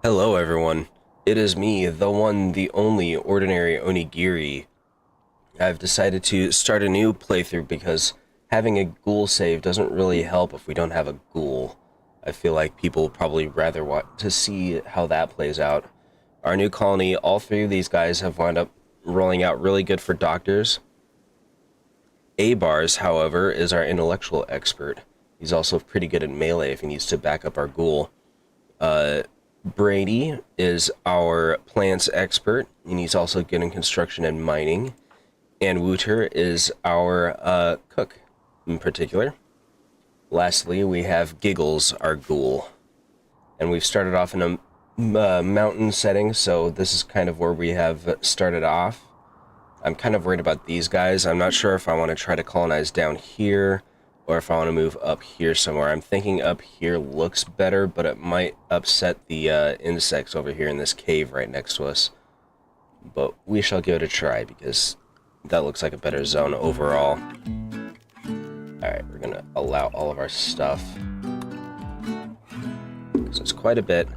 Hello everyone, it is me, the one, the only ordinary Onigiri. I've decided to start a new playthrough because having a ghoul save doesn't really help if we don't have a ghoul. I feel like people will probably rather want to see how that plays out. Our new colony, all three of these guys have wound up rolling out really good for doctors. A-Bars, however, is our intellectual expert. He's also pretty good at melee if he needs to back up our ghoul. Brady is our plants expert, and he's also good in construction and mining. And Wooter is our cook, in particular. Lastly, we have Giggles, our ghoul. And we've started off in a mountain setting, so this is kind of where we have started off. I'm kind of worried about these guys. I'm not sure if I want to try to colonize down here, or if I want to move up here somewhere. I'm thinking up here looks better, but it might upset the insects over here in this cave right next to us. But we shall give it a try, because that looks like a better zone overall. Alright, we're going to allow all of our stuff. So it's quite a bit.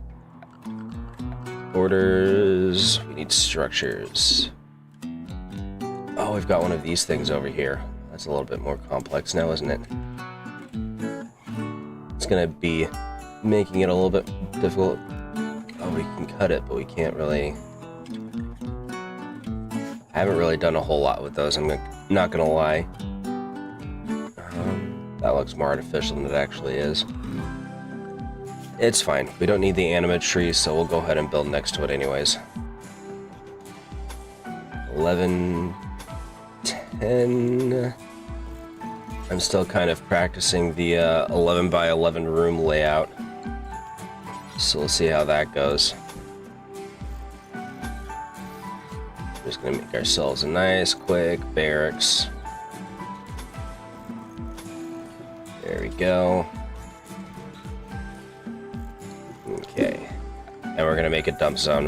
Orders, we need structures. Oh, we've got one of these things over here. That's a little bit more complex now, isn't it? It's gonna be making it a little bit difficult. Oh, we can cut it, but we can't really... I haven't really done a whole lot with those, not gonna lie. That looks more artificial than it actually is. It's fine. We don't need the animate tree, so we'll go ahead and build next to it anyways. 11... 10... I'm still kind of practicing the 11 by 11 room layout, so we'll see how that goes. Just gonna make ourselves a nice, quick barracks. There we go. Okay, and we're gonna make a dump zone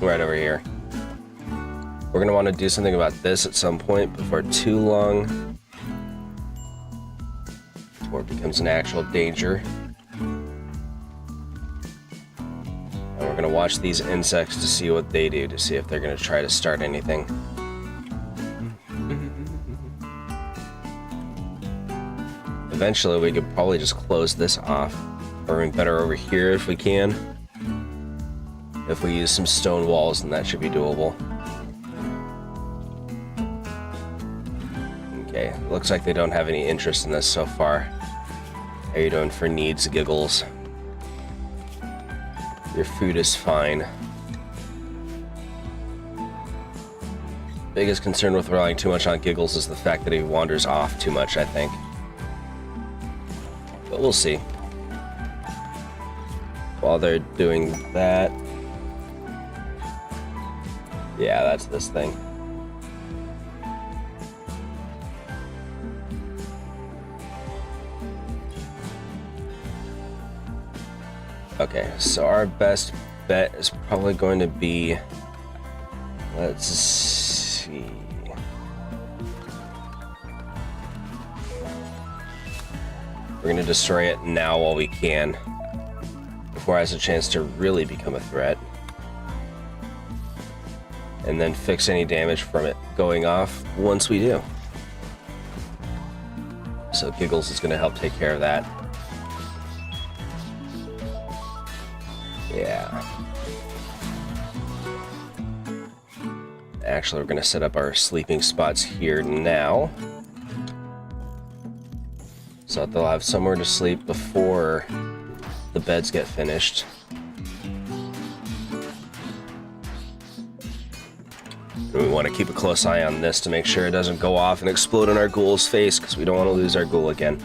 right over here. We're gonna want to do something about this at some point before too long. Before it becomes an actual danger. And we're gonna watch these insects to see what they do, to see if they're gonna try to start anything. Eventually we could probably just close this off, or even better over here if we can. If we use some stone walls, then that should be doable. Okay, looks like they don't have any interest in this so far. How are you doing for needs, Giggles? Your food is fine. Biggest concern with relying too much on Giggles is the fact that he wanders off too much, I think. But we'll see. While they're doing that... Yeah, that's this thing. Okay, so our best bet is probably going to be... Let's see... We're going to destroy it now while we can, before it has a chance to really become a threat. And then fix any damage from it going off once we do. So Giggles is going to help take care of that. Yeah. Actually, we're going to set up our sleeping spots here now, so that they'll have somewhere to sleep before the beds get finished. And we want to keep a close eye on this to make sure it doesn't go off and explode in our ghoul's face, because we don't want to lose our ghoul again.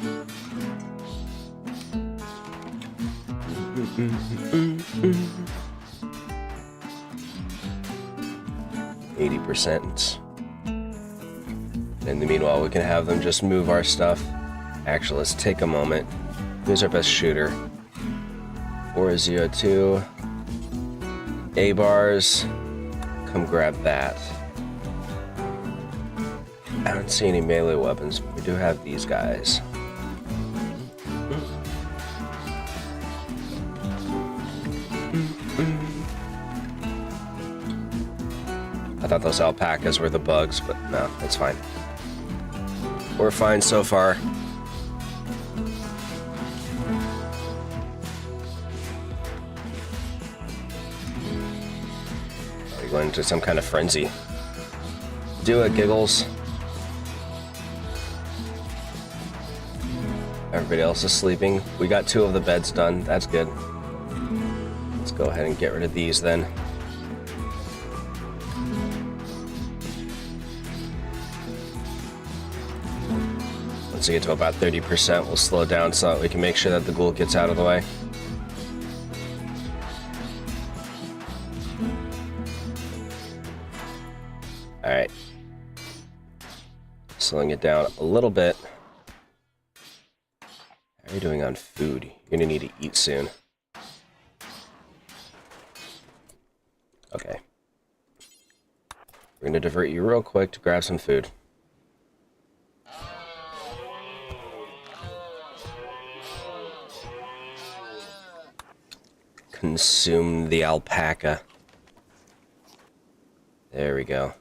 80%. In the meanwhile, we can have them just move our stuff. Actually, let's take a moment. Who's our best shooter? 402. A-Bars. Come grab that. I don't see any melee weapons, but we do have these guys. I thought those alpacas were the bugs, but no, it's fine. We're fine so far. Are you going into some kind of frenzy? Do it, Giggles. Everybody else is sleeping. We got 2 of the beds done. That's good. Let's go ahead and get rid of these then. Once we get to about 30%, we'll slow down so that we can make sure that the ghoul gets out of the way. Alright. Slowing it down a little bit. How are you doing on food? You're gonna need to eat soon. Okay. We're gonna divert you real quick to grab some food. Consume the alpaca. There we go.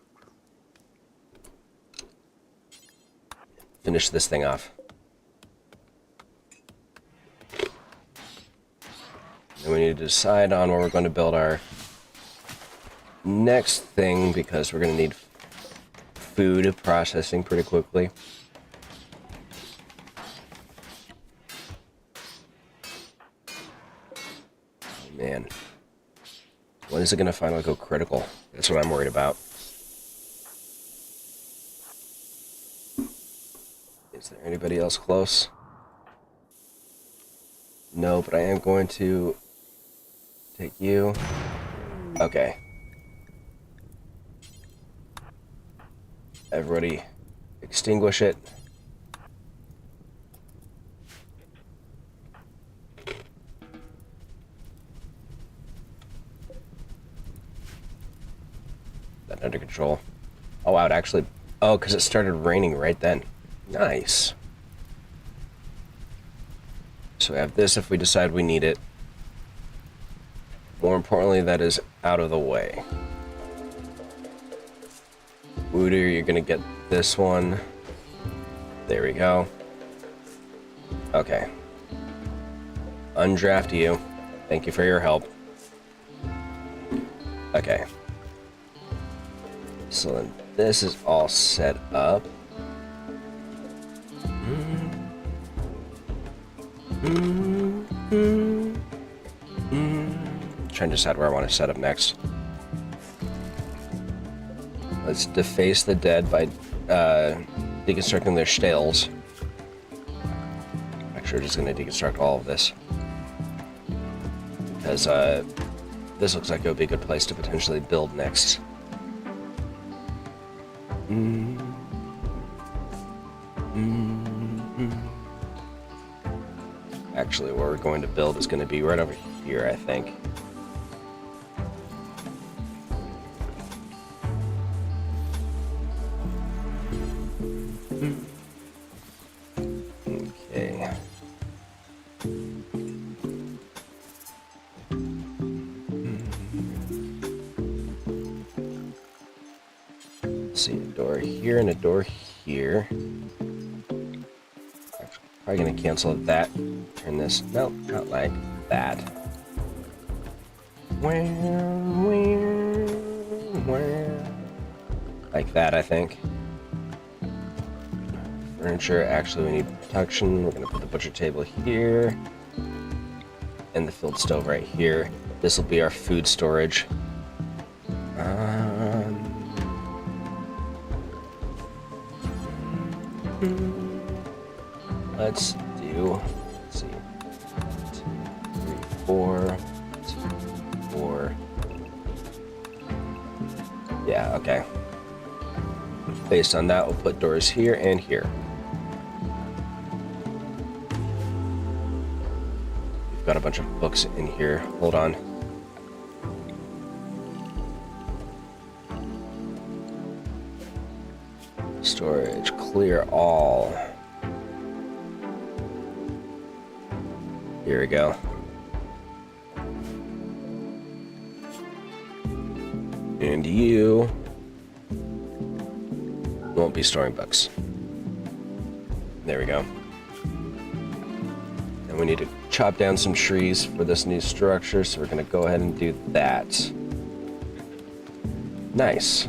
Finish this thing off. And we need to decide on where we're going to build our next thing, because we're going to need food processing pretty quickly. Oh, man. When is it going to finally go critical? That's what I'm worried about. Is there anybody else close? No, but I am going to take you. Okay. Everybody extinguish it. That under control. Oh wow, it actually... Oh, because it started raining right then. Nice. So we have this if we decide we need it. More importantly, that is out of the way. Wooter, you're gonna get this one. There we go. Okay. Undraft you. Thank you for your help. Okay. So then this is all set up. Trying to decide where I want to set up next. Let's deface the dead by deconstructing their stales. Actually, we're just going to deconstruct all of this, because this looks like it would be a good place to potentially build next. Actually, where we're going to build is going to be right over here, I think. Okay. Let's see, a door here and a door here. Probably gonna cancel that. Turn this. Nope, not like that. Like that, I think. Furniture. Actually, we need protection. We're gonna put the butcher table here, and the field stove right here. This will be our food storage. Let's do, let's see, 2, 3, 4, 2, 4. Yeah, okay. Based on that, we'll put doors here and here. We've got a bunch of books in here. Hold on. Storage, clear all. Here we go. And you won't be storing books. There we go. And we need to chop down some trees for this new structure, so we're going to go ahead and do that. Nice.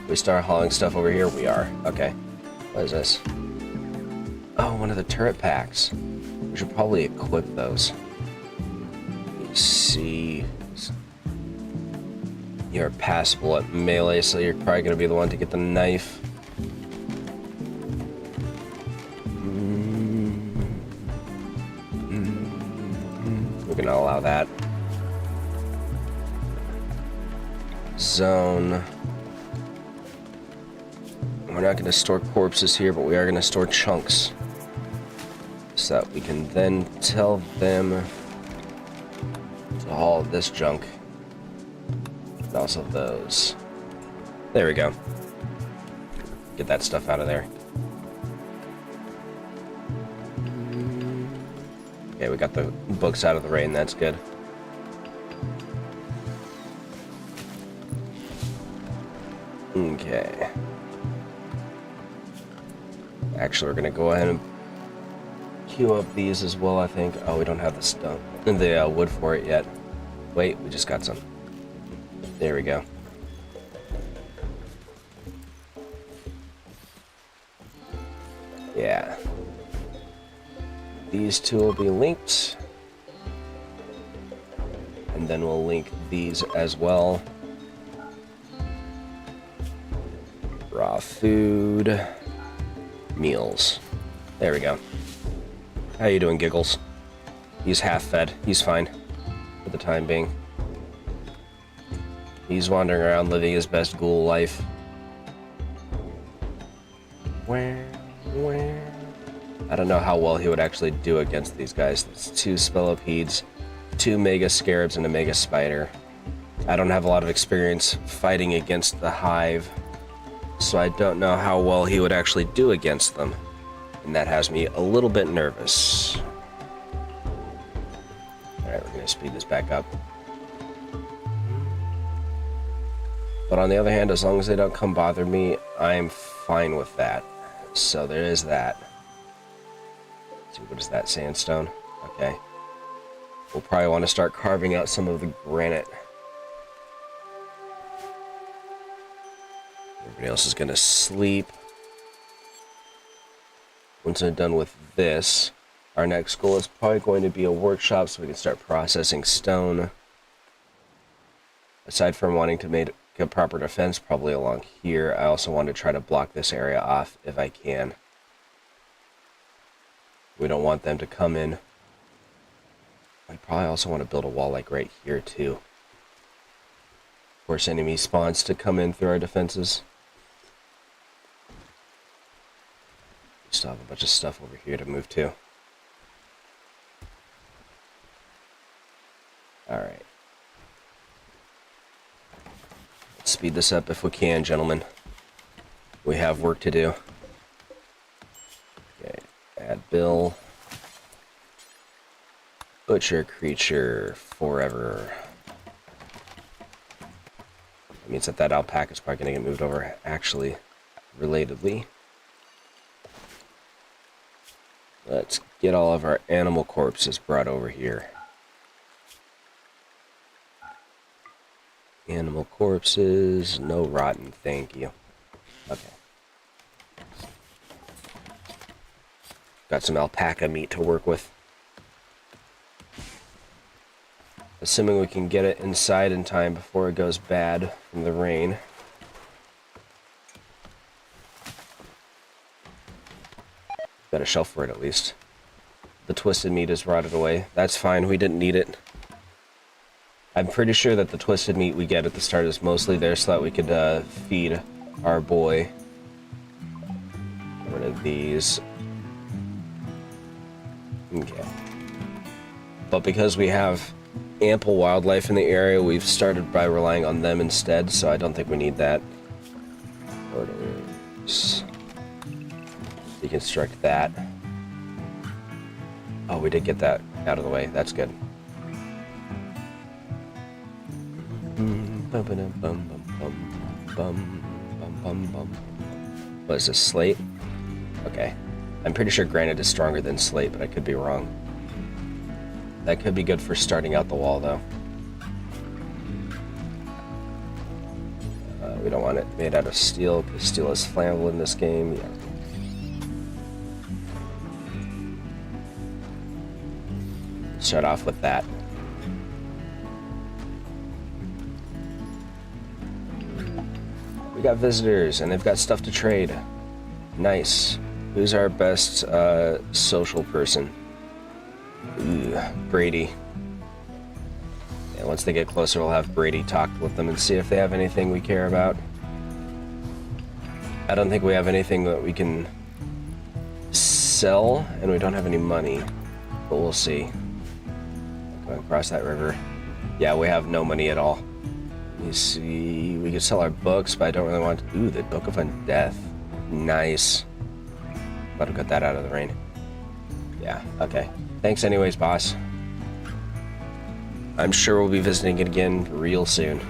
We start hauling stuff over here? We are. Okay. What is this? Oh, one of the turret packs. We should probably equip those. Let's see. You're passable at melee, so you're probably going to be the one to get the knife. We're going to allow that. Zone. We're not going to store corpses here, but we are going to store chunks. So that we can then tell them to haul this junk. And also those. There we go. Get that stuff out of there. Okay, we got the books out of the rain, that's good. Okay. Actually, we're gonna go ahead and queue up these as well, I think. Oh, we don't have the stone, the wood for it yet. Wait, we just got some. There we go. Yeah. These two will be linked. And then we'll link these as well. Raw food. Meals. There we go. How you doing, Giggles? He's half fed. He's fine. For the time being. He's wandering around living his best ghoul life. Where? I don't know how well he would actually do against these guys. It's 2 Spelopeds, 2 Mega Scarabs, and a Mega Spider. I don't have a lot of experience fighting against the Hive, so I don't know how well he would actually do against them. And that has me a little bit nervous. Alright, we're going to speed this back up. But on the other hand, as long as they don't come bother me, I'm fine with that. So there is that. Let's see, what is that? Sandstone? Okay. We'll probably want to start carving out some of the granite. Everybody else is going to sleep. Once I'm done with this, our next goal is probably going to be a workshop so we can start processing stone. Aside from wanting to make a proper defense probably along here, I also want to try to block this area off if I can. We don't want them to come in. I probably also want to build a wall like right here too. Force enemy spawns to come in through our defenses. We still have a bunch of stuff over here to move to. Alright. Let's speed this up if we can, gentlemen. We have work to do. Okay, add Bill. Butcher creature forever. That means that alpaca is probably going to get moved over, actually, relatedly. Let's get all of our animal corpses brought over here. Animal corpses, no rotten, thank you. Okay. Got some alpaca meat to work with. Assuming we can get it inside in time before it goes bad from the rain. Got a shelf for it at least. The twisted meat is rotted away. That's fine, we didn't need it. I'm pretty sure that the twisted meat we get at the start is mostly there so that we could feed our boy. Get rid of these. Okay. But because we have ample wildlife in the area, we've started by relying on them instead, so I don't think we need that. Orders. Deconstruct that. Oh, we did get that out of the way. That's good. What is this, slate? Okay. I'm pretty sure granite is stronger than slate, but I could be wrong. That could be good for starting out the wall, though. We don't want it made out of steel, because steel is flammable in this game. Yeah. Start off with that. We got visitors, and they've got stuff to trade. Nice. Who's our best social person? Ooh, Brady. Yeah, once they get closer, we'll have Brady talk with them and see if they have anything we care about. I don't think we have anything that we can sell, and we don't have any money, but we'll see. Going across that river. Yeah, we have no money at all. You see, we could sell our books, but I don't really want to. Ooh, the Book of Undeath. Nice. About to get that out of the rain. Yeah, okay. Thanks anyways, boss. I'm sure we'll be visiting it again real soon.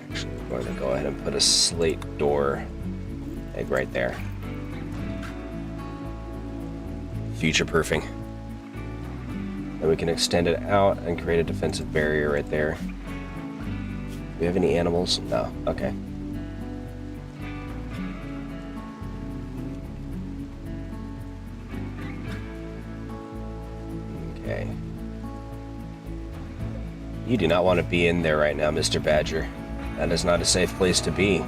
Actually, we're going to go ahead and put a slate door egg right there. Future-proofing. And we can extend it out and create a defensive barrier right there. Do we have any animals? No. Okay. Okay. You do not want to be in there right now, Mr. Badger. That is not a safe place to be.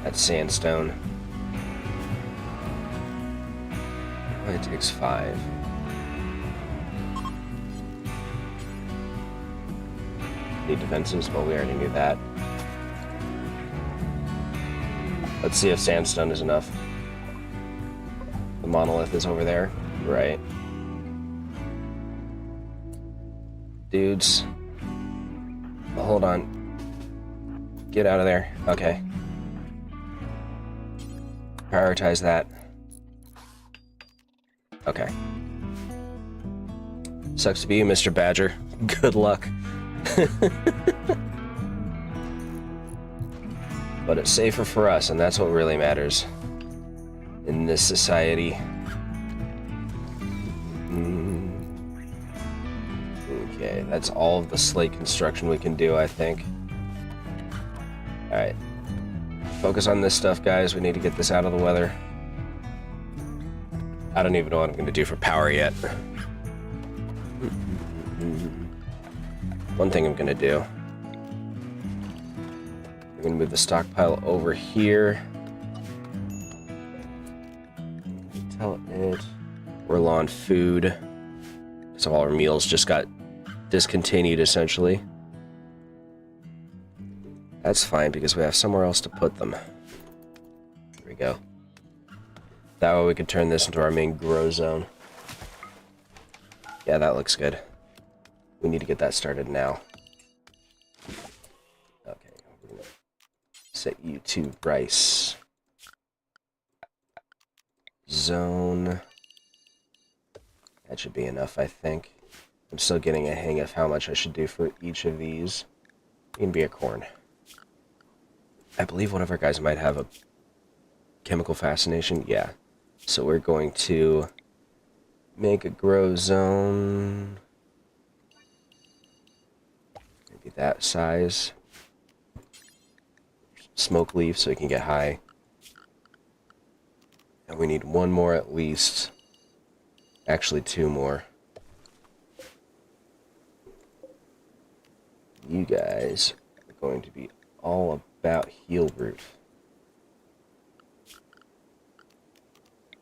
That's sandstone. It takes 5. Need defenses, but we already knew that. Let's see if sandstone is enough. The monolith is over there. Right. Dudes. Hold on. Get out of there. Okay. Prioritize that. Okay. Sucks to be you, Mr. Badger. Good luck. But it's safer for us, and that's what really matters in this society. Okay, that's all of the slate construction we can do, I think. Alright. Focus on this stuff, guys. We need to get this out of the weather. I don't even know what I'm going to do for power yet. One thing I'm going to do. I'm going to move the stockpile over here. Tell it we're low on food. So all our meals just got discontinued, essentially. That's fine, because we have somewhere else to put them. There we go. That way we could turn this into our main grow zone. Yeah, that looks good. We need to get that started now. Okay, we're gonna set you to rice. Zone. That should be enough, I think. I'm still getting a hang of how much I should do for each of these. It can be a corn. I believe one of our guys might have a chemical fascination. Yeah. So we're going to make a grow zone. Maybe that size. Smoke leaf so it can get high. And we need one more at least. Actually, 2 more. You guys are going to be all about heal root.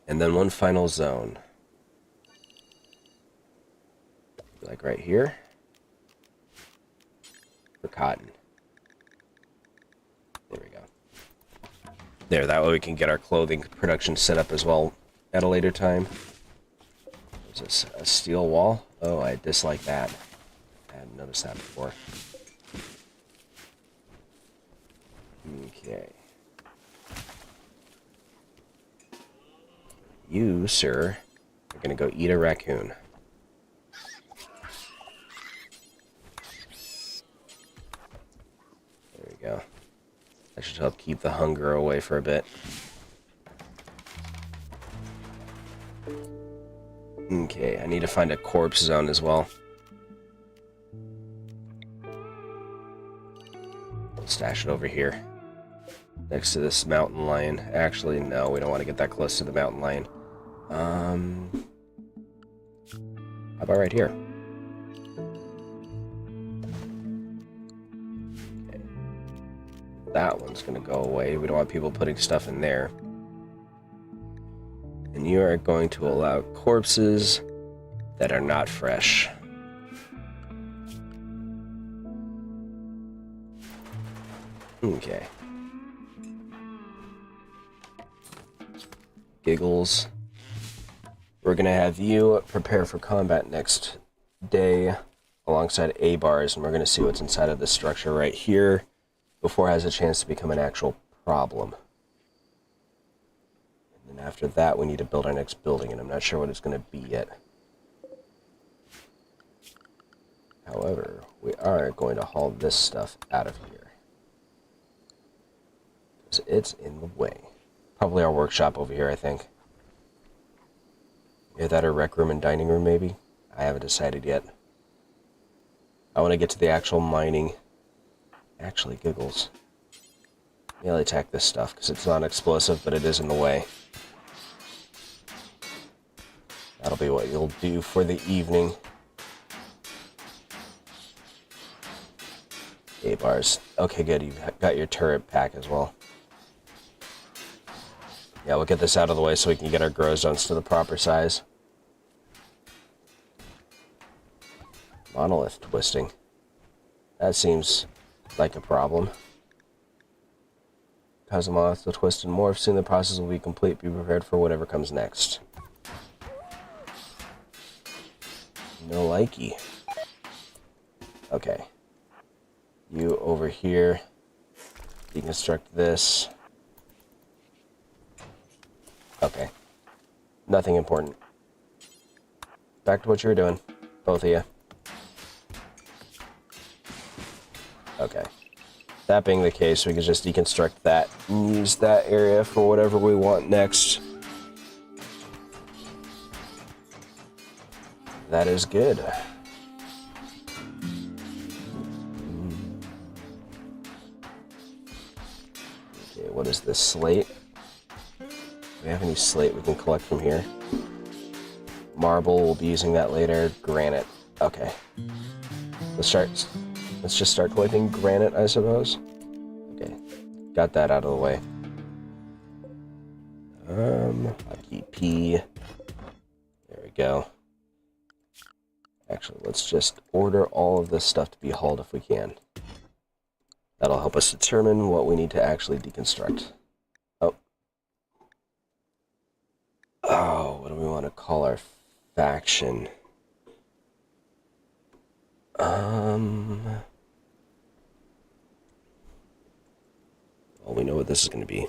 And then one final zone. Like right here. For cotton. There we go. There, that way we can get our clothing production set up as well at a later time. Is this a steel wall? Oh, I dislike that. I hadn't noticed that before. Okay. You, sir, We're gonna go eat a raccoon. There we go. That should help keep the hunger away for a bit. Okay, I need to find a corpse zone as well. We'll stash it over here. Next to this mountain lion. Actually, no, we don't want to get that close to the mountain lion. How about right here? Okay. That one's gonna go away. We don't want people putting stuff in there. And you are going to allow corpses that are not fresh. Okay. Giggles. We're going to have you prepare for combat next day alongside A-bars, and we're going to see what's inside of this structure right here before it has a chance to become an actual problem. And then after that, we need to build our next building, and I'm not sure what it's going to be yet. However, we are going to haul this stuff out of here, because it's in the way. Probably our workshop over here, I think. Either that or rec room and dining room, maybe? I haven't decided yet. I want to get to the actual mining. Actually, giggles. Melee attack this stuff, because it's not explosive, but it is in the way. That'll be what you'll do for the evening. A-bars. Okay, good. You've got your turret pack as well. Yeah, we'll get this out of the way so we can get our grow zones to the proper size. Monolith twisting. That seems like a problem. Cause the monolith to twist and morph. Soon the process will be complete. Be prepared for whatever comes next. No likey. Okay. You over here. Deconstruct this. Okay. Nothing important. Back to what you were doing. Both of you. Okay. That being the case, we can just deconstruct that and use that area for whatever we want next. That is good. Okay, what is this? Slate? Do we have any slate we can collect from here? Marble, we'll be using that later. Granite. Okay. Let's just start collecting granite, I suppose. Okay. Got that out of the way. Hotkey P. There we go. Actually, let's just order all of this stuff to be hauled if we can. That'll help us determine what we need to actually deconstruct. Oh, what do we want to call our faction? Well, we know what this is going to be.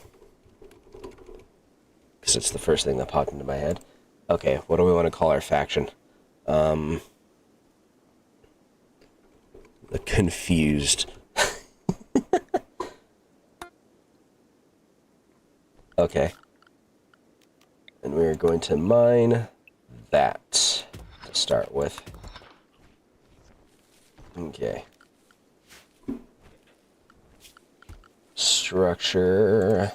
Because it's the first thing that popped into my head. Okay, what do we want to call our faction? The Confused. Okay. And we're going to mine that to start with. Okay. Structure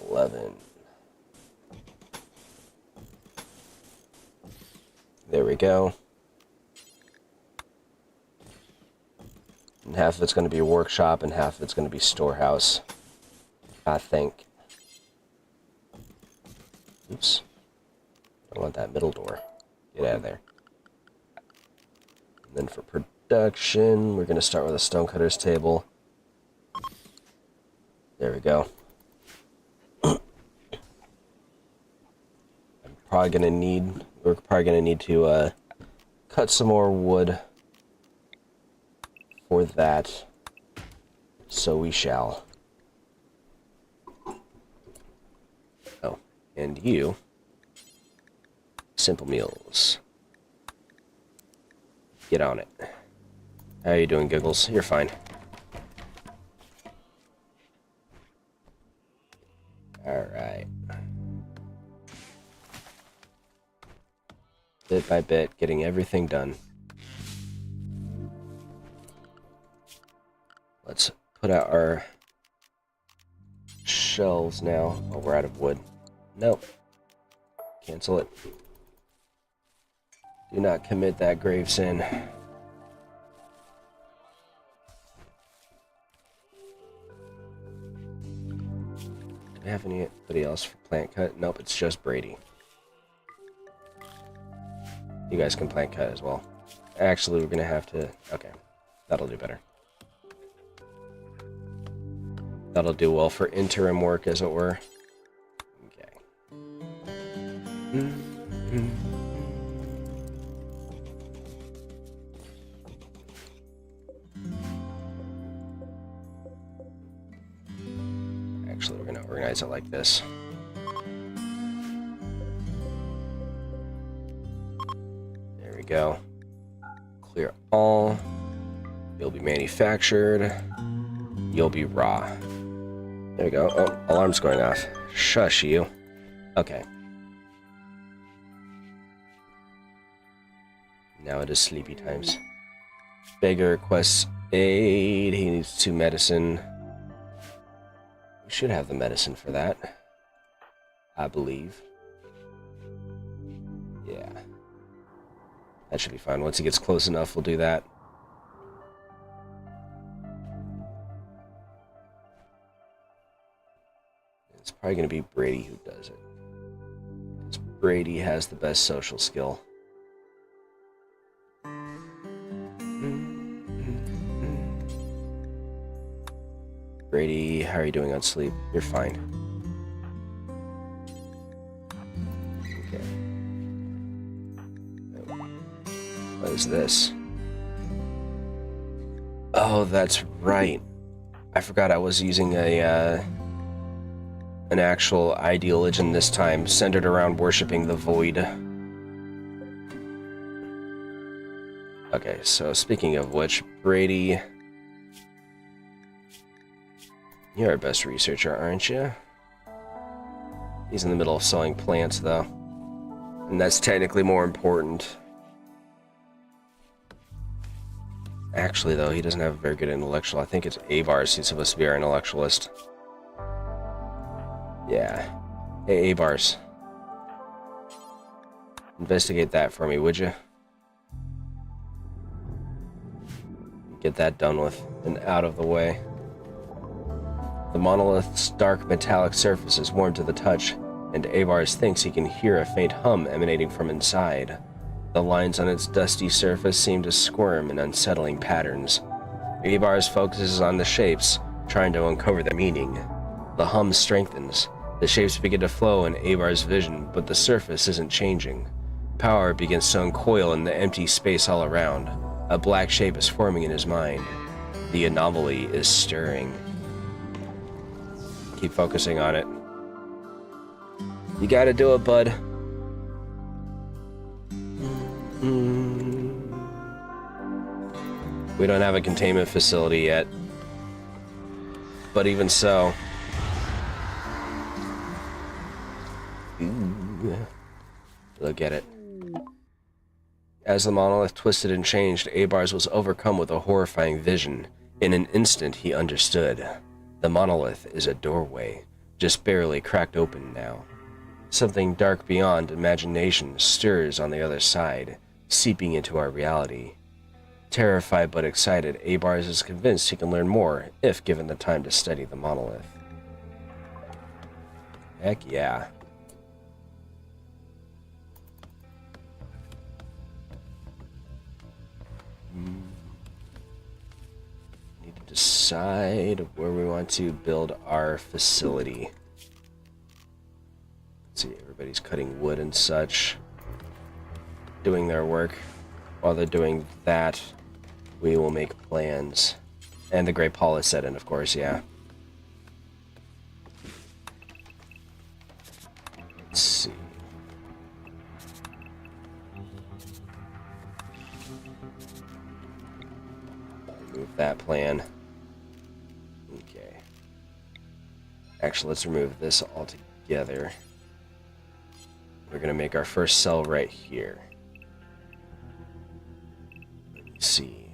11. There we go. And half of it's going to be a workshop and half of it's going to be storehouse, I think. Oops. I want that middle door. Get out of there. And then for production, we're going to start with a stonecutter's table. There we go. We're probably going to need to cut some more wood for that. So we shall. And you. Simple meals. Get on it. How you doing, Giggles? You're fine. Alright. Bit by bit, getting everything done. Let's put out our shelves now. Oh, we're out of wood. Nope. Cancel it. Do not commit that grave sin. Do we have anybody else for plant cut? Nope, it's just Brady. You guys can plant cut as well. Actually, we're gonna have to... Okay, that'll do better. That'll do well for interim work, as it were. Okay. Actually, we're gonna organize it like this. There we go. Clear all. You'll be manufactured. You'll be raw. There we go. Oh, alarm's going off. Shush you. Okay. Now it is sleepy times. Beggar requests aid. He needs 2 medicine. We should have the medicine for that, I believe. Yeah. That should be fine. Once he gets close enough, we'll do that. It's probably going to be Brady who does it. Because Brady has the best social skill. Brady, how are you doing on sleep? You're fine. Okay. What is this? Oh, that's right. I forgot I was using an actual ideology this time, centered around worshipping the void. Okay, so speaking of which, Brady... You're our best researcher, aren't you? He's in the middle of sowing plants, though. And that's technically more important. Actually, though, he doesn't have a very good intellectual. I think it's Avars who's supposed to be our intellectualist. Yeah. Hey, Avars. Investigate that for me, would you? Get that done with and out of the way. The monolith's dark metallic surface is warm to the touch, and Avars thinks he can hear a faint hum emanating from inside. The lines on its dusty surface seem to squirm in unsettling patterns. Avars focuses on the shapes, trying to uncover the meaning. The hum strengthens. The shapes begin to flow in Avar's vision, but the surface isn't changing. Power begins to uncoil in the empty space all around. A black shape is forming in his mind. The anomaly is stirring. Keep focusing on it. You gotta do it, bud. We don't have a containment facility yet. But even so... Look at it. As the monolith twisted and changed, Avars was overcome with a horrifying vision. In an instant, he understood. The monolith is a doorway, just barely cracked open now. Something dark beyond imagination stirs on the other side, seeping into our reality. Terrified but excited, Avars is convinced he can learn more if given the time to study the monolith. Heck yeah. Need to decide where we want to build our facility. Let's see, everybody's cutting wood and such, doing their work. While they're doing that, we will make plans. And the Great Hall is set in, of course, yeah. Let's plan. Okay. Actually, let's remove this altogether. We're gonna make our first cell right here. Let me see.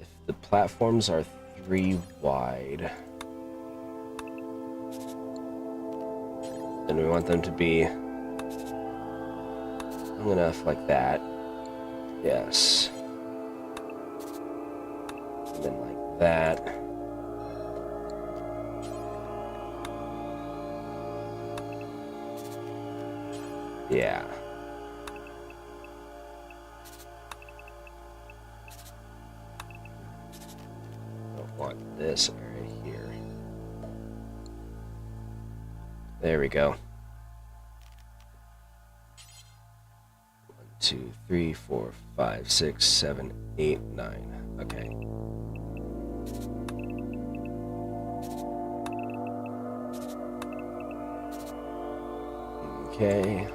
If the platforms are 3 wide, then we want them to be long enough like that. Yes. And then like that. Yeah. Don't want this area here. There we go. 1, 2, 3, 4, 5, 6, 7, 8, 9. Okay. Okay.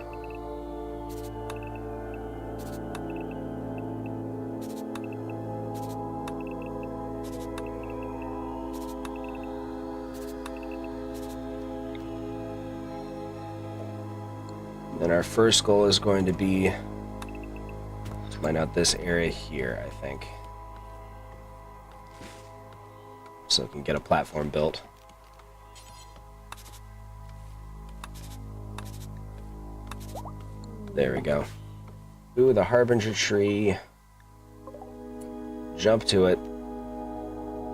Then our first goal is going to be to mine out this area here, I think. So we can get a platform built. There we go. Ooh, the Harbinger tree. Jump to it.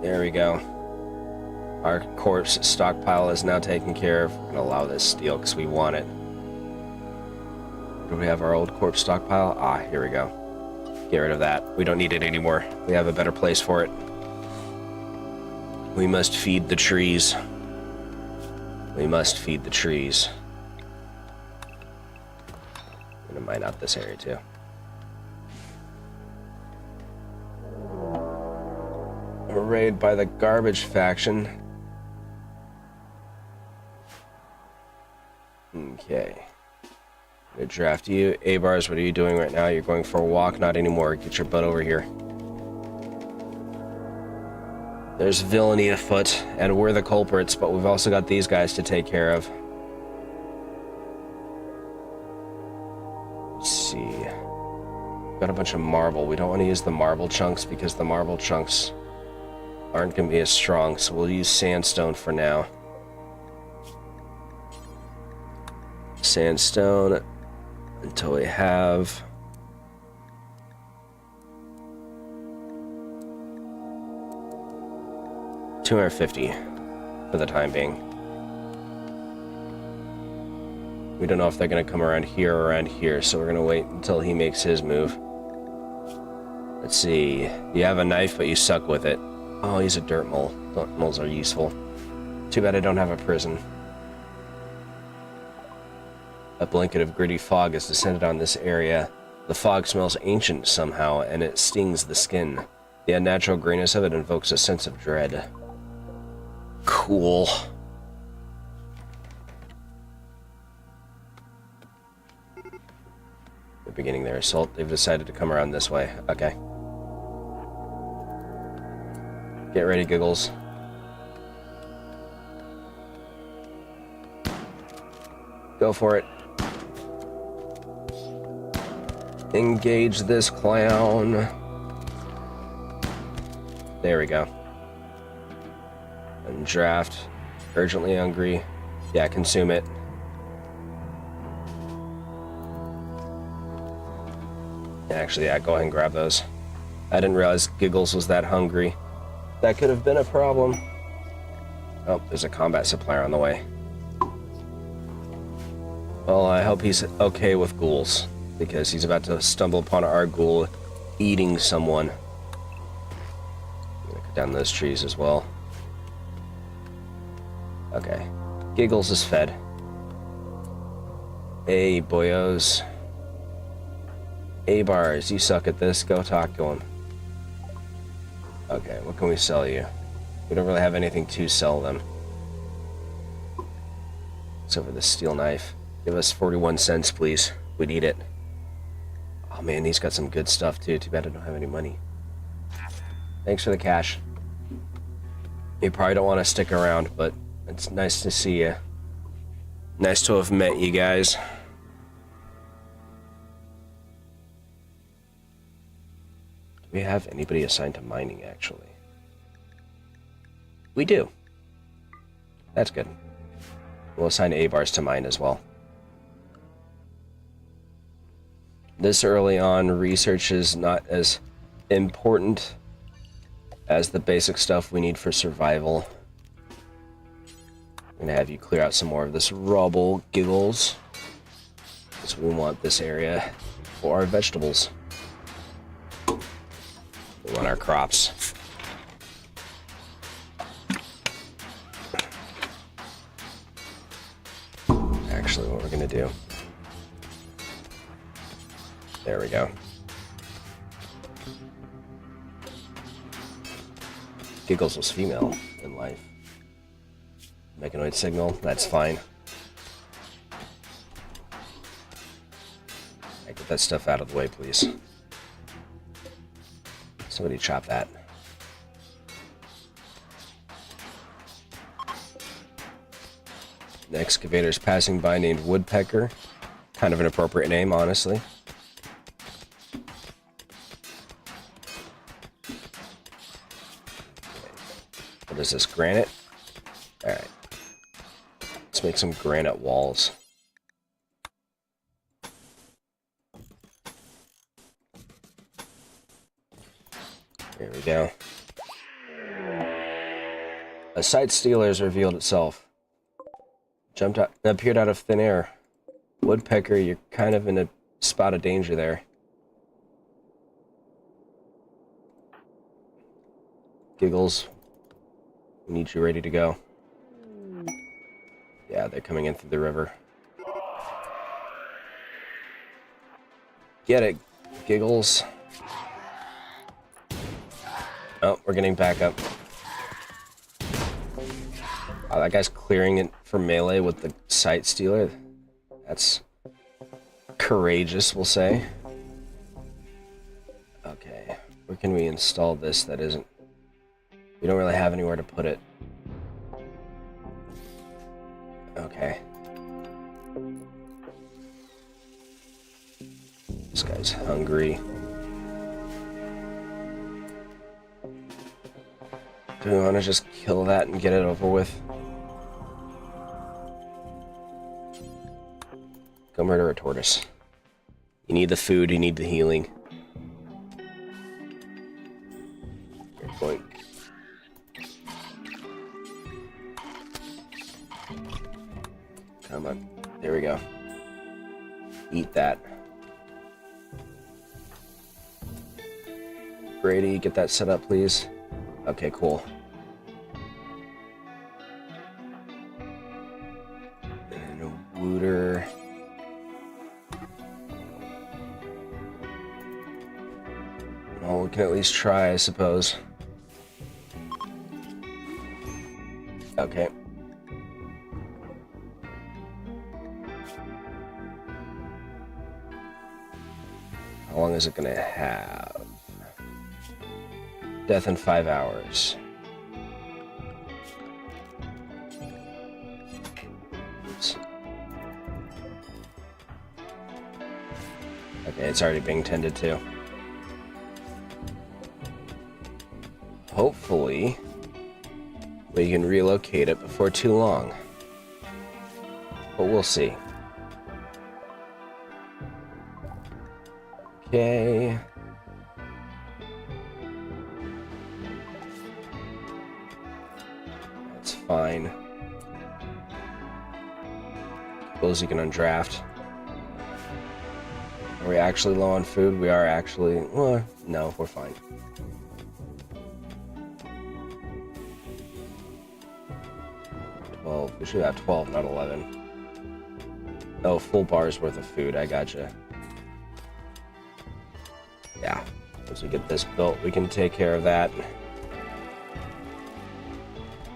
There we go. Our corpse stockpile is now taken care of. We're going to allow this steel because we want it. Do we have our old corpse stockpile? Ah, here we go. Get rid of that. We don't need it anymore. We have a better place for it. We must feed the trees. We must feed the trees. I'm gonna mine out this area too. A raid by the garbage faction. Okay. I'm gonna draft you. A-Bars, what are you doing right now? You're going for a walk? Not anymore. Get your butt over here. There's villainy afoot, and we're the culprits, but we've also got these guys to take care of. Let's see. We've got a bunch of marble. We don't want to use the marble chunks because the marble chunks aren't going to be as strong, so we'll use sandstone for now. Sandstone until we have 250 for the time being. We don't know if they're going to come around here or around here, so we're going to wait until he makes his move. Let's see. You have a knife, but you suck with it. Oh, he's a dirt mole. Dirt moles are useful. Too bad I don't have a prison. A blanket of gritty fog has descended on this area. The fog smells ancient somehow, and it stings the skin. The unnatural grayness of it invokes a sense of dread. Cool. They're beginning their assault. They've decided to come around this way. Okay. Get ready, Giggles. Go for it. Engage this clown. There we go. And draft. Urgently hungry. Yeah, consume it. Actually, yeah, go ahead and grab those. I didn't realize Giggles was that hungry. That could have been a problem. Oh, there's a combat supplier on the way. Well, I hope he's okay with ghouls, because he's about to stumble upon our ghoul eating someone. I'm gonna cut down those trees as well. Okay. Giggles is fed. Hey, boyos. A-Bars, you suck at this. Go talk to him. Okay, what can we sell you? We don't really have anything to sell them. Except for the steel knife. Give us 41 cents, please. We need it. Oh man, he's got some good stuff too. Too bad I don't have any money. Thanks for the cash. You probably don't want to stick around, but it's nice to see you. Nice to have met you guys. Do we have anybody assigned to mining, actually? We do. That's good. We'll assign A-bars to mine as well. This early on, research is not as important as the basic stuff we need for survival. I'm gonna have you clear out some more of this rubble, giggles, because we want this area for our vegetables. We want our crops. Actually, what we're gonna do. There we go. Giggles was female in life. Mechanoid signal, that's fine. Get that stuff out of the way, please. Somebody chop that. The excavator's passing by named Woodpecker. Kind of an appropriate name, honestly. What is this, granite? Alright. Let's make some granite walls. There we go. A site stealer has revealed itself. Jumped out, appeared out of thin air. Woodpecker, you're kind of in a spot of danger there. Giggles, we need you ready to go. Yeah, they're coming in through the river. Get it, Giggles. Oh, we're getting back up. Oh, that guy's clearing it for melee with the site stealer. That's courageous, we'll say. Okay, where can we install this that isn't... We don't really have anywhere to put it. Okay. This guy's hungry. Do we want to just kill that and get it over with? Go murder a tortoise. You need the food, you need the healing. Good point. Come on. There we go. Eat that. Brady, get that set up, please. Okay, cool. And a Wooter. Well, we can at least try, I suppose. Okay. How long is it gonna have? Death in 5 hours. Oops. Okay, it's already being tended to. Hopefully, we can relocate it before too long. But we'll see. Okay. That's fine. Suppose you can undraft. Are we actually low on food? We are actually... Well, no, we're fine. Well, we should have 12, not 11. Oh, full bar's worth of food. I gotcha. Yeah, once we get this built, we can take care of that.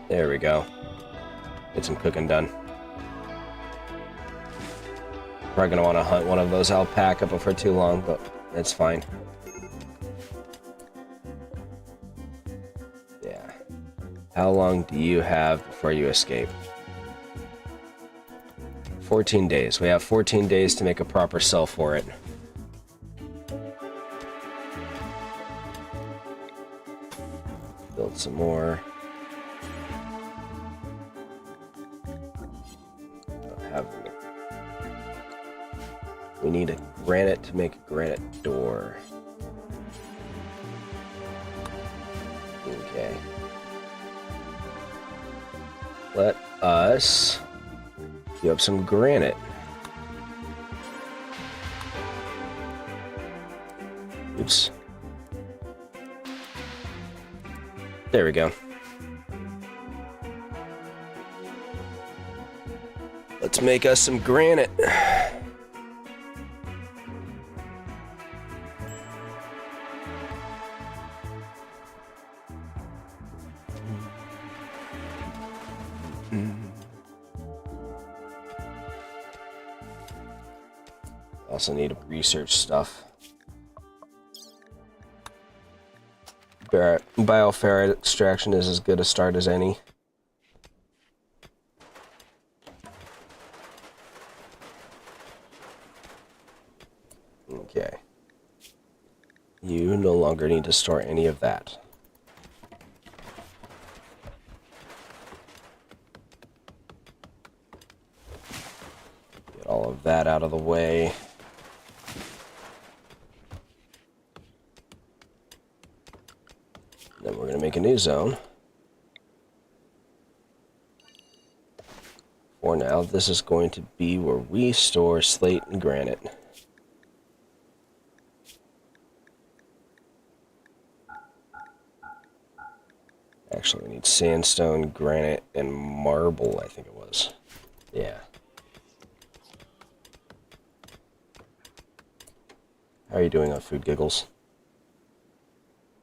There we go. Get some cooking done. Probably gonna want to hunt one of those alpaca before too long, but That's fine. Yeah. How long do you have before you escape? 14 days. We have 14 days to make a proper cell for it. Build some more. We need a granite to make a granite door. Okay. Let us queue up some granite. Oops. There we go. Let's make us some granite. Also need to research stuff. Bioferrite extraction is as good a start as any. Okay. You no longer need to store any of that. Get all of that out of the way. Then we're going to make a new zone. For now, this is going to be where we store slate and granite. Actually, we need sandstone, granite, and marble, I think it was. Yeah. How are you doing on food, Giggles?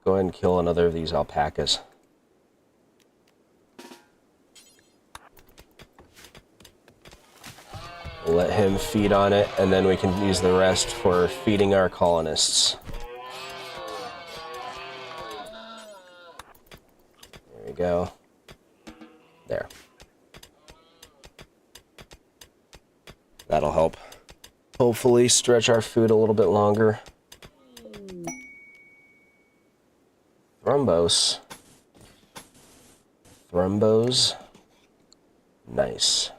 Go ahead and kill another of these alpacas. We'll let him feed on it, and then we can use the rest for feeding our colonists. There we go. There. That'll help. Hopefully stretch our food a little bit longer. Thrombos. Thrombos. Nice.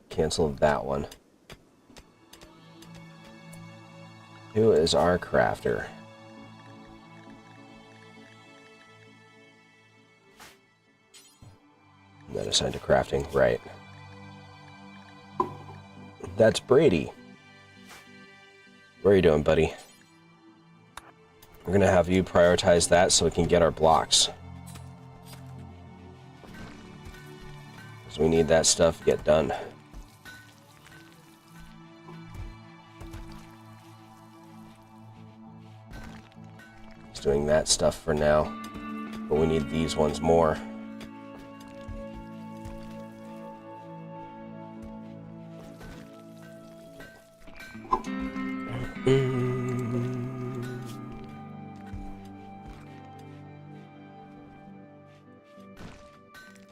Cancel that one. Who is our crafter? Then assigned to crafting, right. That's Brady. What are you doing, buddy? We're gonna have you prioritize that so we can get our blocks. Because we need that stuff to get done. He's doing that stuff for now. But we need these ones more.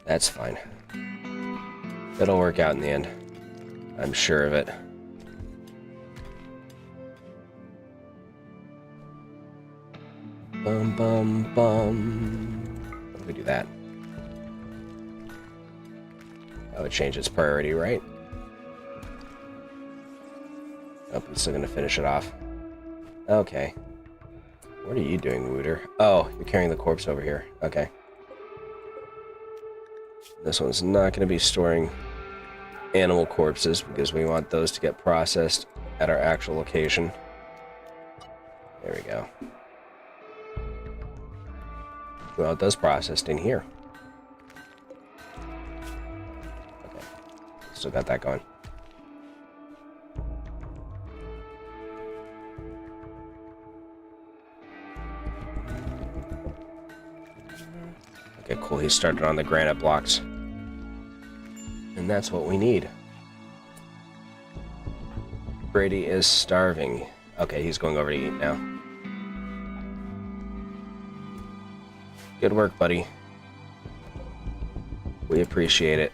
That's fine. It'll work out in the end. I'm sure of it. Bum bum bum. How do we do that? That would change its priority, right? Oh, he's still gonna finish it off. Okay. What are you doing, Wooter? Oh, you're carrying the corpse over here. Okay. This one's not going to be storing animal corpses because we want those to get processed at our actual location. There we go. Well, it does processed in here. Okay. Still got that going. Okay, cool. He started on the granite blocks. And And that's what we need. Brady is starving. Okay, he's going over to eat now. Good work, buddy. We appreciate it.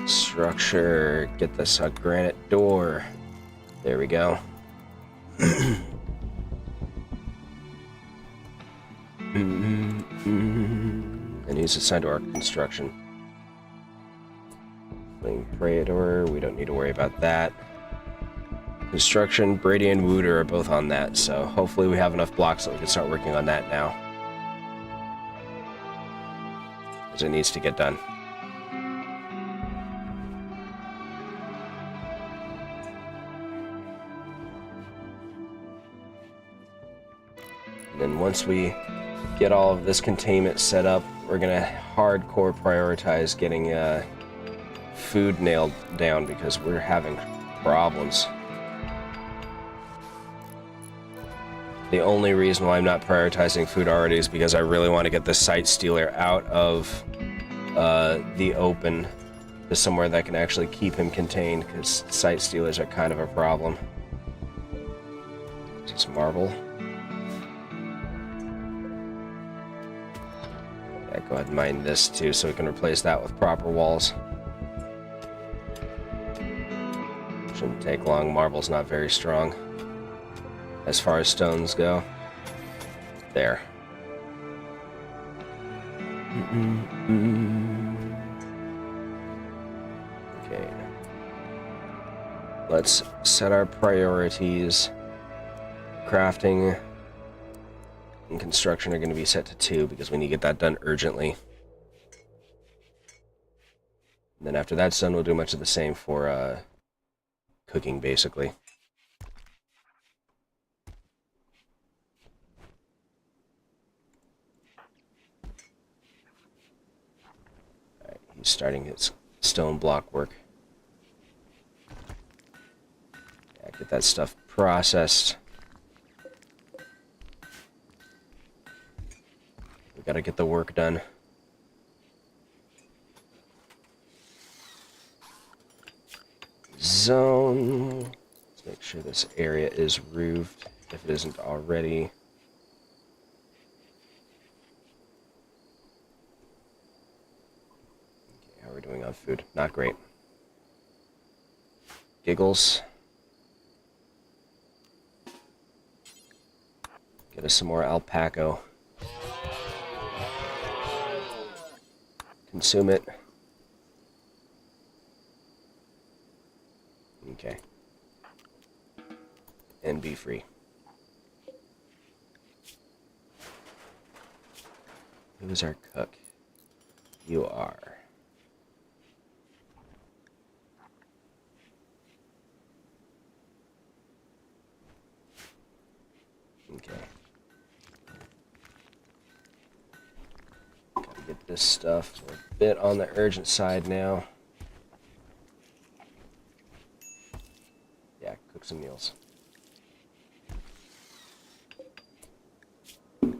Structure. Get this a granite door. There we go. And he's assigned to our construction. Fleeing Praetor, we don't need to worry about that. Construction, Brady and Wooter are both on that, so hopefully we have enough blocks that we can start working on that now. Because it needs to get done. And then once we get all of this containment set up, we're gonna hardcore prioritize getting food nailed down because we're having problems. The only reason why I'm not prioritizing food already is because I really want to get the Sight Stealer out of the open to somewhere that can actually keep him contained, because Sight Stealers are kind of a problem. Just marble. Yeah, go ahead and mine this too so we can replace that with proper walls. Shouldn't take long. Marble's not very strong as far as stones go. There. Okay. Let's set our priorities. Crafting and construction are going to be set to 2 because we need to get that done urgently. And then after that's done, we'll do much of the same for cooking, basically. Alright, he's starting his stone block work. Yeah, get that stuff processed. We gotta get the work done. Zone. Let's make sure this area is roofed, if it isn't already. Okay, how are we doing on food? Not great. Giggles. Get us some more alpaca. Consume it. Okay. And be free. Who's our cook? You are. Okay. Gotta get this stuff. We're a bit on the urgent side now. Yeah, cook some meals.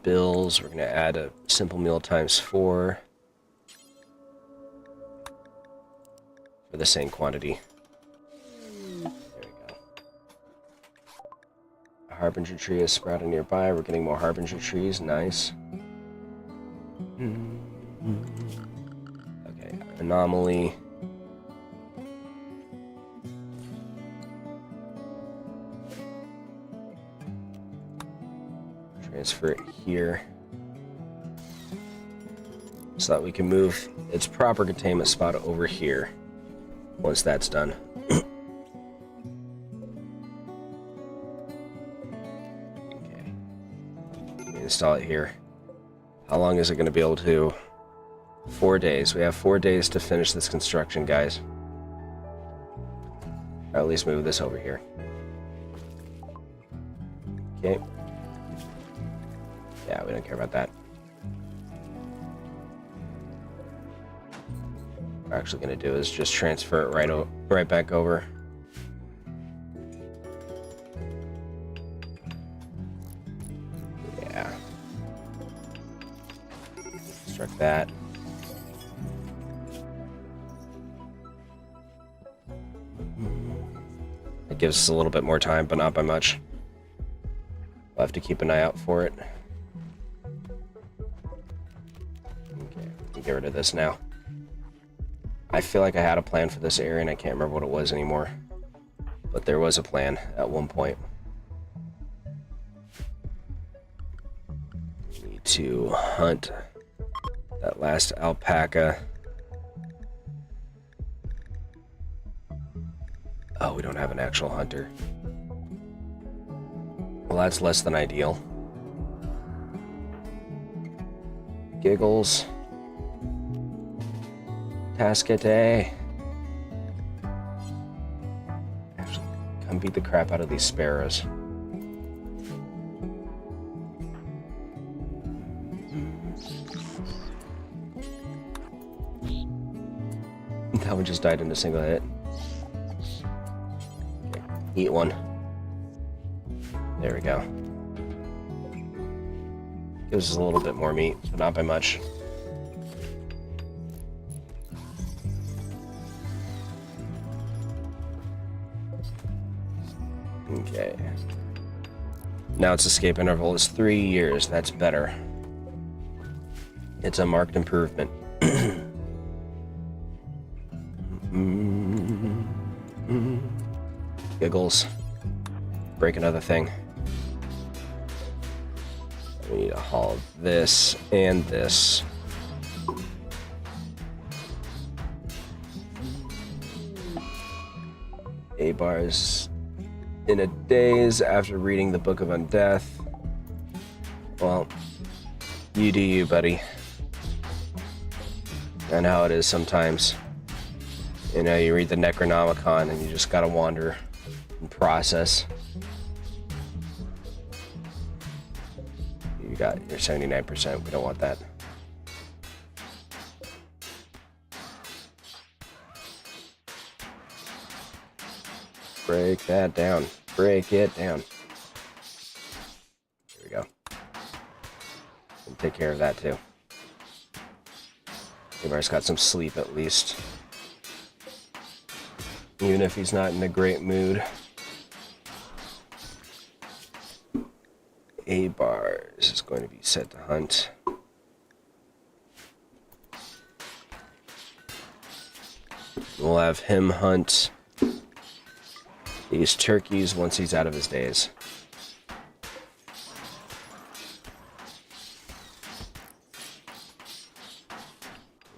Bills, we're gonna add a simple meal times 4 for the same quantity. There we go. A harbinger tree is sprouting nearby. We're getting more harbinger trees. Nice. Okay, anomaly. Transfer it here so that we can move its proper containment spot over here once that's done. Okay. Install it here. How long is it going to be able to? 4 days. We have 4 days to finish this construction, guys. Or at least move this over here. Okay. Yeah, we don't care about that. What we're actually going to do is just transfer it right back over. Yeah. Construct that. gives us a little bit more time, but not by much. We'll have to keep an eye out for it. Okay, we'll get rid of this now. I feel like I had a plan for this area, and I can't remember what it was anymore. But there was a plan at one point. We need to hunt that last alpaca. Oh, we don't have an actual hunter. Well, that's less than ideal. Giggles. Tascate. Actually, come beat the crap out of these sparrows. That one just died in a single hit. Okay, eat one. There we go. Gives us a little bit more meat, but not by much. Okay. Now its escape interval is 3 years. That's better. It's a marked improvement. Giggles. Break another thing. We need to haul this and this. A bars in a daze after reading the Book of Undeath. Well, you do you, buddy. And how it is sometimes. You know, you read the Necronomicon and you just gotta wander and process. You got your 79%. We don't want that. Break that down. Break it down. There we go. And take care of that too. Everybody's got some sleep at least. Even if he's not in a great mood. A bars is going to be set to hunt. We'll have him hunt these turkeys once he's out of his daze.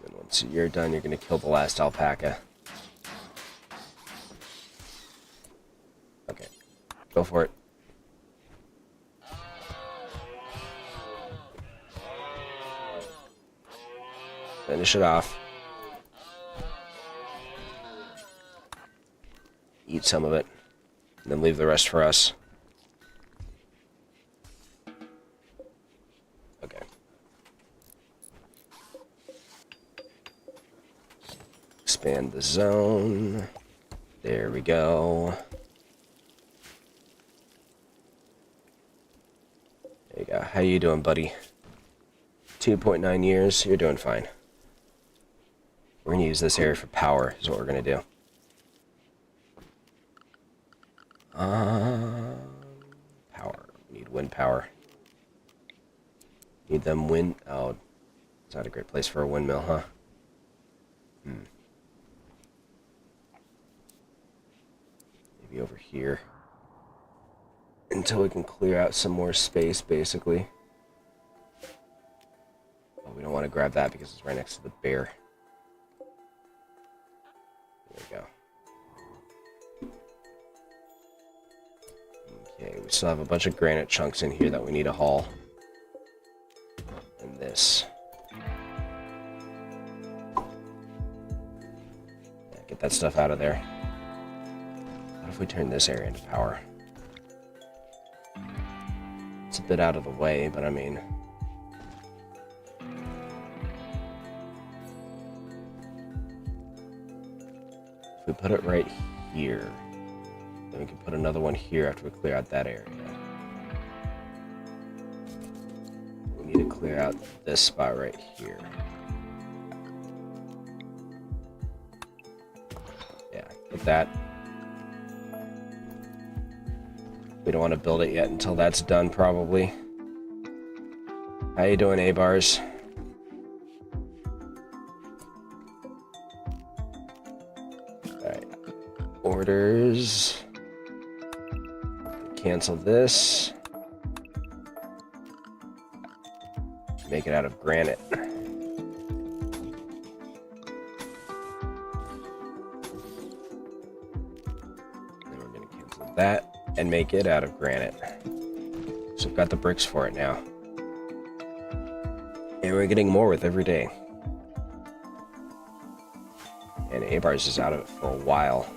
And once you're done, you're going to kill the last alpaca. Okay, go for it. Finish it off. Eat some of it, and then leave the rest for us. Okay. Expand the zone. There we go. There you go. How you doing, buddy? 2.9 years. You're doing fine. We're going to use this area for power, is what we're going to do. Power. We need wind power. Need them wind... Oh, it's not a great place for a windmill, huh? Maybe over here. Until we can clear out some more space, basically. Oh, we don't want to grab that because it's right next to the bear. There we go. Okay, we still have a bunch of granite chunks in here that we need to haul. And this. Yeah, get that stuff out of there. What if we turn this area into power? It's a bit out of the way, but I mean... If we put it right here... Then we can put another one here after we clear out that area. We need to clear out this spot right here. Yeah, get that. We don't want to build it yet until that's done, probably. How you doing, A-Bars? Alright. Orders. Cancel this. Make it out of granite. That and make it out of granite. So I've got the bricks for it now. And we're getting more with every day. And A-Bars is out of it for a while.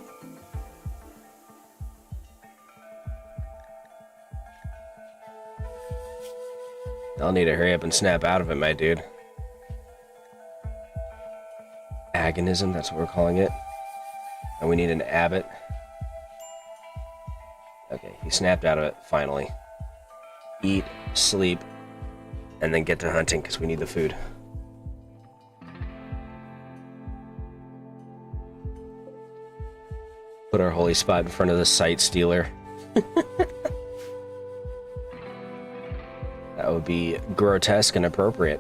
I'll need to hurry up and snap out of it, my dude. Agonism, that's what we're calling it. And we need an abbot. Okay, he snapped out of it, finally. Eat, sleep, and then get to hunting, because we need the food. Put our holy spot in front of the sight stealer. That would be grotesque and appropriate.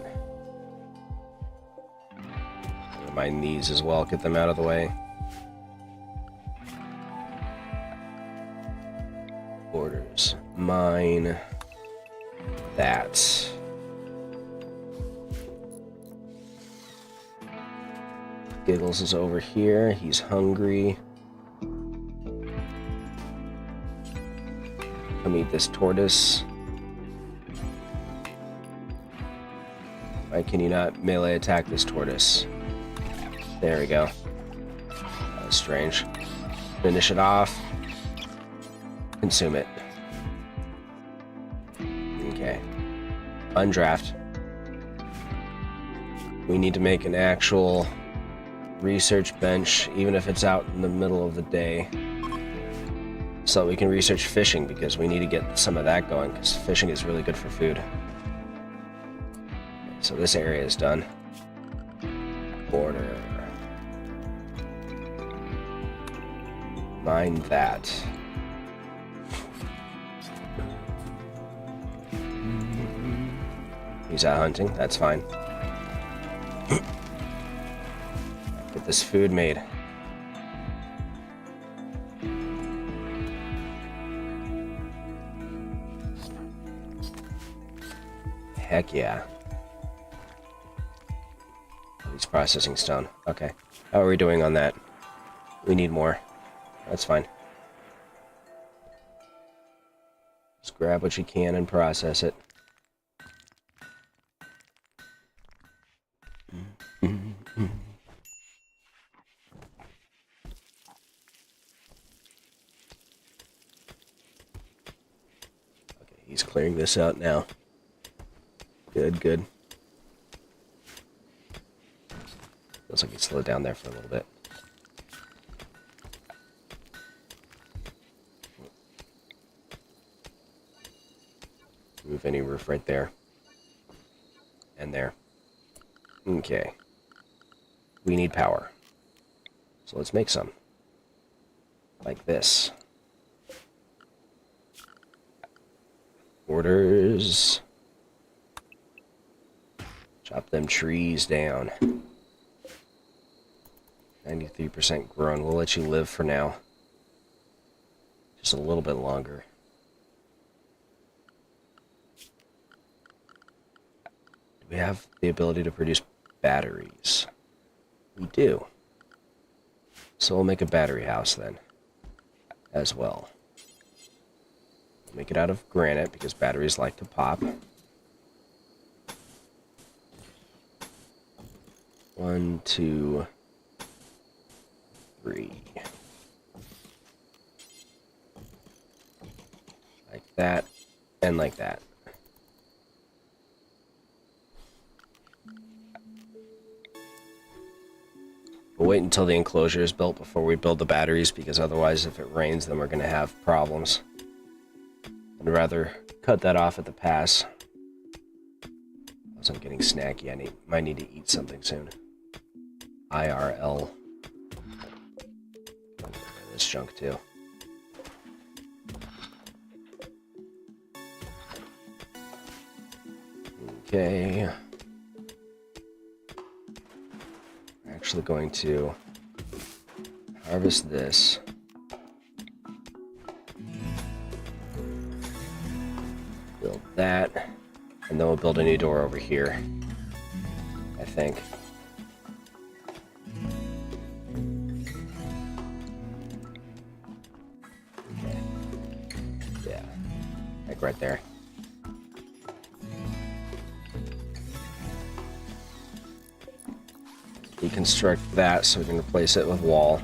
Mine these as well, get them out of the way. Orders. Mine. That. Giggles is over here. He's hungry. Come eat this tortoise. Why can you not melee attack this tortoise? There we go. That was strange. Finish it off. Consume it. Okay. Undraft. We need to make an actual research bench, even if it's out in the middle of the day, so that we can research fishing, because we need to get some of that going, because fishing is really good for food. So this area is done. Border. Mine that. He's out hunting, that's fine. Get this food made. Heck yeah. He's processing stone. Okay. How are we doing on that? We need more. That's fine. Just grab what you can and process it. Okay, he's clearing this out now. Good, good. Looks like he slowed down there for a little bit. Move any roof right there. And there. Okay. We need power. So let's make some. Like this. Orders. Chop them trees down. 93% grown. We'll let you live for now. Just a little bit longer. Do we have the ability to produce batteries? We do. So we'll make a battery house then, as well. Make it out of granite because batteries like to pop. 1, 2, 3. Like that, and like that. We'll wait until the enclosure is built before we build the batteries, because otherwise if it rains then we're going to have problems. I'd rather cut that off at the pass. As I'm getting snacky, I might need to eat something soon. IRL. This junk too. Okay. I'm actually going to harvest this. Build that. And then we'll build a new door over here, I think. Okay. Yeah. Like right there. Deconstruct that so we can replace it with wall.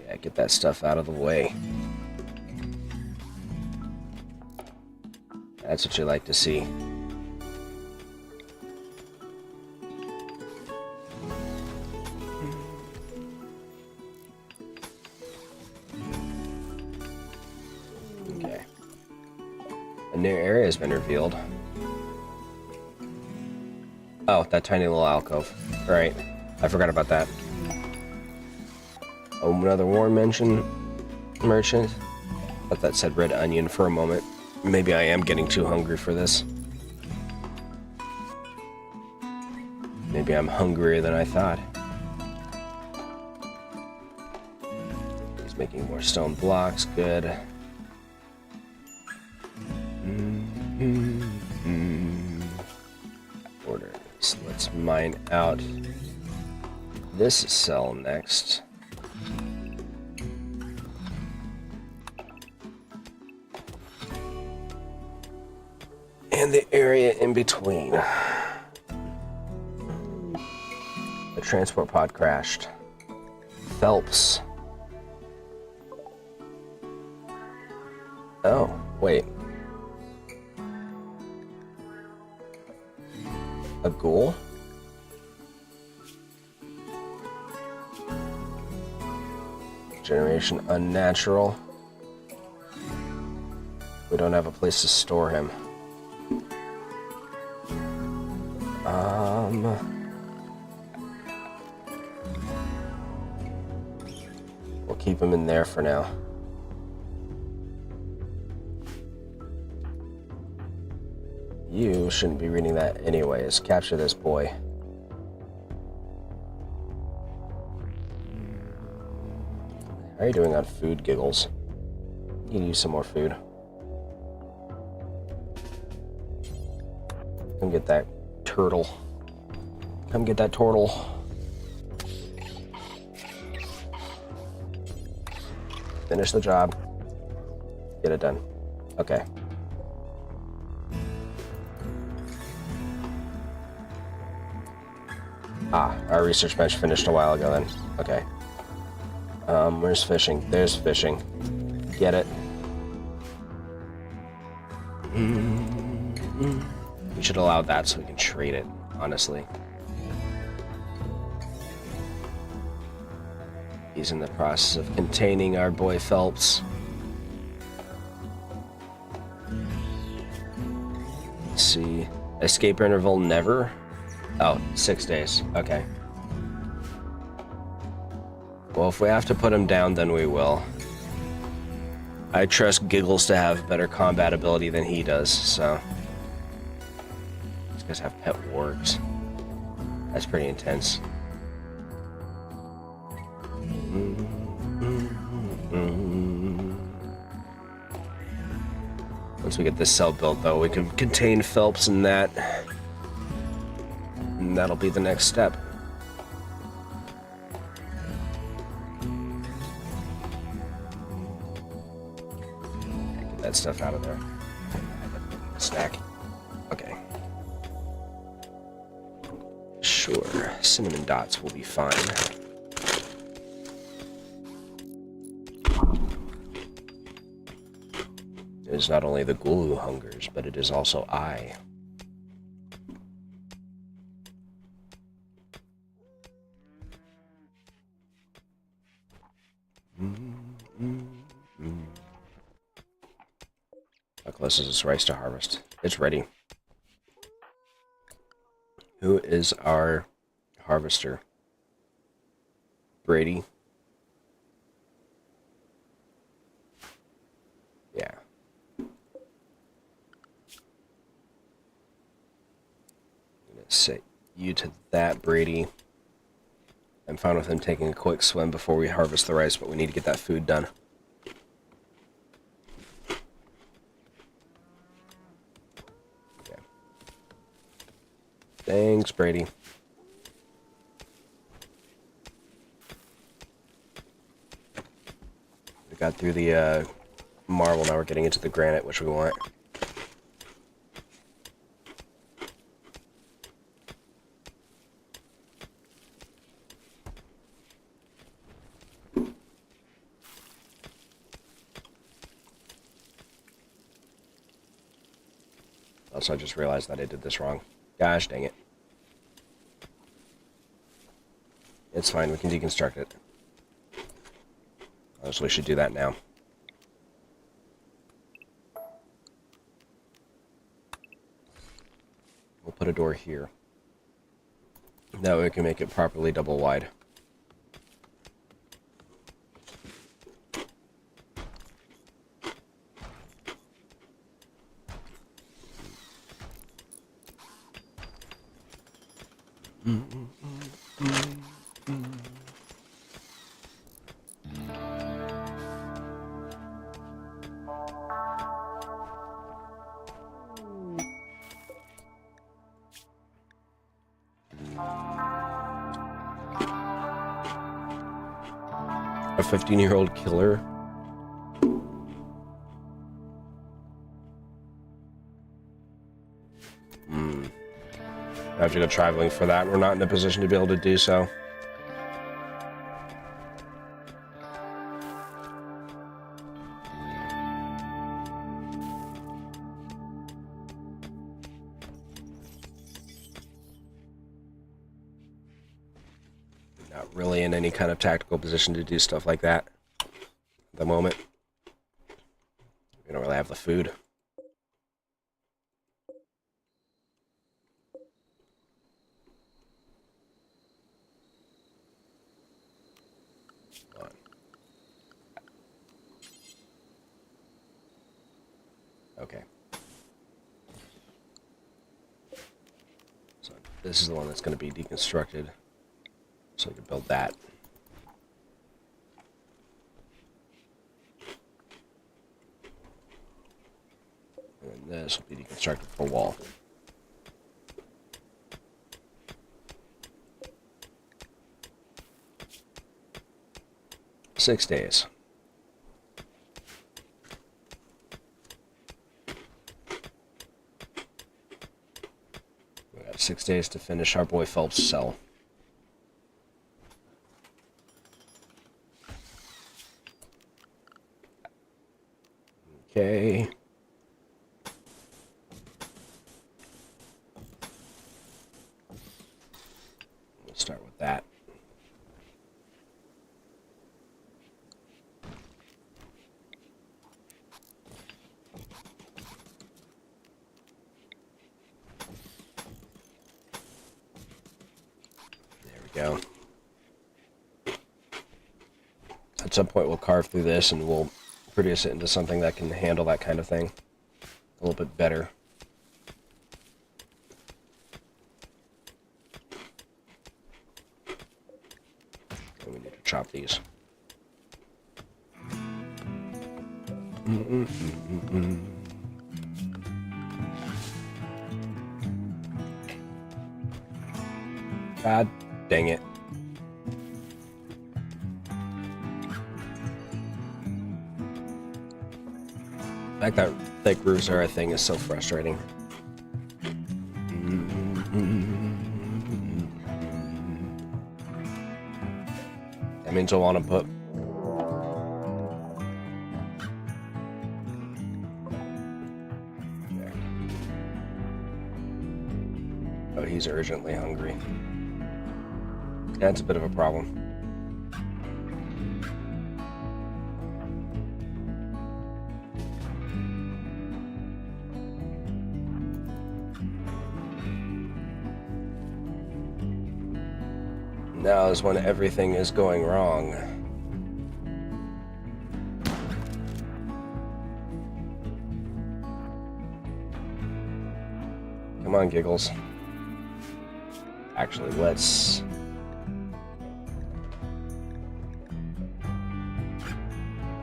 Yeah, get that stuff out of the way. That's what you like to see. Okay. A new area has been revealed. Oh, that tiny little alcove. Right. I forgot about that. Oh, another war merchant. Thought that said red onion for a moment. Maybe I am getting too hungry for this. Maybe I'm hungrier than I thought. He's making more stone blocks. Good. Orders. Let's mine out this cell next. And the area in between. The transport pod crashed. Phelps. Oh, wait. A ghoul? Generation unnatural. We don't have a place to store him. We'll keep him in there for now. You shouldn't be reading that anyways. Capture this boy. How are you doing on food, Giggles? You can use some more food. Come get that turtle. Come get that turtle. Finish the job. Get it done. Okay. Ah, our research bench finished a while ago then. Okay. Where's fishing? There's fishing. Get it. We should allow that so we can trade it, honestly. He's in the process of containing our boy Phelps. Let's see. Escape interval never? Oh, 6 days. Okay. Well, if we have to put him down, then we will. I trust Giggles to have better combat ability than he does, so... These guys have pet wargs. That's pretty intense. Once we get this cell built, though, we can contain Phelps in that. And that'll be the next step. Get that stuff out of there. Snack. Okay. Sure, cinnamon dots will be fine. It is not only the ghoul who hungers, but it is also I. How close is this rice to harvest? It's ready. Who is our harvester? Brady. Yeah. that, Brady. I'm fine with him taking a quick swim before we harvest the rice, but we need to get that food done. Okay. Thanks, Brady. We got through the marble, now we're getting into the granite, which we want. Also, I just realized that I did this wrong. Gosh dang it. It's fine, we can deconstruct it. So we should do that now. We'll put a door here. That way we can make it properly double wide. A 15-year-old killer? I have to go traveling for that. We're not in a position to be able to do so. Not really in any kind of tactical position to do stuff like that at the moment. We don't really have the food. Okay. So this is the one that's going to be deconstructed. So we can build that. And then this will be deconstructed for wall. Six days. We got 6 days to finish our boy Phelps' cell. Okay. Let's start with that. There we go. At some point we'll carve through this and we'll produce it into something that can handle that kind of thing a little bit better. And we need to chop these. God dang it. The fact that thick roofs are a thing is so frustrating. That means I want to put... There. Oh, he's urgently hungry. That's a bit of a problem. Now is when everything is going wrong. Come on, Giggles. Actually, let's...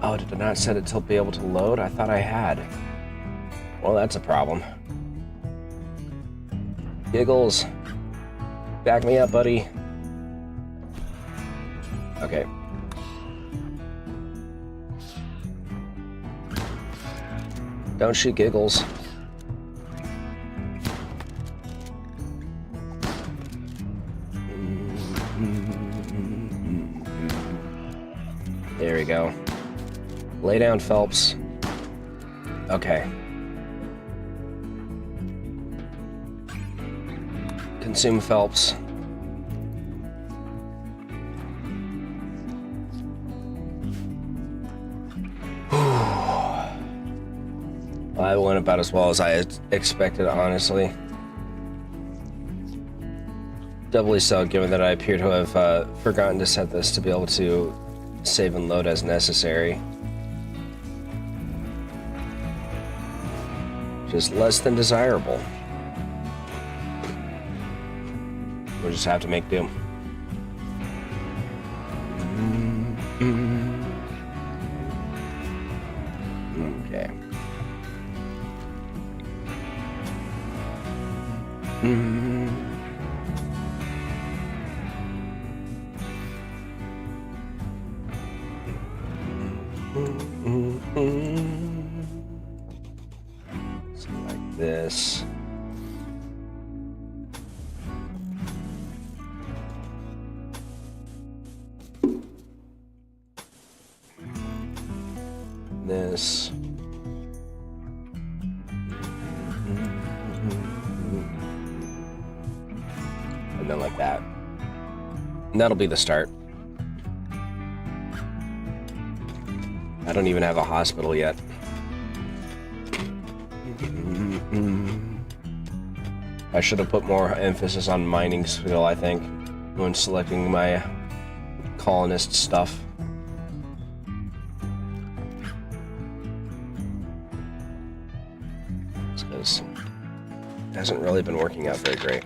Oh, did I not set it to be able to load? I thought I had. Well, that's a problem. Giggles. Back me up, buddy. Okay. Don't shoot Giggles. There we go. Lay down, Phelps. Okay. Consume Phelps. I went about as well as I expected, honestly. Doubly so, given that I appear to have forgotten to set this to be able to save and load as necessary. Just less than desirable. We'll just have to make do. Okay. So like this. This. And then like that. And that'll be the start. I don't even have a hospital yet. I should have put more emphasis on mining skill, I think, when selecting my colonist stuff. Because it hasn't really been working out very great.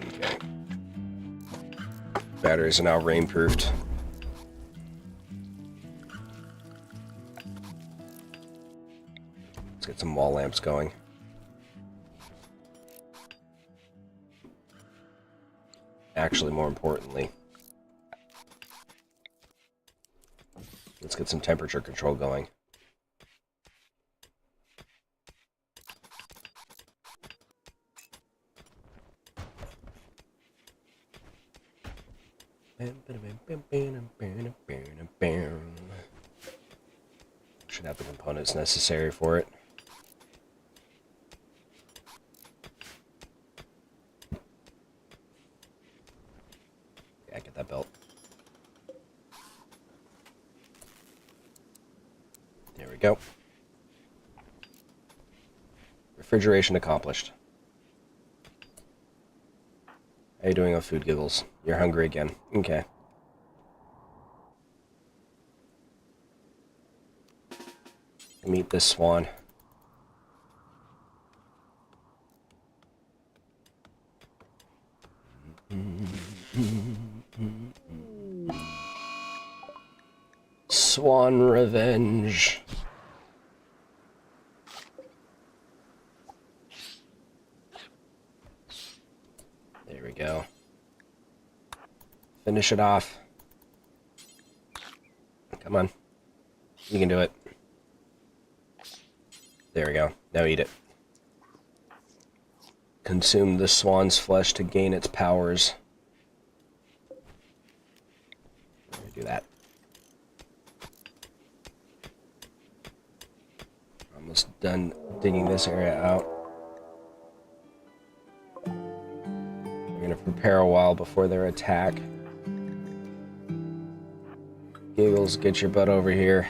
Okay. Batteries are now rain-proofed. Let's get some wall lamps going. Actually, more importantly, let's get some temperature control going. Should have the components necessary for it. Yeah, get that belt. There we go. Refrigeration accomplished. How you doing on food, Giggles? You're hungry again. Okay. Meet this swan. Swan revenge. There we go. Finish it off. Come on. You can do it. There we go. Now eat it. Consume the swan's flesh to gain its powers. Do that. Almost done digging this area out. We're gonna prepare a while before their attack. Giggles, get your butt over here.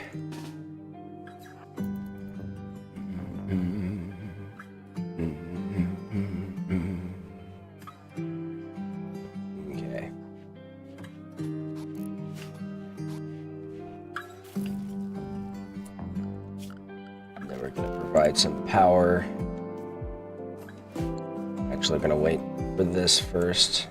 Okay. get some power. Actually, we're gonna wait for this first.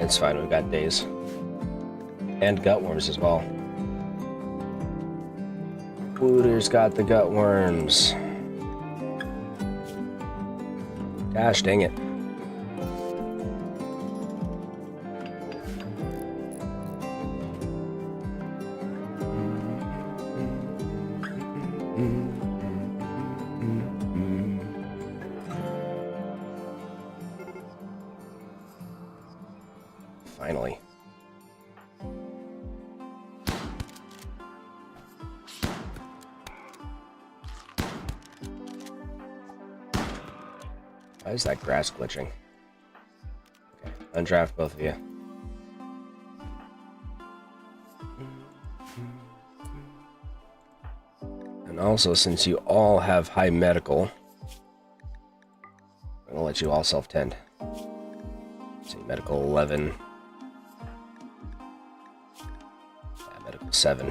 It's fine, we've got days. And gutworms as well. Wooter's got the gutworms. Gosh dang it. Finally. Why is that grass glitching? Okay, undraft both of you. And also, since you all have high medical, I'm gonna let you all self-tend. See, medical 11. Yeah, medical 7.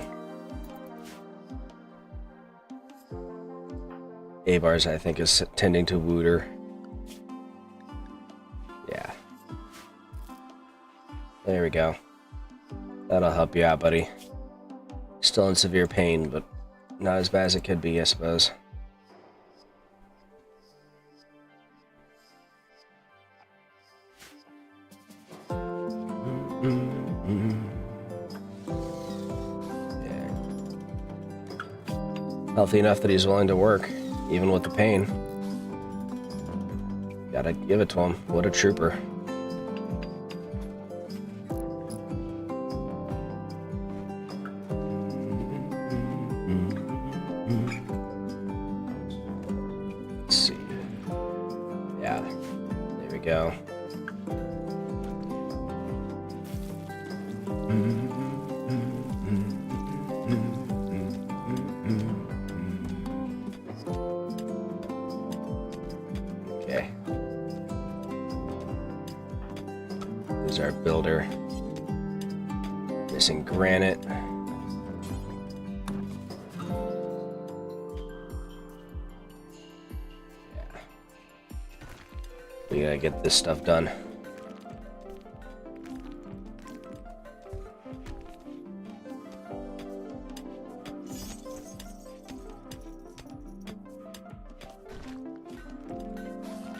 Abar's, I think, is tending to Wooter. Yeah. There we go. That'll help you out, buddy. Still in severe pain, but not as bad as it could be, I suppose. Yeah. Healthy enough that he's willing to work, even with the pain. Gotta give it to him. What a trooper. Let's see. Yeah, there we go. Okay. There's our builder. Missing granite. Yeah. We gotta get this stuff done.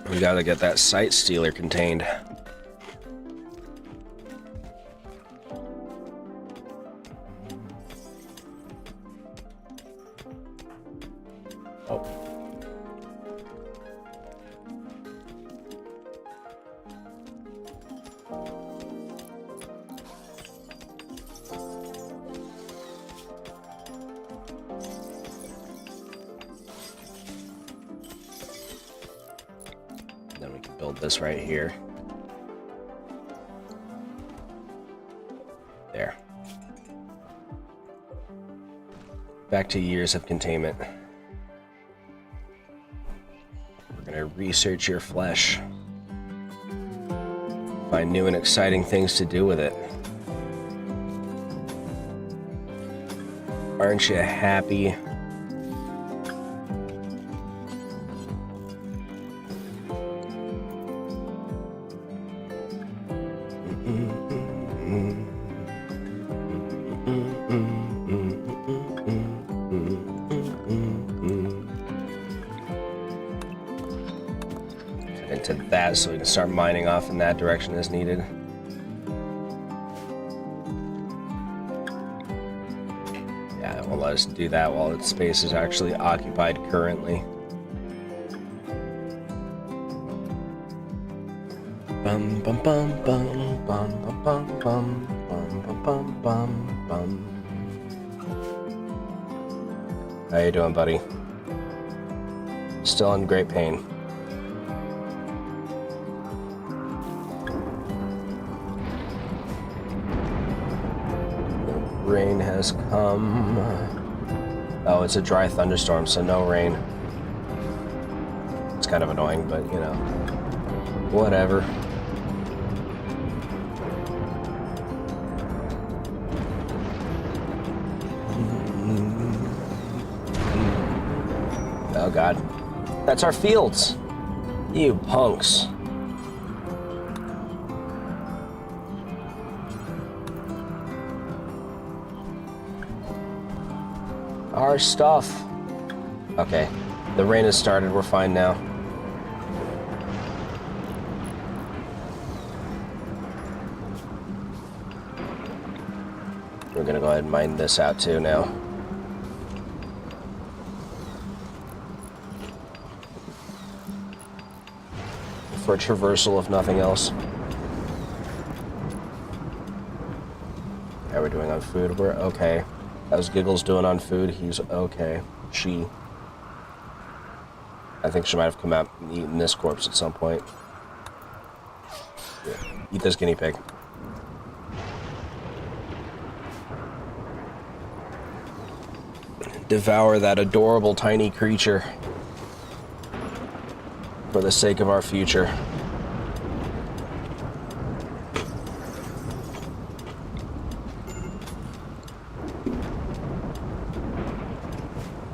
We gotta get that sight stealer contained. Oh. Then we can build this right here. There. Back to years of containment. We're gonna research your flesh. Find new and exciting things to do with it. Aren't you happy? Into that so we can start mining off in that direction as needed. Yeah, it won't let us do that while its space is actually occupied currently. Bum bum bum bum bum bum bum bum bum bum bum bum. How you doing, buddy? Still in great pain. The rain has come. Oh, it's a dry thunderstorm, so no rain. It's kind of annoying, but, you know, whatever. Oh, God. That's our fields. You punks. Our stuff. Okay. The rain has started. We're fine now. We're gonna go ahead and mine this out too now. For a traversal, if nothing else. How are we doing on food? We're okay. How's Giggles doing on food? He's okay. She. I think she might have come out and eaten this corpse at some point. Yeah. Eat this guinea pig. Devour that adorable tiny creature. For the sake of our future.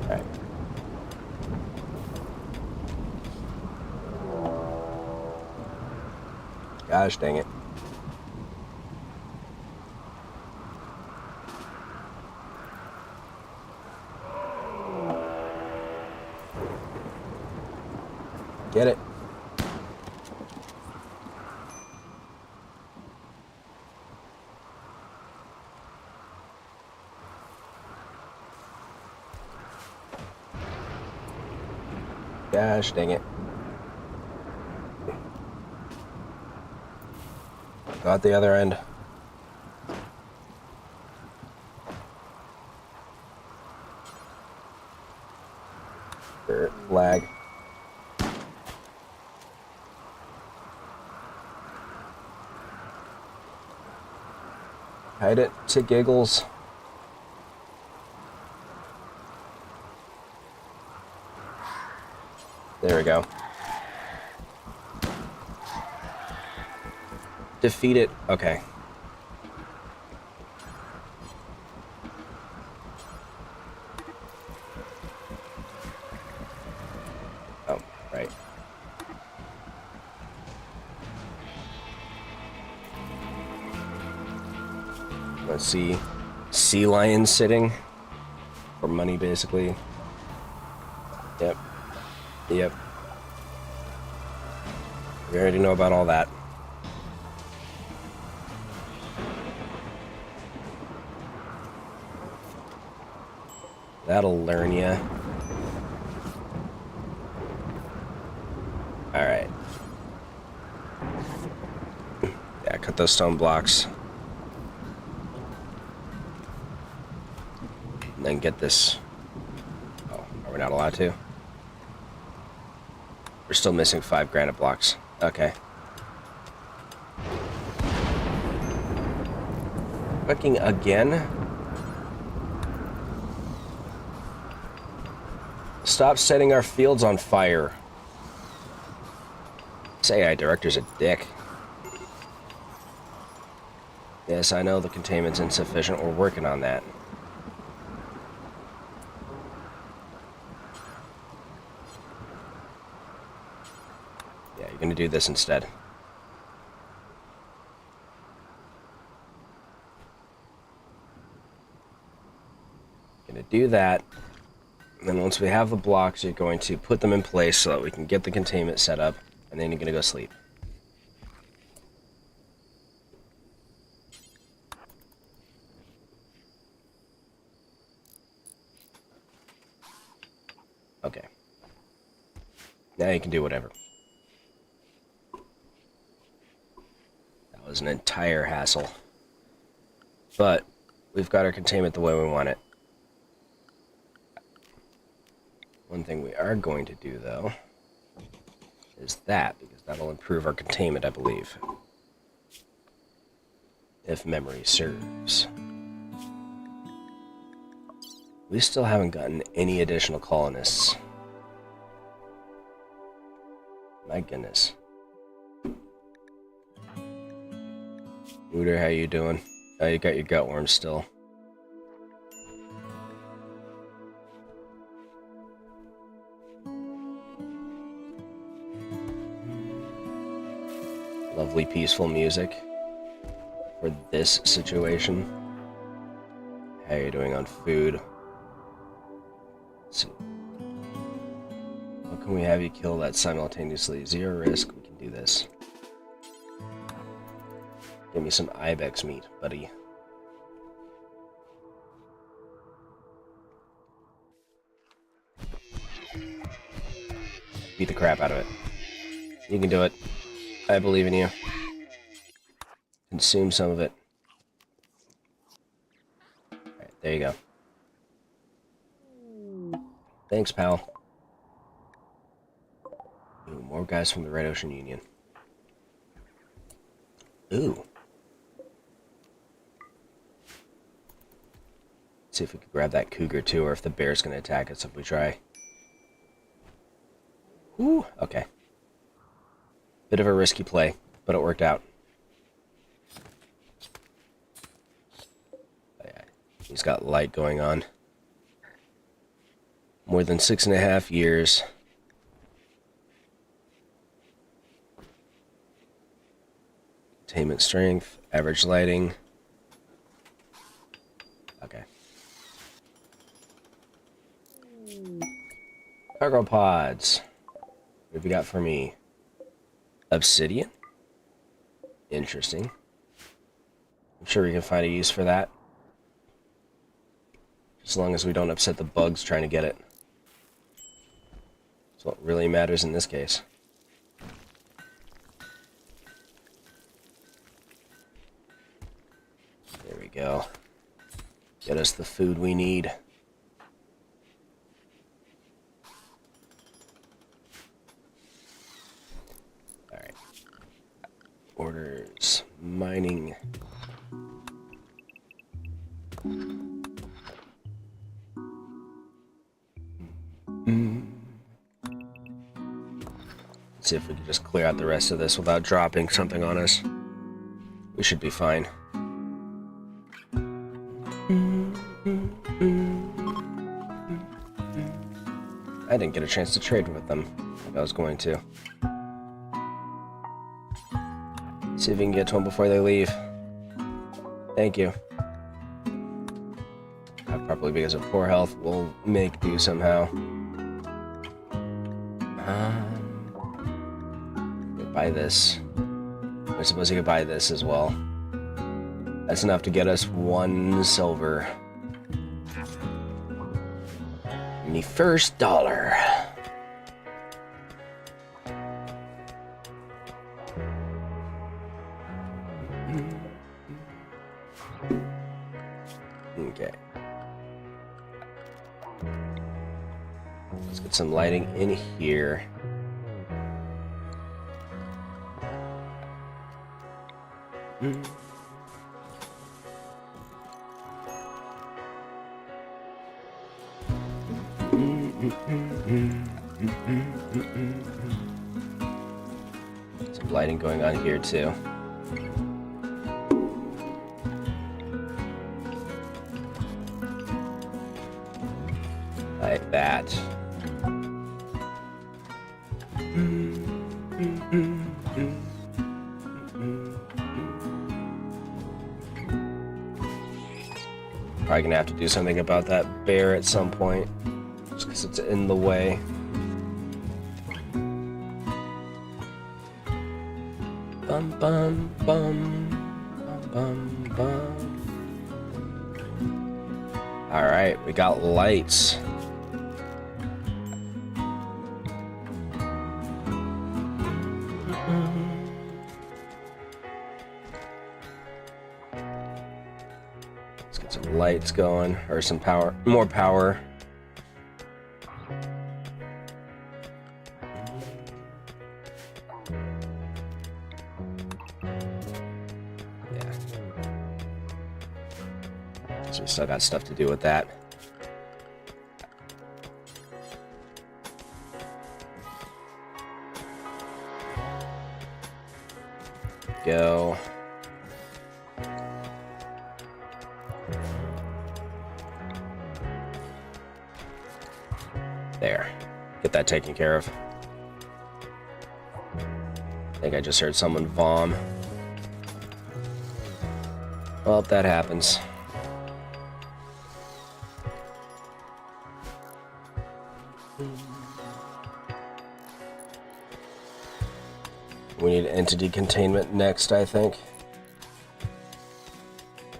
Alright. Gosh dang it. Get it. Gosh dang it. Got the other end. Lag. Hide it to Giggles. There we go. Defeat it. Okay. Oh, right. Let's see. Sea lion sitting. For money, basically. Yep. Yep. We already know about all that. That'll learn ya. Alright. Yeah, cut those stone blocks. And then get this. Oh, are we not allowed to? We're still missing 5 granite blocks. Okay. Cooking again? Stop setting our fields on fire. This AI director's a dick. Yes, I know the containment's insufficient. We're working on that. Yeah, you're gonna do this instead. Gonna do that. And then once we have the blocks, you're going to put them in place so that we can get the containment set up, and then you're going to go sleep. Okay. Now you can do whatever. That was an entire hassle. But we've got our containment the way we want it. One thing we are going to do, though, is that, because that'll improve our containment, I believe. If memory serves. We still haven't gotten any additional colonists. My goodness. Wooter, how you doing? Oh, you got your gut worm still. Lovely peaceful music for this situation. How are you doing on food? Let's see. How can we have you kill that simultaneously? 0 risk, we can do this. Give me some ibex meat, buddy. Beat the crap out of it. You can do it. I believe in you. Consume some of it. Alright, there you go. Thanks, pal. Ooh, more guys from the Red Ocean Union. Ooh. Let's see if we can grab that cougar too, or if the bear's gonna attack us if we try. Ooh, okay. Bit of a risky play, but it worked out. Yeah, he's got light going on. More than 6.5 years. Containment strength, average lighting. Okay. Cargo pods. What have you got for me? Obsidian? Interesting. I'm sure we can find a use for that. As long as we don't upset the bugs trying to get it. That's what really matters in this case. There we go. Get us the food we need. Alright. Orders. Mining. Let's see if we can just clear out the rest of this without dropping something on us. We should be fine. I didn't get a chance to trade with them like I was going to. See if we can get to them before they leave. Thank you. Probably because of poor health, we'll make do somehow. Buy this. I suppose you could buy this as well. That's enough to get us 1 silver. And the first dollar. Okay. Let's get some lighting in here. Some lighting going on here too. Like that. Probably gonna have to do something about that bear at some point, just because it's in the way. Bum bum bum bum bum bum. All right, we got lights. Lights going, or some power, more power. Yeah. So we still got stuff to do with that. go. There. Get that taken care of. I think I just heard someone vom. Well, that happens. We need entity containment next, I think.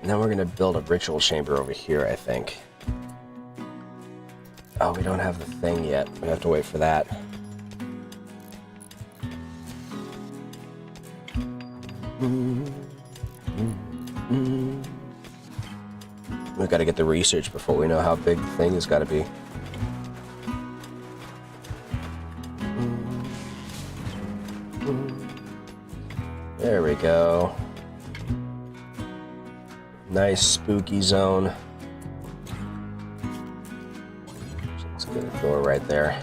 And then we're going to build a ritual chamber over here, I think. Oh, we don't have the thing yet. We have to wait for that. We've got to get the research before we know how big the thing has got to be. There we go. Nice spooky zone. Let's get a door right there.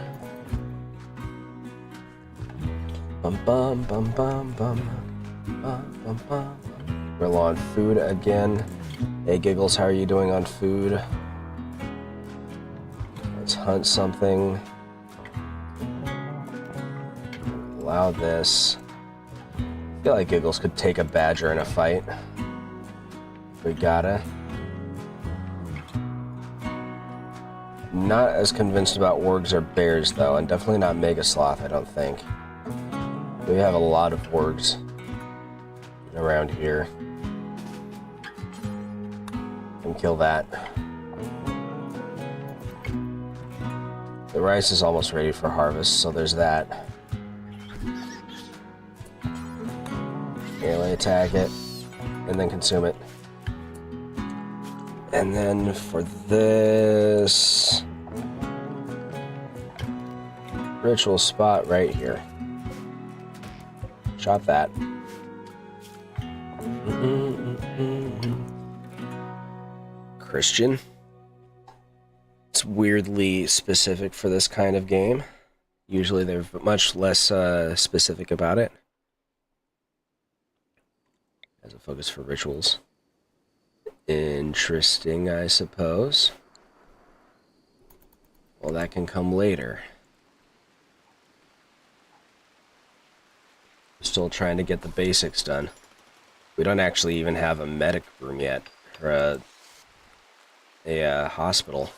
Bum bum bum bum bum bum bum bum. We're low on food again. Hey Giggles, how are you doing on food? Let's hunt something. Allow this. I feel like Giggles could take a badger in a fight. We gotta. Not as convinced about wargs or bears, though, and definitely not Mega Sloth, I don't think. We have a lot of wargs around here. And kill that. The rice is almost ready for harvest, so there's that. Melee attack it, and then consume it. And then for this ritual spot right here, chop that. Christian. It's weirdly specific for this kind of game. Usually they're much less specific about it. As a focus for rituals. Interesting, I suppose. Well, that can come later. Still trying to get the basics done. We don't actually even have a medic room yet, or a hospital.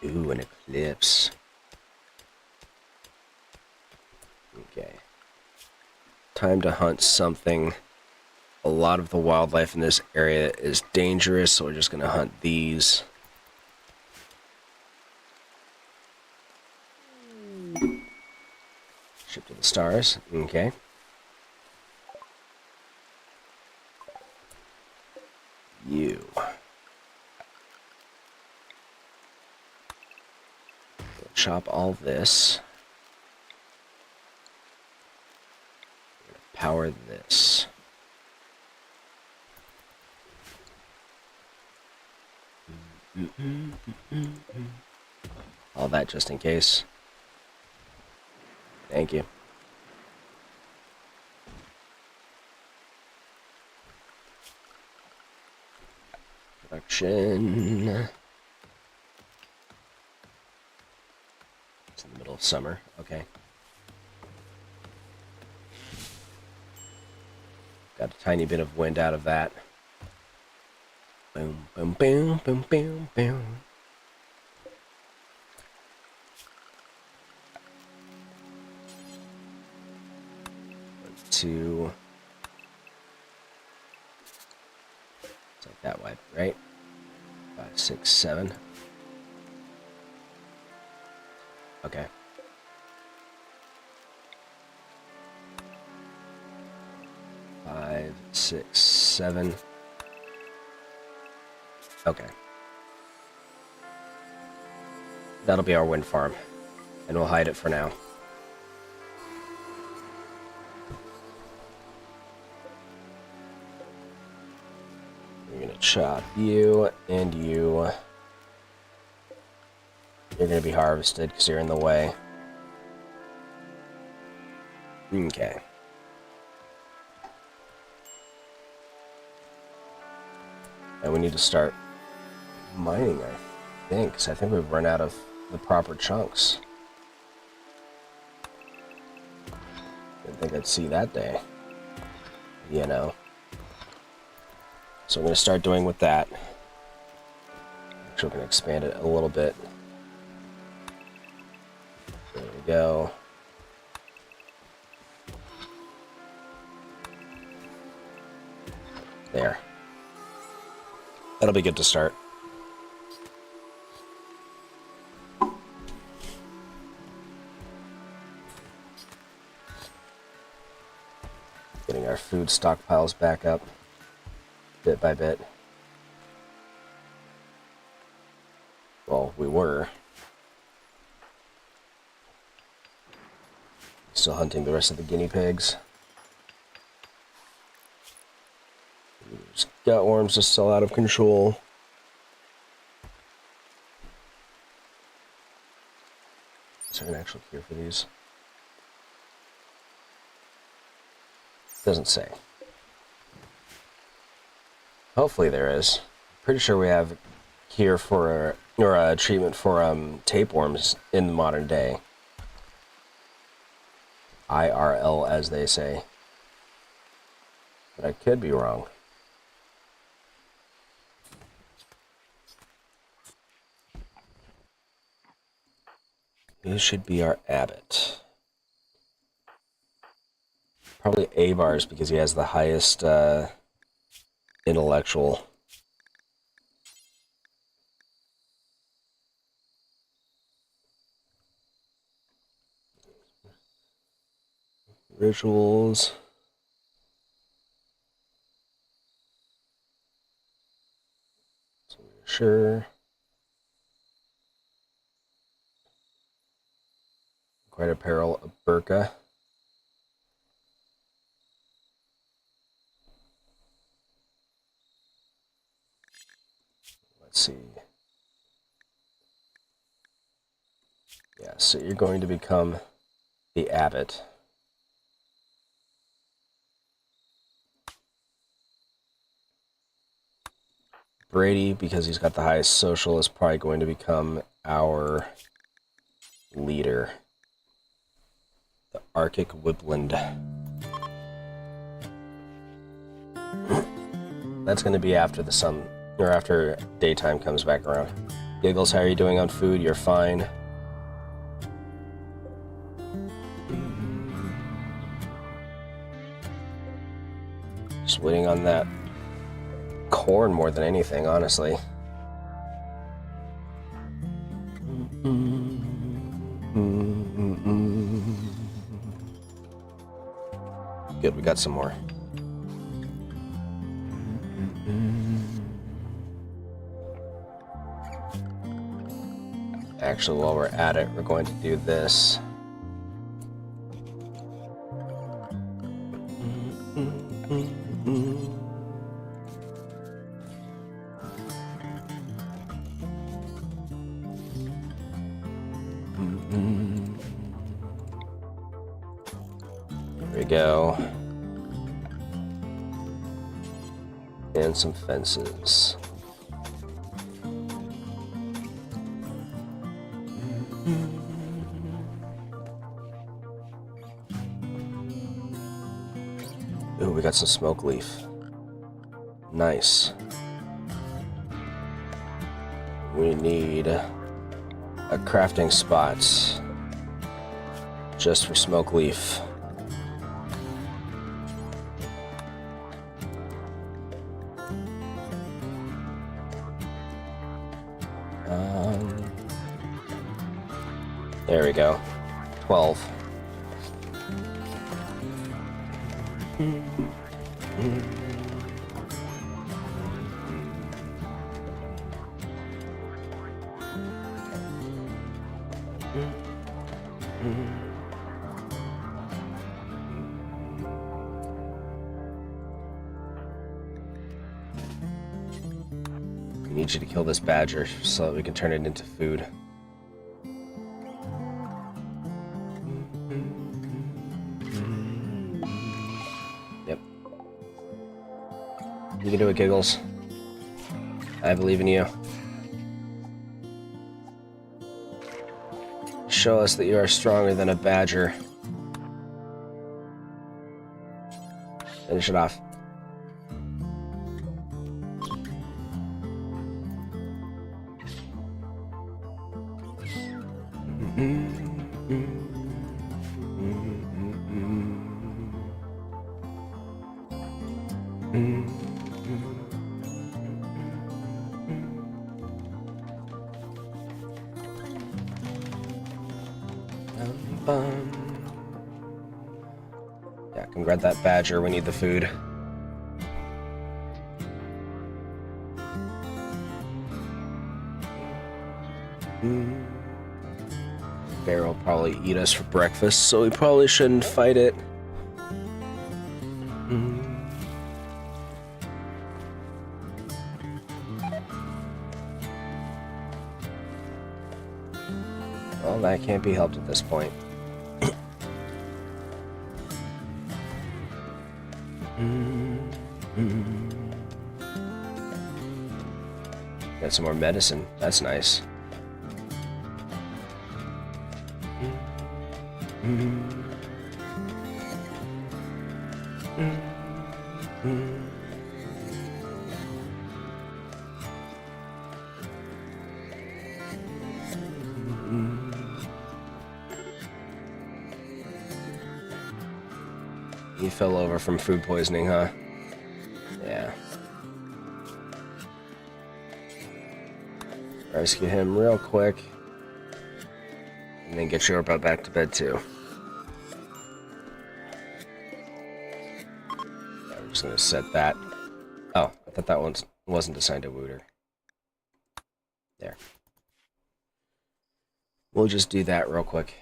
Ooh, an eclipse. Okay. Time to hunt something. A lot of the wildlife in this area is dangerous, so we're just going to hunt these. Ship to the stars. Okay. You. We'll chop all this. Power this. All that just in case. Thank you. Production. It's in the middle of summer. Okay. Got a tiny bit of wind out of that. Boom, boom, boom, boom, boom, boom. Two. It's like that wide, right? 5, 6, 7. Okay. Five, 6, 7. Okay. That'll be our wind farm, and we'll hide it for now. We're gonna chop you and you. You're gonna be harvested because you're in the way. Okay. And we need to start mining, I think, because I think we've run out of the proper chunks. Didn't think I'd see that day. You know. So I'm going to start doing with that. Actually, we're going to expand it a little bit. There we go. There. That'll be good to start. Getting our food stockpiles back up bit by bit. Well, we were. Still hunting the rest of the guinea pigs. There's gutworms just still out of control. Is there an actual cure for these? Doesn't say. Hopefully there is. Pretty sure we have a cure for, or a treatment for tapeworms in the modern day. IRL, as they say. But I could be wrong. Who should be our abbot? Probably Avar's, because he has the highest intellectual. Rituals. So sure. Quite apparel, a burqa. Let's see. Yeah, so you're going to become the abbot. Brady, because he's got the highest social, is probably going to become our leader. The Arctic Whipland. That's going to be after the sun, or after daytime comes back around. Giggles, how are you doing on food? You're fine. Just waiting on that corn more than anything, honestly. Good, we got some more. Actually, while we're at it, we're going to do this. There we go. And some fences. Ooh, we got some smoke leaf. Nice. We need a crafting spot just for smoke leaf. There we go. 12. We need you to kill this badger so that we can turn it into food. Yep. You can do it, Giggles. I believe in you. Show us that you are stronger than a badger. Finish it off. Yeah, come grab that badger. We need the food. Bear will probably eat us for breakfast, so we probably shouldn't fight it. Well, that can't be helped at this point. Got some more medicine. That's nice. You fell over from food poisoning, huh? Yeah. Rescue him real quick. And then get your butt back to bed, too. I'm just gonna set that. Oh, I thought that one wasn't assigned to Wooter. There. We'll just do that real quick.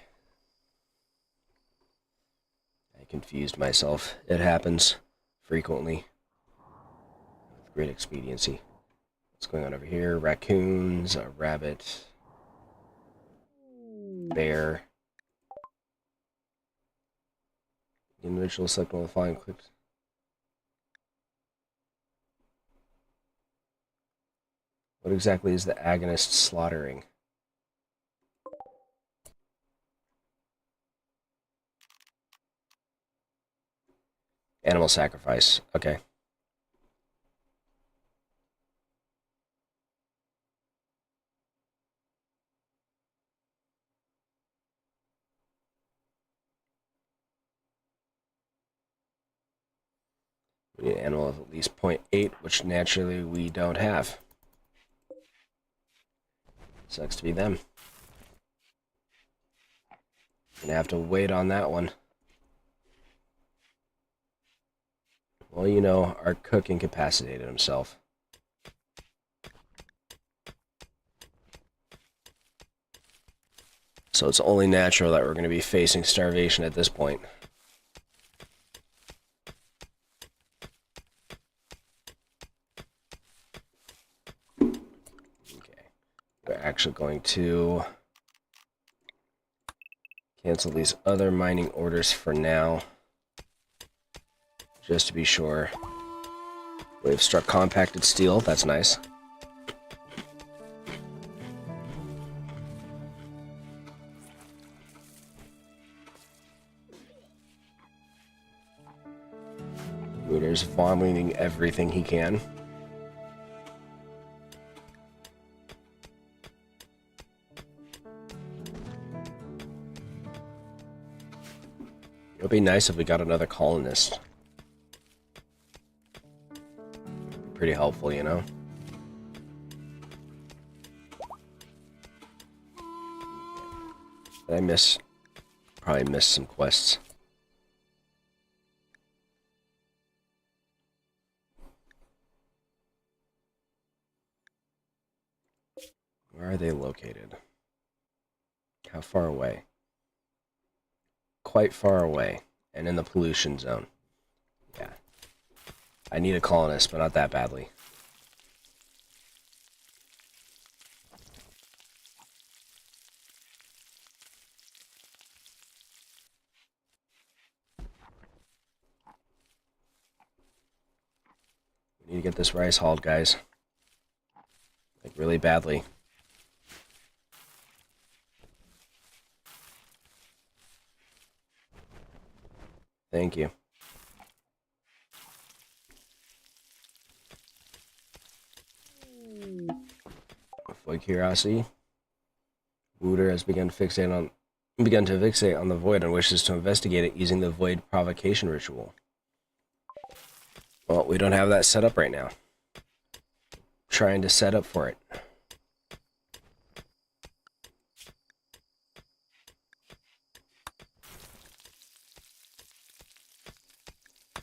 I confused myself. It happens frequently. With great expediency. What's going on over here? Raccoons, a rabbit, bear. Individual select one of the following clicks. What exactly is the agonist slaughtering? Animal sacrifice. Okay. We need an animal of at least 0.8, which naturally we don't have. Sucks to be them. Gonna have to wait on that one. Well, you know, our cook incapacitated himself. So it's only natural that we're going to be facing starvation at this point. Okay. We're actually going to cancel these other mining orders for now. Just to be sure. We've struck compacted steel. That's nice. Mooter's vomiting everything he can. It would be nice if we got another colonist. Pretty helpful, you know? Did I probably missed some quests. Where are they located? How far away? Quite far away. And in the pollution zone. Yeah. I need a colonist, but not that badly. We need to get this rice hauled, guys. really badly. Thank you. For curiosity, Wooter has begun to fixate on the void and wishes to investigate it using the void provocation ritual. Well, we don't have that set up right now. Trying to set up for it.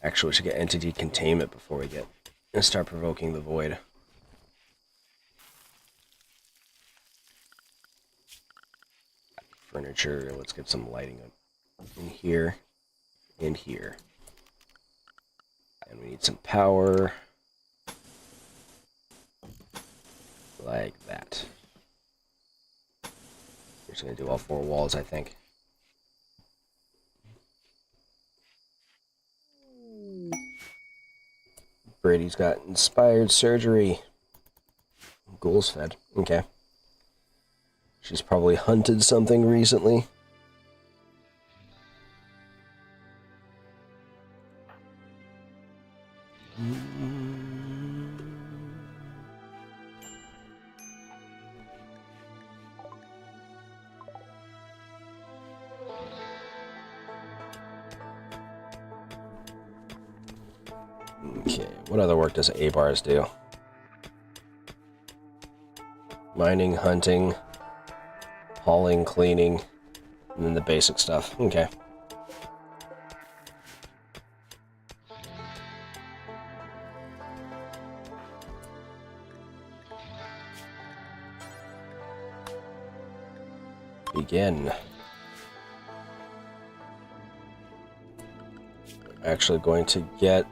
Actually, we should get entity containment before we get and start provoking the void. Furniture, let's get some lighting up in here and here. And we need some power. Like that. We're just going to do all 4 walls, I think. Brady's got inspired surgery. Ghouls fed. Okay. She's probably hunted something recently. Okay, what other work does A-bars do? Mining, hunting, hauling, cleaning, and then the basic stuff. Okay. Begin. We're actually going to get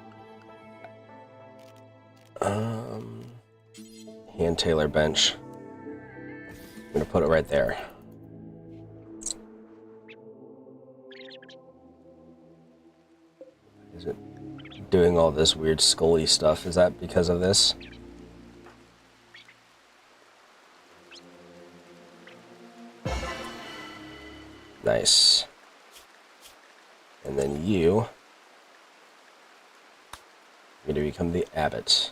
hand tailor bench. I'm gonna put it right there. Is it doing all this weird scully stuff? Is that because of this? Nice. And then you are going to become the abbot.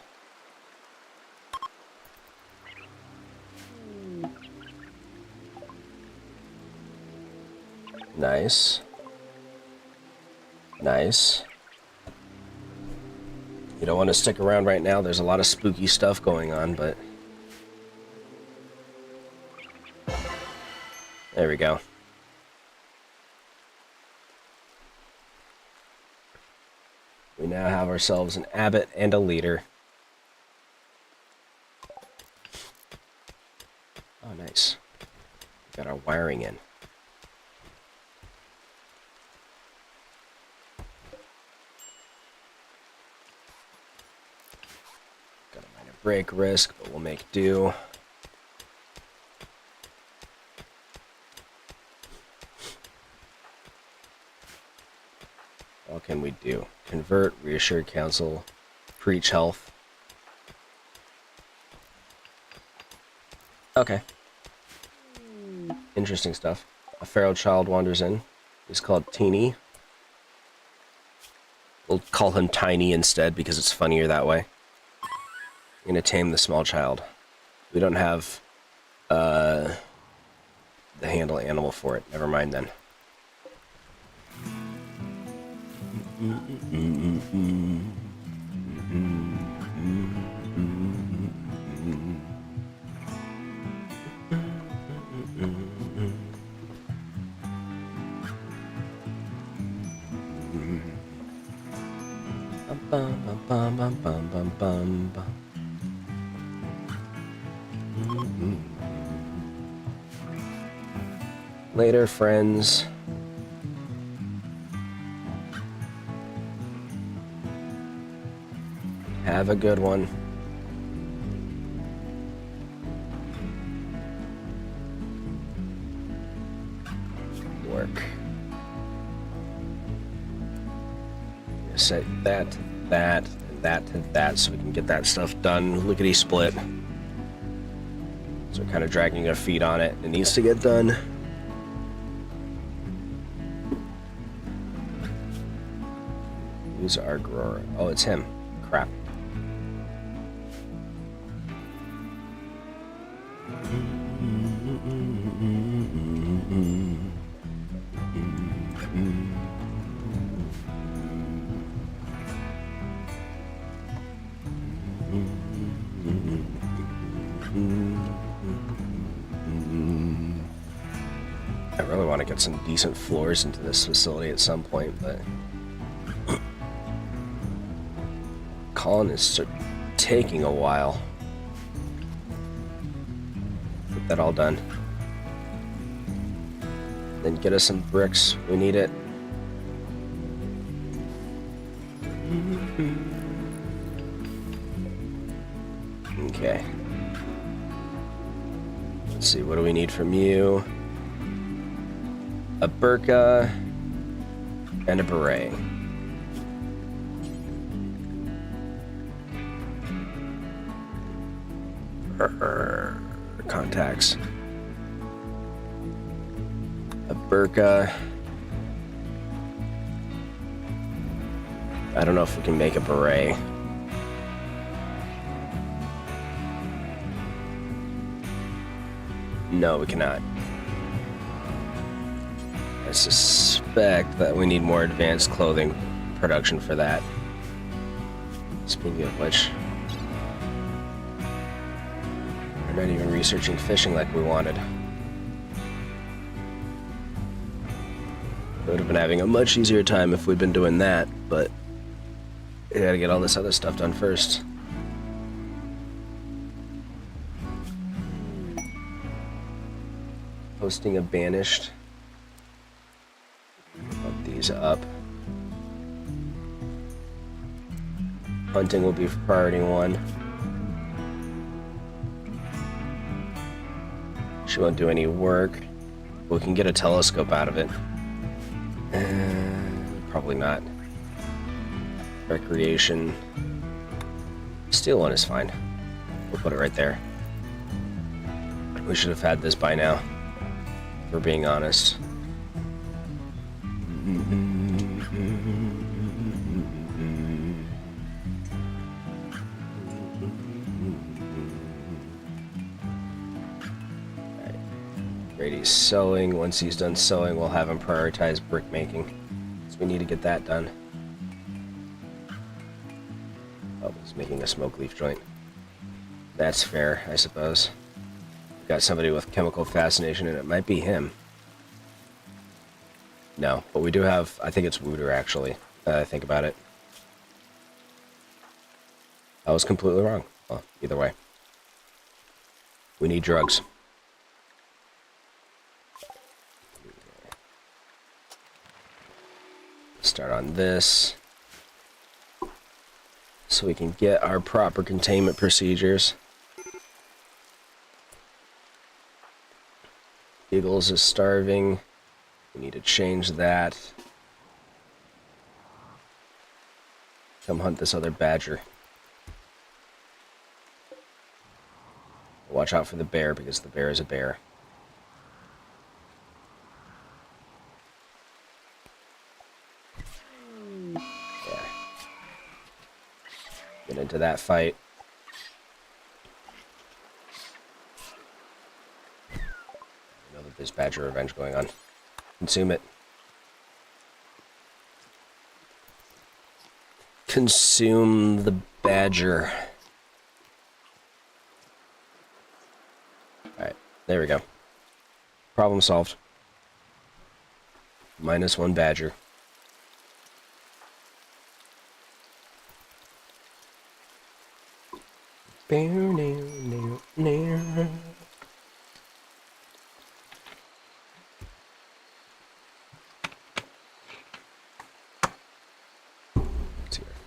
Nice. Nice. You don't want to stick around right now. There's a lot of spooky stuff going on, but... There we go. We now have ourselves an abbot and a leader. Oh, nice. Got our wiring in. Got a minor break risk, but we'll make do. What can we do? Convert, reassure counsel, preach health. Okay. Interesting stuff. A feral child wanders in. He's called Teeny. We'll call him Tiny instead because it's funnier that way. I'm gonna tame the small child. We don't have the handle animal for it. Never mind then. Later, friends. Have a good one. Work. Set that to that, and that to that, so we can get that stuff done. Lickety split. So we're kind of dragging our feet on it. It needs to get done. Who's our grower? Oh, it's him. Crap. I really want to get some decent floors into this facility at some point, but calling is taking a while. Get that all done. Then get us some bricks. We need it. Okay. Let's see, what do we need from you? A burqa and a beret. Contacts. A burqa. I don't know if we can make a beret. No, we cannot. I suspect that we need more advanced clothing production for that. Speaking of which, we're not even researching fishing like we wanted. We would have been having a much easier time if we'd been doing that, but we gotta get all this other stuff done first. Posting a banished. Put these up. Hunting will be priority 1. She won't do any work. We can get a telescope out of it. Probably not. Recreation. Steel one is fine. We'll put it right there. We should have had this by now, if we're being honest. Brady's sewing. Once he's done sewing, we'll have him prioritize brick making. So we need to get that done. Oh, he's making a smoke leaf joint. That's fair, I suppose. We've got somebody with chemical fascination, and it might be him. No, but we do have, I think it's Wooter, actually. Think about it. I was completely wrong. Well, either way. We need drugs. Start on this. So we can get our proper containment procedures. Eagles is starving. We need to change that. Come hunt this other badger. Watch out for the bear, because the bear is a bear. Yeah. Get into that fight. I know that there's badger revenge going on. Consume it. Consume the badger. Alright, there we go. Problem solved. -1 badger.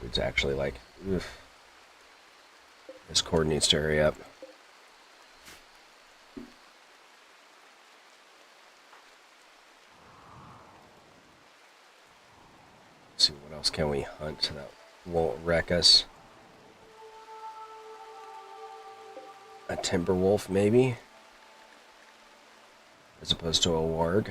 It's actually like, oof. This cord needs to hurry up. Let's see, what else can we hunt that won't wreck us? A timber wolf, maybe? as opposed to a warg.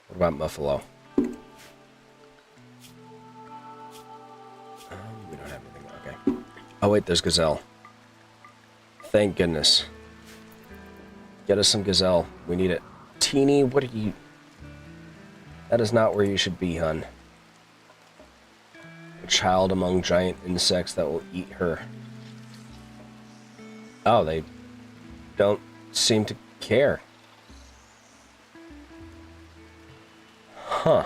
What about Buffalo? We don't have anything. Okay. Oh wait, there's Gazelle. Thank goodness. Get us some Gazelle. We need it. Teeny, what are you... That is not where you should be, hun. A child among giant insects that will eat her. Oh, they don't seem to care. Huh.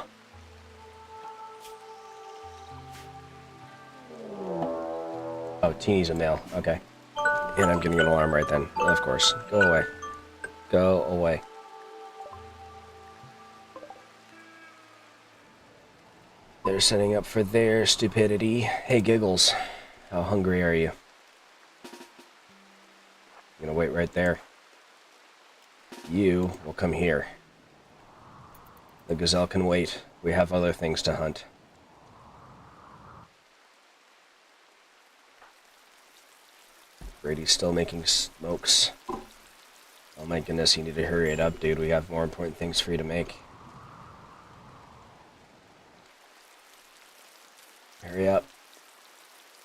Oh, Teeny's a male. Okay. And I'm getting an alarm right then. Of course. Go away. Go away. They're setting up for their stupidity. Hey, Giggles. How hungry are you? I'm gonna wait right there. You will come here. The Gazelle can wait. We have other things to hunt. Brady's still making smokes. Oh my goodness, you need to hurry it up, dude. We have more important things for you to make. Hurry up.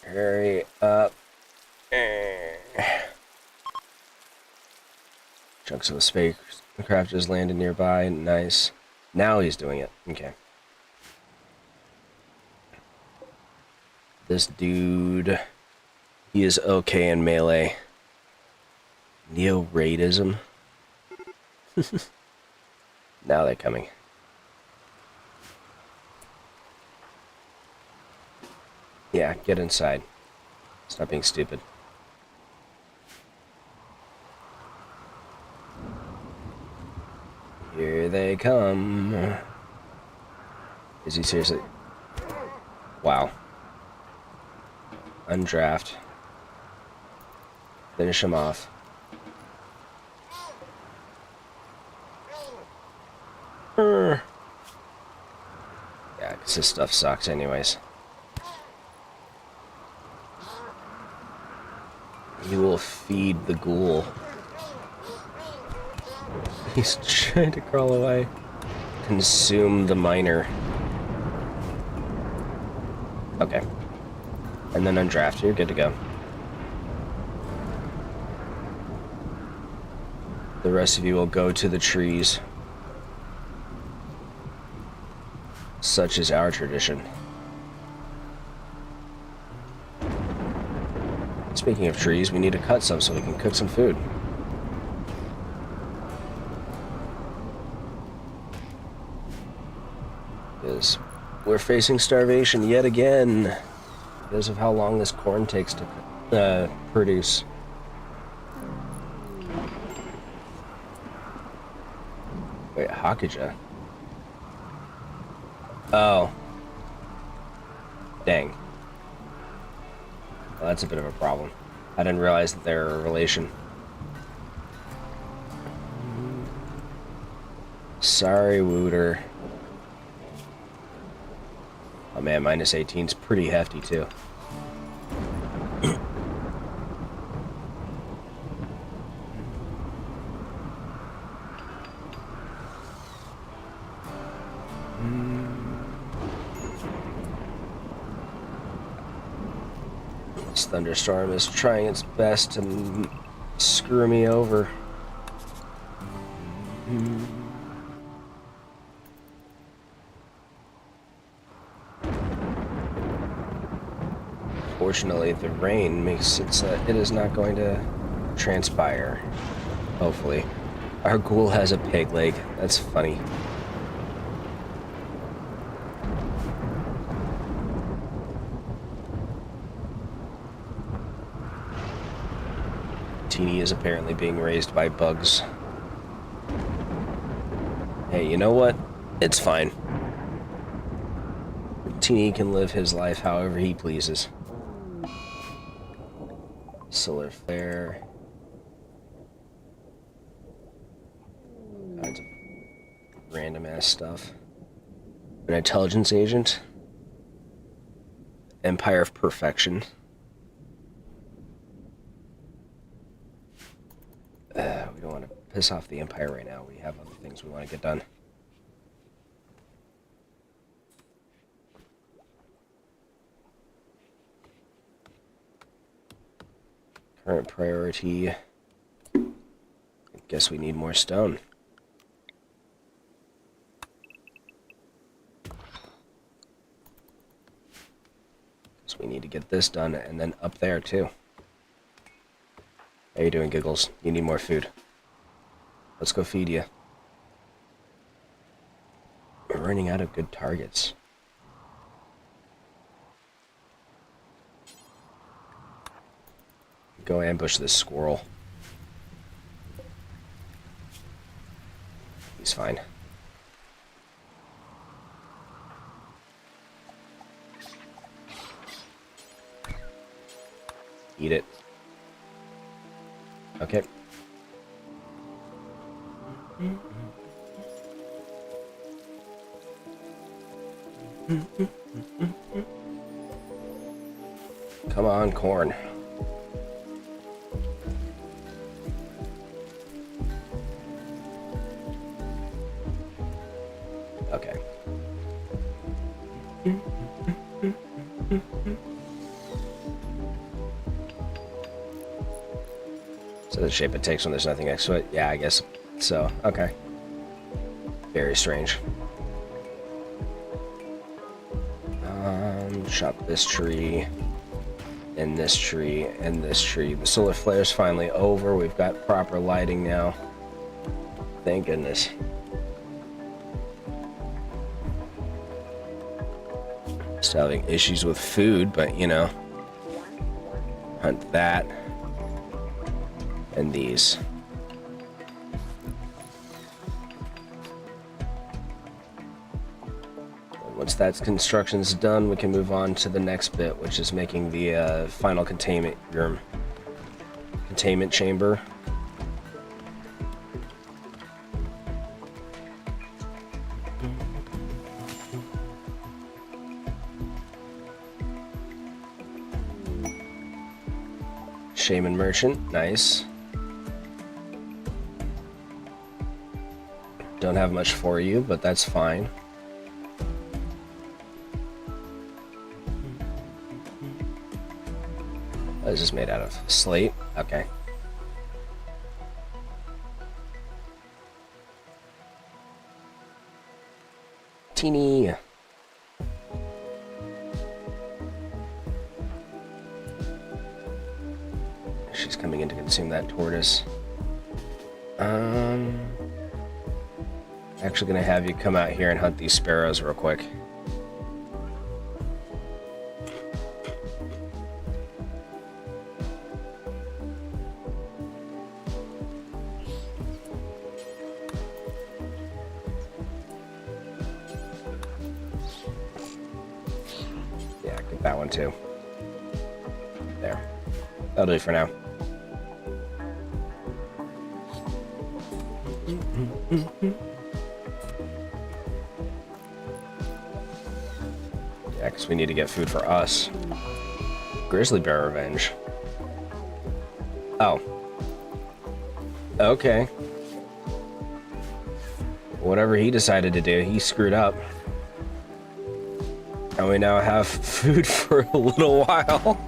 Hurry up. Chunks of the spacecraft just landed nearby. Nice. Now he's doing it. Okay. This dude... He is okay in melee. Neo-raidism? Now they're coming. Yeah, get inside. Stop being stupid. Here they come. Is he seriously? Wow. Undraft. Finish him off. Yeah, because this stuff sucks anyways. You will feed the ghoul. He's trying to crawl away. Consume the miner. Okay. And then undraft. You're good to go. The rest of you will go to the trees. Such is our tradition. Speaking of trees, we need to cut some so we can cook some food. Because we're facing starvation yet again because of how long this corn takes to produce. Wait, Hakuja? Oh. Dang. Well, that's a bit of a problem. I didn't realize that they're a relation. Sorry, Wooter. Oh man, minus 18's pretty hefty too. This thunderstorm is trying its best to screw me over. Fortunately, the rain makes it so that it is not going to transpire. Hopefully. Our ghoul has a peg leg. That's funny. Teeny is apparently being raised by bugs. Hey, you know what? It's fine. Teeny can live his life however he pleases. Solar flare. Kinds of random ass stuff. An intelligence agent. Empire of Perfection. We don't want to piss off the Empire right now. We have other things we want to get done. Current priority. I guess we need more stone. So we need to get this done, and then up there too. How you doing, Giggles? You need more food. Let's go feed you. We're running out of good targets. Go ambush this squirrel. He's fine. Eat it. Okay. Come on, corn. Okay. So the shape it takes when there's nothing next to it? Yeah, I guess so. Okay. Very strange. Chop this tree, and this tree, and this tree. The solar flare's finally over. We've got proper lighting now. Thank goodness. Still having issues with food, but you know. Hunt that. And these. Once that construction's done, we can move on to the next bit, which is making the final containment room. Containment chamber. Shaman merchant, nice. Don't have much for you, but that's fine. What is this made out of? Slate? Okay. Teeny. She's coming in to consume that tortoise. Actually gonna have you come out here and hunt these sparrows real quick. Yeah, get that one too. There. That'll do for now. Yeah, because we need to get food for us. Grizzly bear revenge. Oh. Okay. Whatever he decided to do, he screwed up. And we now have food for a little while.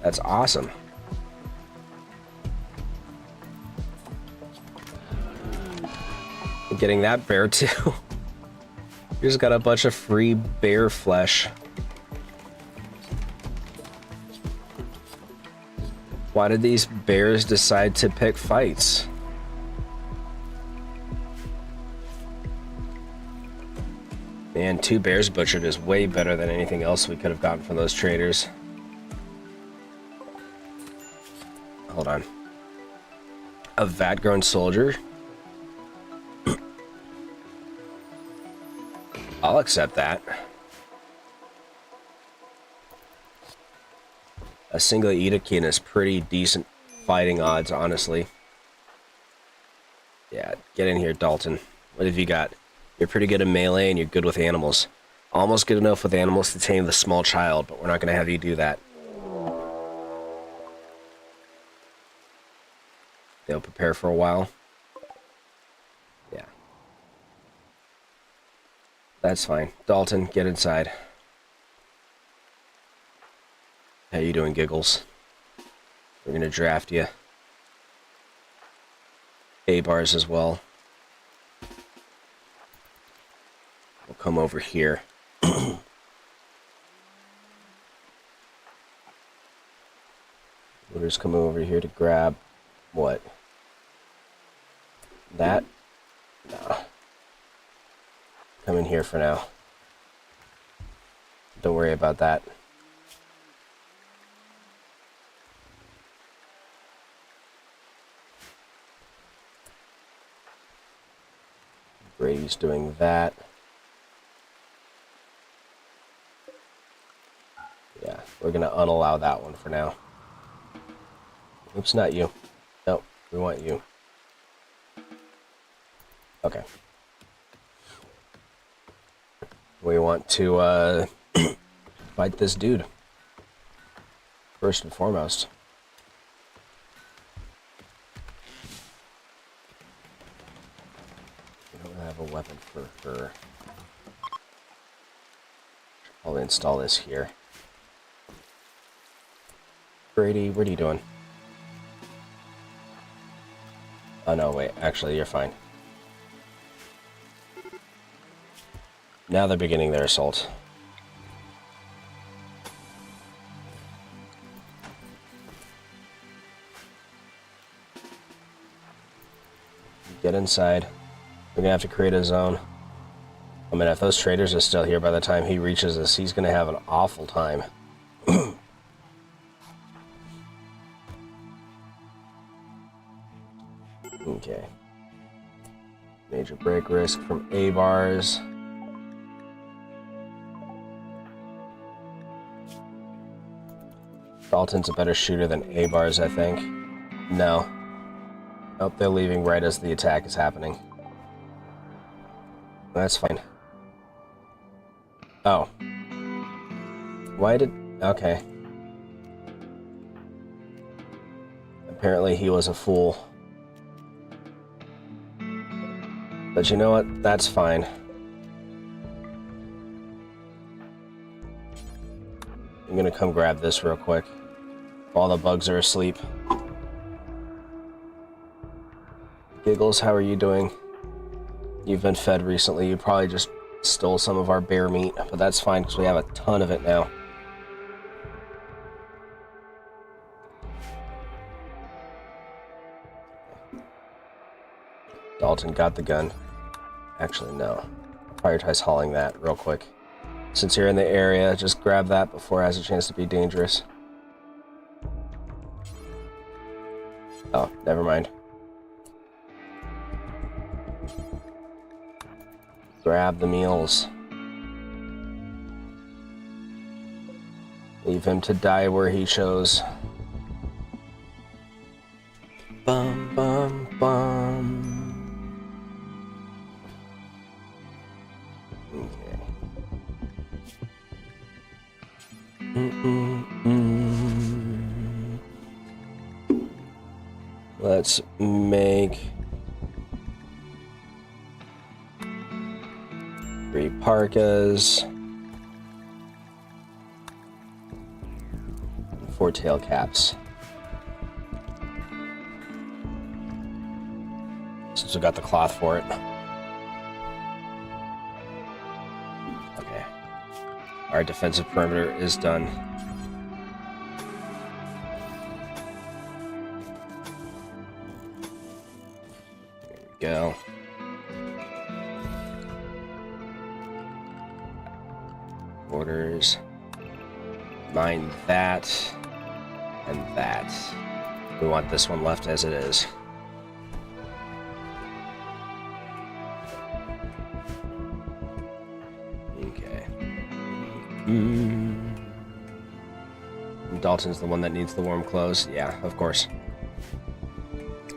That's awesome. Getting that bear too. You just got a bunch of free bear flesh. Why did these bears decide to pick fights? Man, 2 bears butchered is way better than anything else we could have gotten from those traders. Hold on. A vat-grown soldier? I'll accept that. A single Edakin is pretty decent fighting odds, honestly. Yeah, get in here, Dalton. What have you got? You're pretty good at melee and you're good with animals. Almost good enough with animals to tame the small child, but we're not going to have you do that. They'll prepare for a while. Yeah. That's fine. Dalton, get inside. How you doing, Giggles? We're going to draft you. A-bars as well. We'll come over here. We're just coming over here to grab what? That? No. Come in here for now. Don't worry about that. Brady's doing that. Yeah, we're gonna unallow that one for now. Oops, not you. Nope, we want you. Okay. We want to fight this dude. First and foremost. We don't have a weapon for her. I'll install this here. Brady, what are you doing? Oh no, wait, actually you're fine. Now they're beginning their assault. Get inside. We're gonna have to create a zone. I mean, if those traders are still here by the time he reaches us, he's gonna have an awful time. Okay. Major break risk from A-bars. Dalton's a better shooter than A-bars, I think. No. Oh, they're leaving right as the attack is happening. That's fine. Oh. Why did... Okay. Apparently he was a fool. But you know what? That's fine. I'm gonna come grab this real quick while the bugs are asleep. Giggles, how are you doing? You've been fed recently. You probably just stole some of our bear meat, but that's fine because we have a ton of it now. Dalton got the gun. Actually, no. Prioritize hauling that real quick. Since you're in the area, just grab that before it has a chance to be dangerous. Oh, never mind. Grab the meals. Leave him to die where he chose. Bum, bum, bum. Okay. Let's make 3 parkas, 4 tail caps. Since we got the cloth for it. Okay. Our defensive perimeter is done. There we go. Orders. Mine that. And that. We want this one left as it is. Okay. Dalton's the one that needs the warm clothes. Yeah, of course.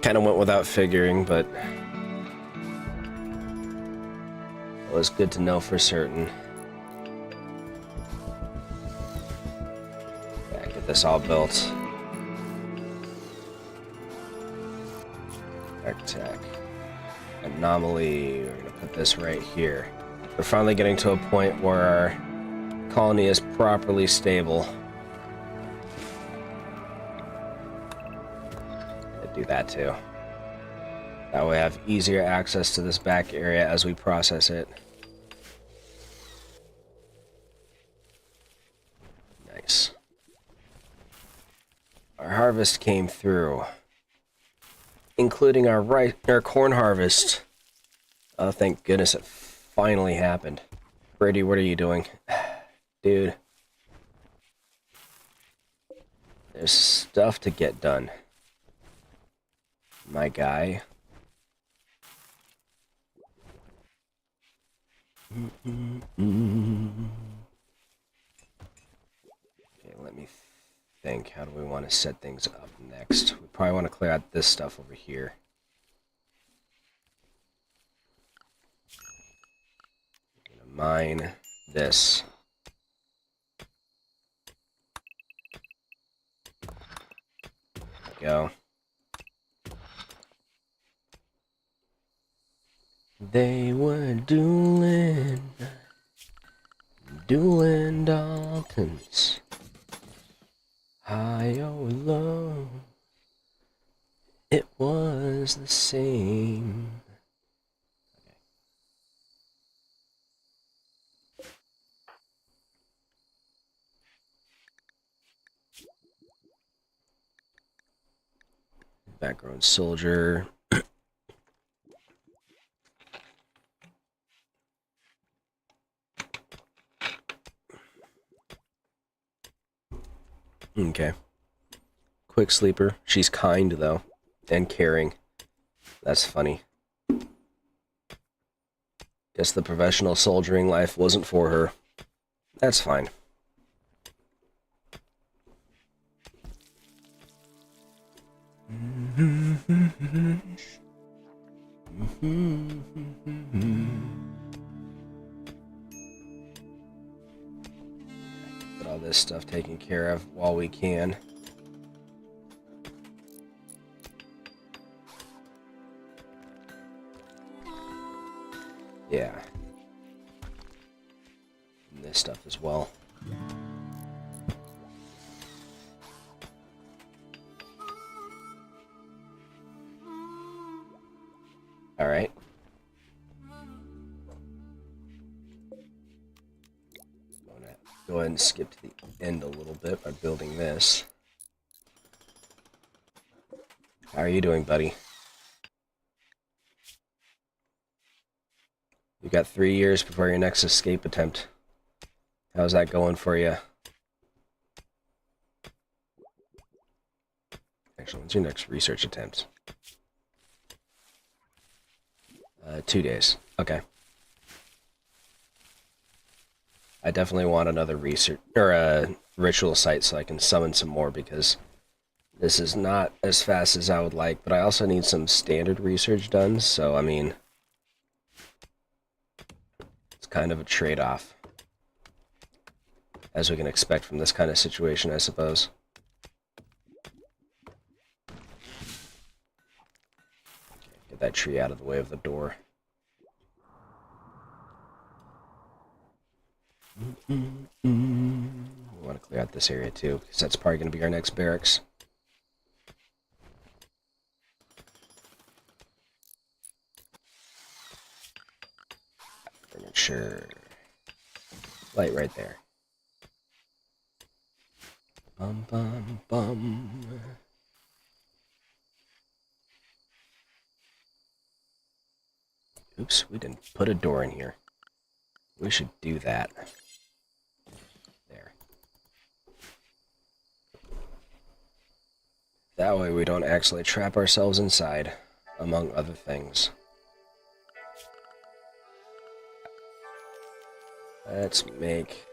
Kind of went without figuring, but it was good to know for certain. this all built. Tech. Anomaly, we're gonna put this right here. We're finally getting to a point where our colony is properly stable. Gonna do that too. That way I have easier access to this back area as we process it. Nice. Our harvest came through, including our corn harvest. Oh, thank goodness it finally happened. Brady, what are you doing? Dude. There's stuff to get done. My guy. Okay, let me think. How do we want to set things up next? We probably want to clear out this stuff over here. I'm gonna mine this. There we go. They were dueling Daltons. High or low, it was the same. Okay. Background soldier. Okay. Quick sleeper. She's kind, though, and caring. That's funny. Guess the professional soldiering life wasn't for her. That's fine. Get all this stuff taken care of while we can. Yeah. And this stuff as well. All right. Go ahead and skip to the end a little bit by building this. How are you doing, buddy? You got 3 years before your next escape attempt. How's that going for you? Actually, when's your next research attempt? 2 days. Okay. I definitely want another research or a ritual site so I can summon some more, because this is not as fast as I would like, but I also need some standard research done, so I mean, it's kind of a trade-off, as we can expect from this kind of situation, I suppose. Get that tree out of the way of the door. We want to clear out this area too, because that's probably going to be our next barracks. Furniture. Light right there. Bum bum bum. Oops, we didn't put a door in here. We should do that. There. That way we don't actually trap ourselves inside, among other things. Let's make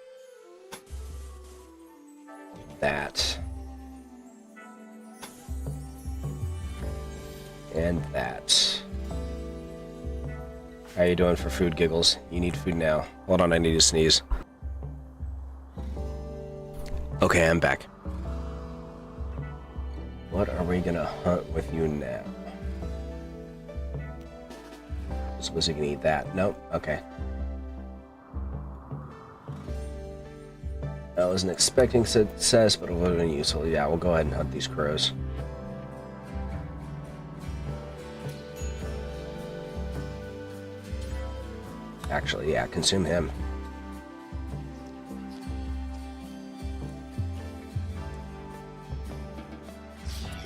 that. And that. How you doing for food, Giggles? You need food now. Hold on, I need to sneeze. Okay, I'm back. What are we gonna hunt with you now? Suppose you can eat that. Nope. Okay. I wasn't expecting success, but it would have been useful. Yeah, we'll go ahead and hunt these crows. Actually, yeah, consume him.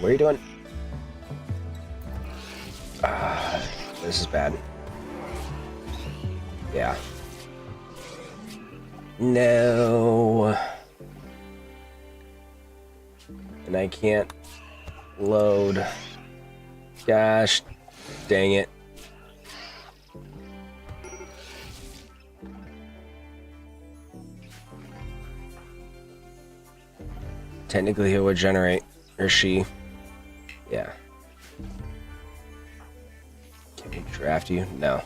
What are you doing? This is bad. Yeah. No. And I can't load. Gosh, dang it. Technically, he would generate, or she. Yeah. Can we draft you? No.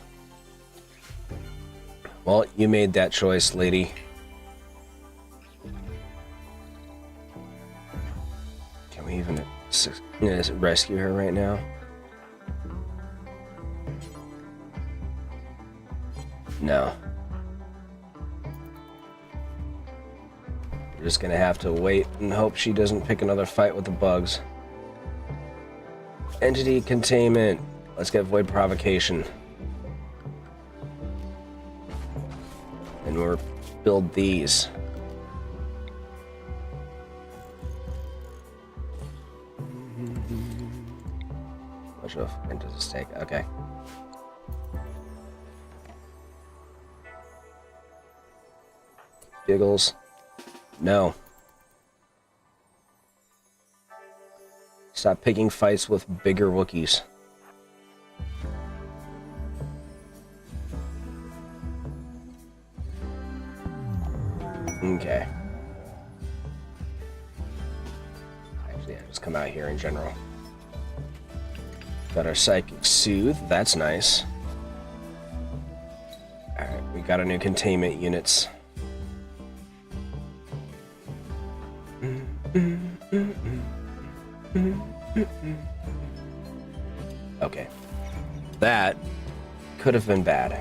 Well, you made that choice, lady. Can we even rescue her right now? No. We're just gonna have to wait and hope she doesn't pick another fight with the bugs. Entity containment. Let's get void provocation. And we'll build these. Much of into the stake. Okay. Giggles. No. Stop picking fights with bigger Wookiees. Okay. Actually, yeah, just come out here in general. Got our Psychic Soothe. That's nice. Alright, we got our new containment units. Okay. That could have been bad.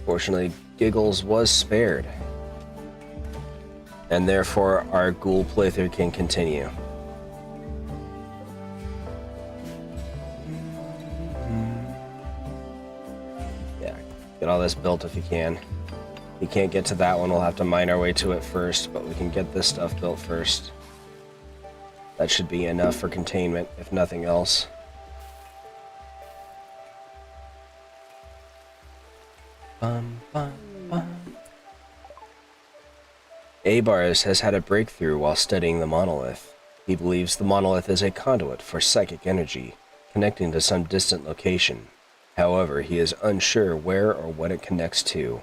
Fortunately, Giggles was spared. And therefore, our ghoul playthrough can continue. Yeah, get all this built if you can. If you can't get to that one, we'll have to mine our way to it first, but we can get this stuff built first. That should be enough for containment, if nothing else. Bum, bum, bum. Abars has had a breakthrough while studying the monolith. He believes the monolith is a conduit for psychic energy, connecting to some distant location. However, he is unsure where or what it connects to.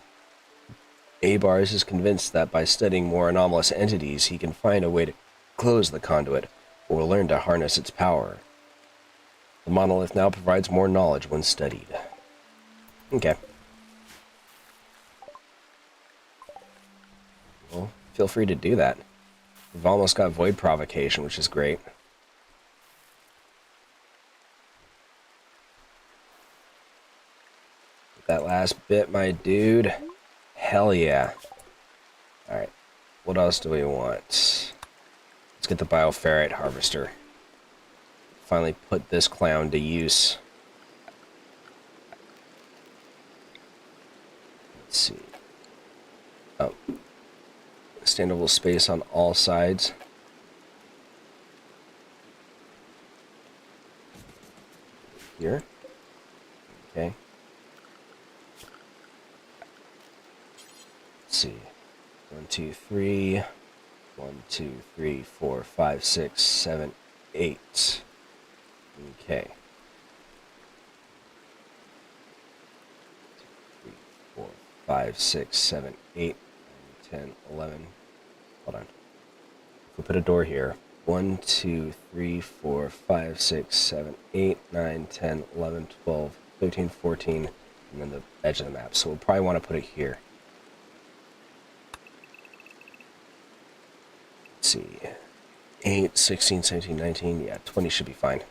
Abars is convinced that by studying more anomalous entities, he can find a way to close the conduit, or learn to harness its power. The monolith now provides more knowledge when studied. Okay. Well, feel free to do that. We've almost got void provocation, which is great. That last bit, my dude. Hell yeah. Alright. What else do we want? Let's get the bioferrite harvester. Finally put this clown to use. Let's see. Oh. Standable space on all sides. Here. Okay. Let's see. 1, 2, 3. 1, 2, 3, 4, 5, 6, 7, 8. Okay. 2, 3, 4, 5, 6, 7, 8, 9, 10, 11. Hold on. If we put a door here. 1, 2, 3, 4, 5, 6, 7, 8, 9, 10, 11, 12, 13, 14, and then the edge of the map. So we'll probably want to put it here. see. 8, 16, 17, 19. Yeah, 20 should be fine.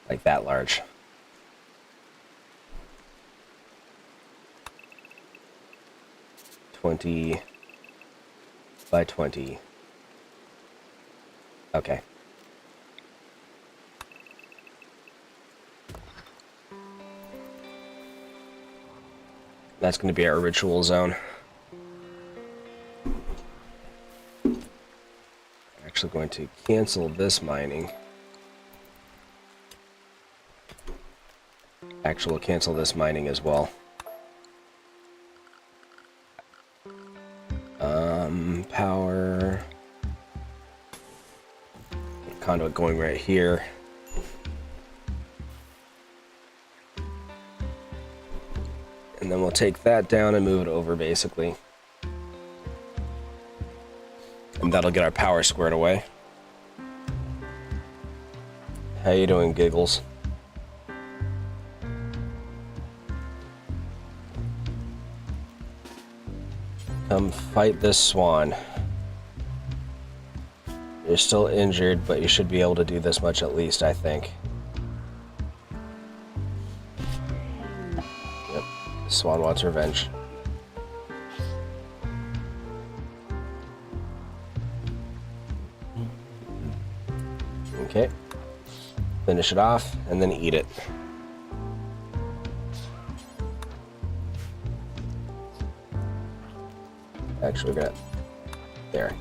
Like that large. $20 by $20. Okay. That's going to be our ritual zone. Actually going to cancel this mining. Actually, we'll cancel this mining as well. Power. Conduit going right here. And then we'll take that down and move it over, basically. And that'll get our power squared away. How you doing, Giggles? Come fight this swan. You're still injured, but you should be able to do this much at least, I think. Yep, the swan wants revenge. Okay. Finish it off, and then eat it. Actually, we're gonna... There.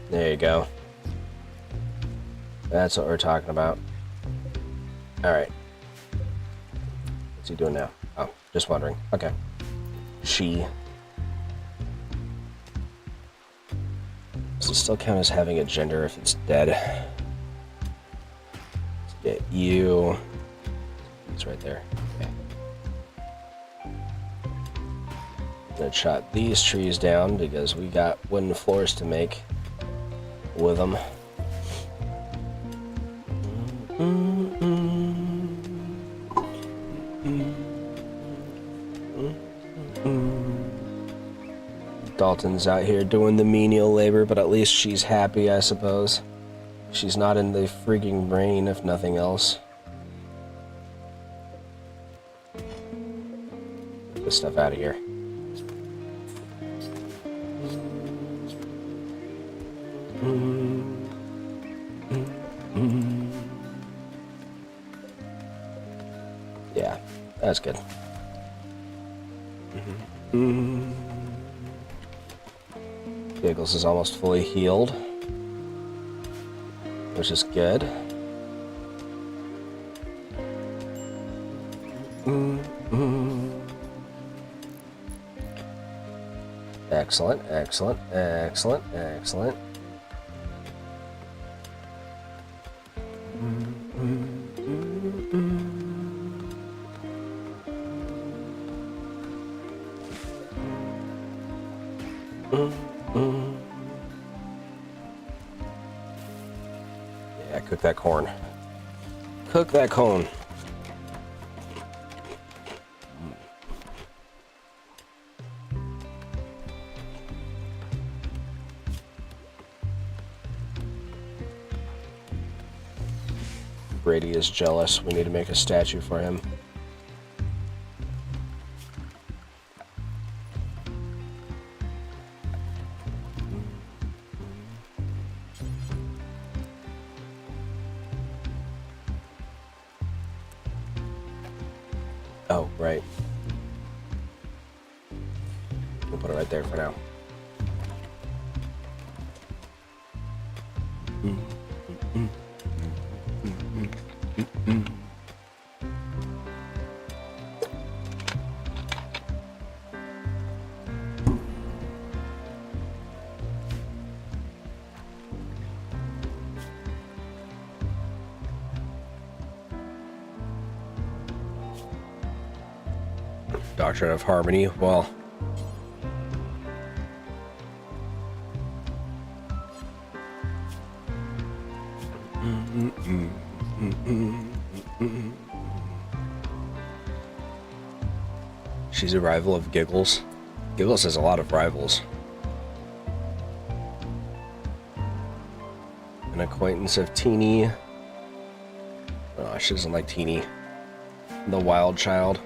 There you go. That's what we're talking about. Alright. What's he doing now? Oh, just wondering. Okay. She. Does it still count as having a gender if it's dead? Let's get you. It's right there. Okay. I'm gonna chop these trees down because we got wooden floors to make with them. Dalton's out here doing the menial labor, but at least she's happy, I suppose. She's not in the freaking rain, if nothing else. Get this stuff out of here. Yeah, that's good. Giggles is almost fully healed, which is good. Excellent, excellent, excellent, excellent. Yeah, cook that corn. Cook that corn. Brady is jealous. We need to make a statue for him. Oh, right. We'll put it right there for now. Doctrine of Harmony, well... She's a rival of Giggles. Giggles has a lot of rivals. An acquaintance of Teeny. Oh, she doesn't like Teeny. The wild child.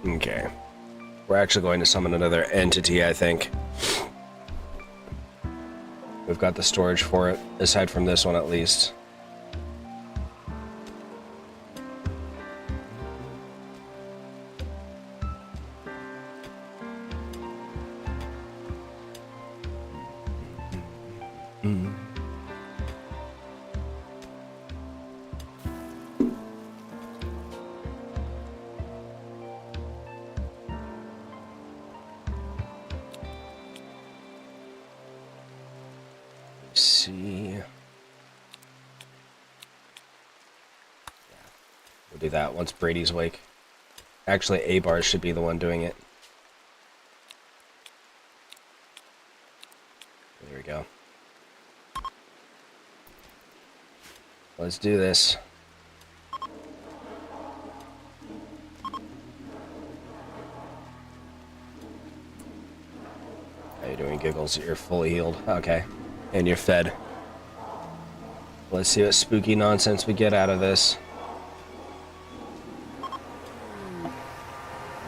Okay. We're actually going to summon another entity, I think. We've got the storage for it, aside from this one at least. See, we'll do that once Brady's awake. Actually, A-Bar should be the one doing it. There we go. Let's do this. How you doing, Giggles? You're fully healed. Okay. And you're fed. Let's see what spooky nonsense we get out of this.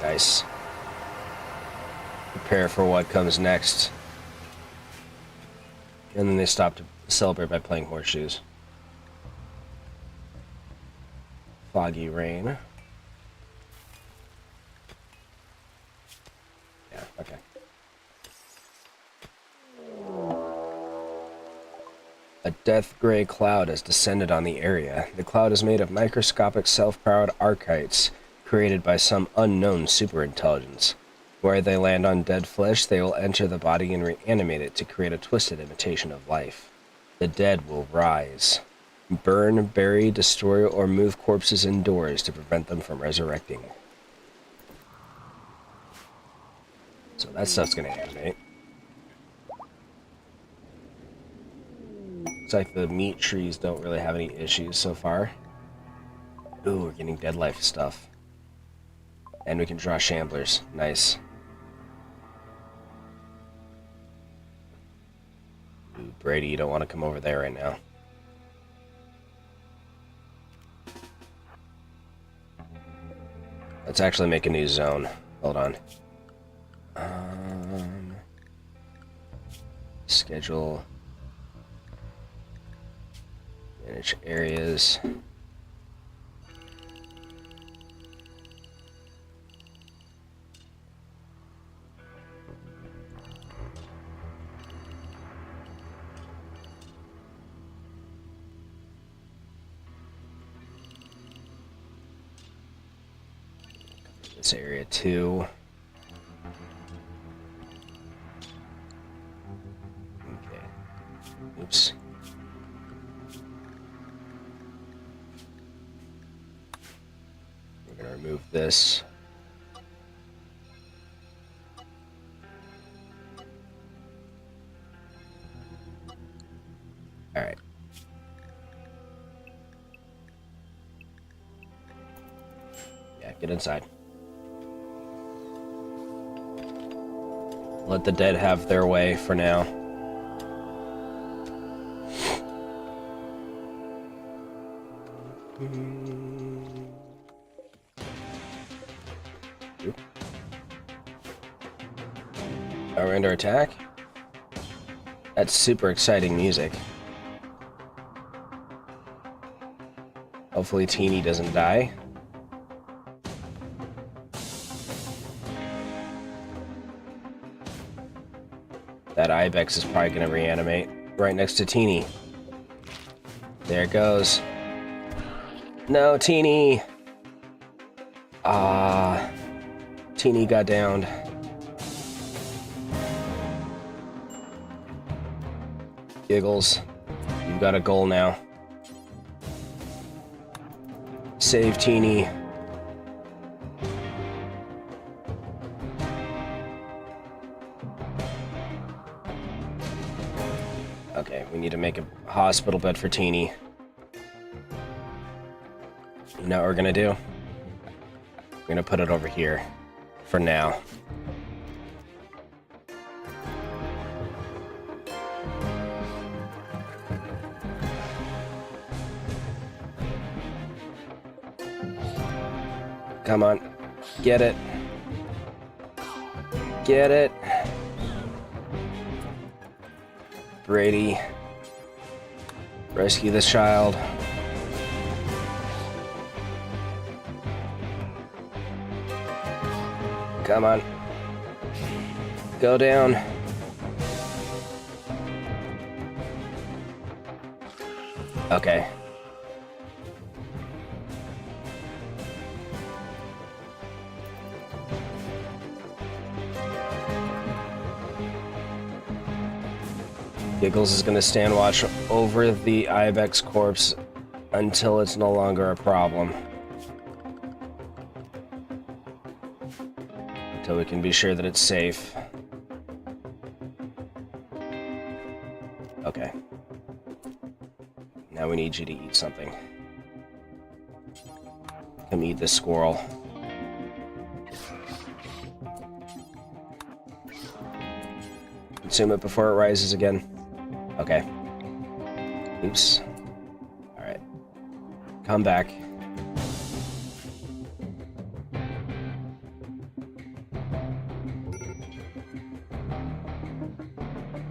Nice. Prepare for what comes next. And then they stop to celebrate by playing horseshoes. Foggy rain. Yeah, okay. A death gray cloud has descended on the area. The cloud is made of microscopic self-powered archites created by some unknown superintelligence. Where they land on dead flesh, they will enter the body and reanimate it to create a twisted imitation of life. The dead will rise. Burn, bury, destroy, or move corpses indoors to prevent them from resurrecting. So that stuff's gonna animate. Looks like the meat trees don't really have any issues so far. Ooh, we're getting dead life stuff. And we can draw shamblers. Nice. Ooh, Brady, you don't want to come over there right now. Let's actually make a new zone. Hold on. Schedule. Manage areas. This area too. Okay. Oops. We're gonna remove this. All right. Yeah, get inside. Let the dead have their way for now. Are we under attack? That's super exciting music. Hopefully Teeny doesn't die. That Ibex is probably going to reanimate right next to Teeny. There it goes. No, Teeny! Teeny got downed. Giggles, you've got a goal now. Save Teeny. Okay, we need to make a hospital bed for Teeny. You know what we're gonna do? We're gonna put it over here for now. Come on. Get it. Get it. Brady. Rescue this child. Come on. Go down. Okay. Giggles is going to stand watch over the ibex corpse until it's no longer a problem. Until we can be sure that it's safe. Okay. Now we need you to eat something. Come eat this squirrel. Consume it before it rises again. Okay. Oops. Alright. Come back.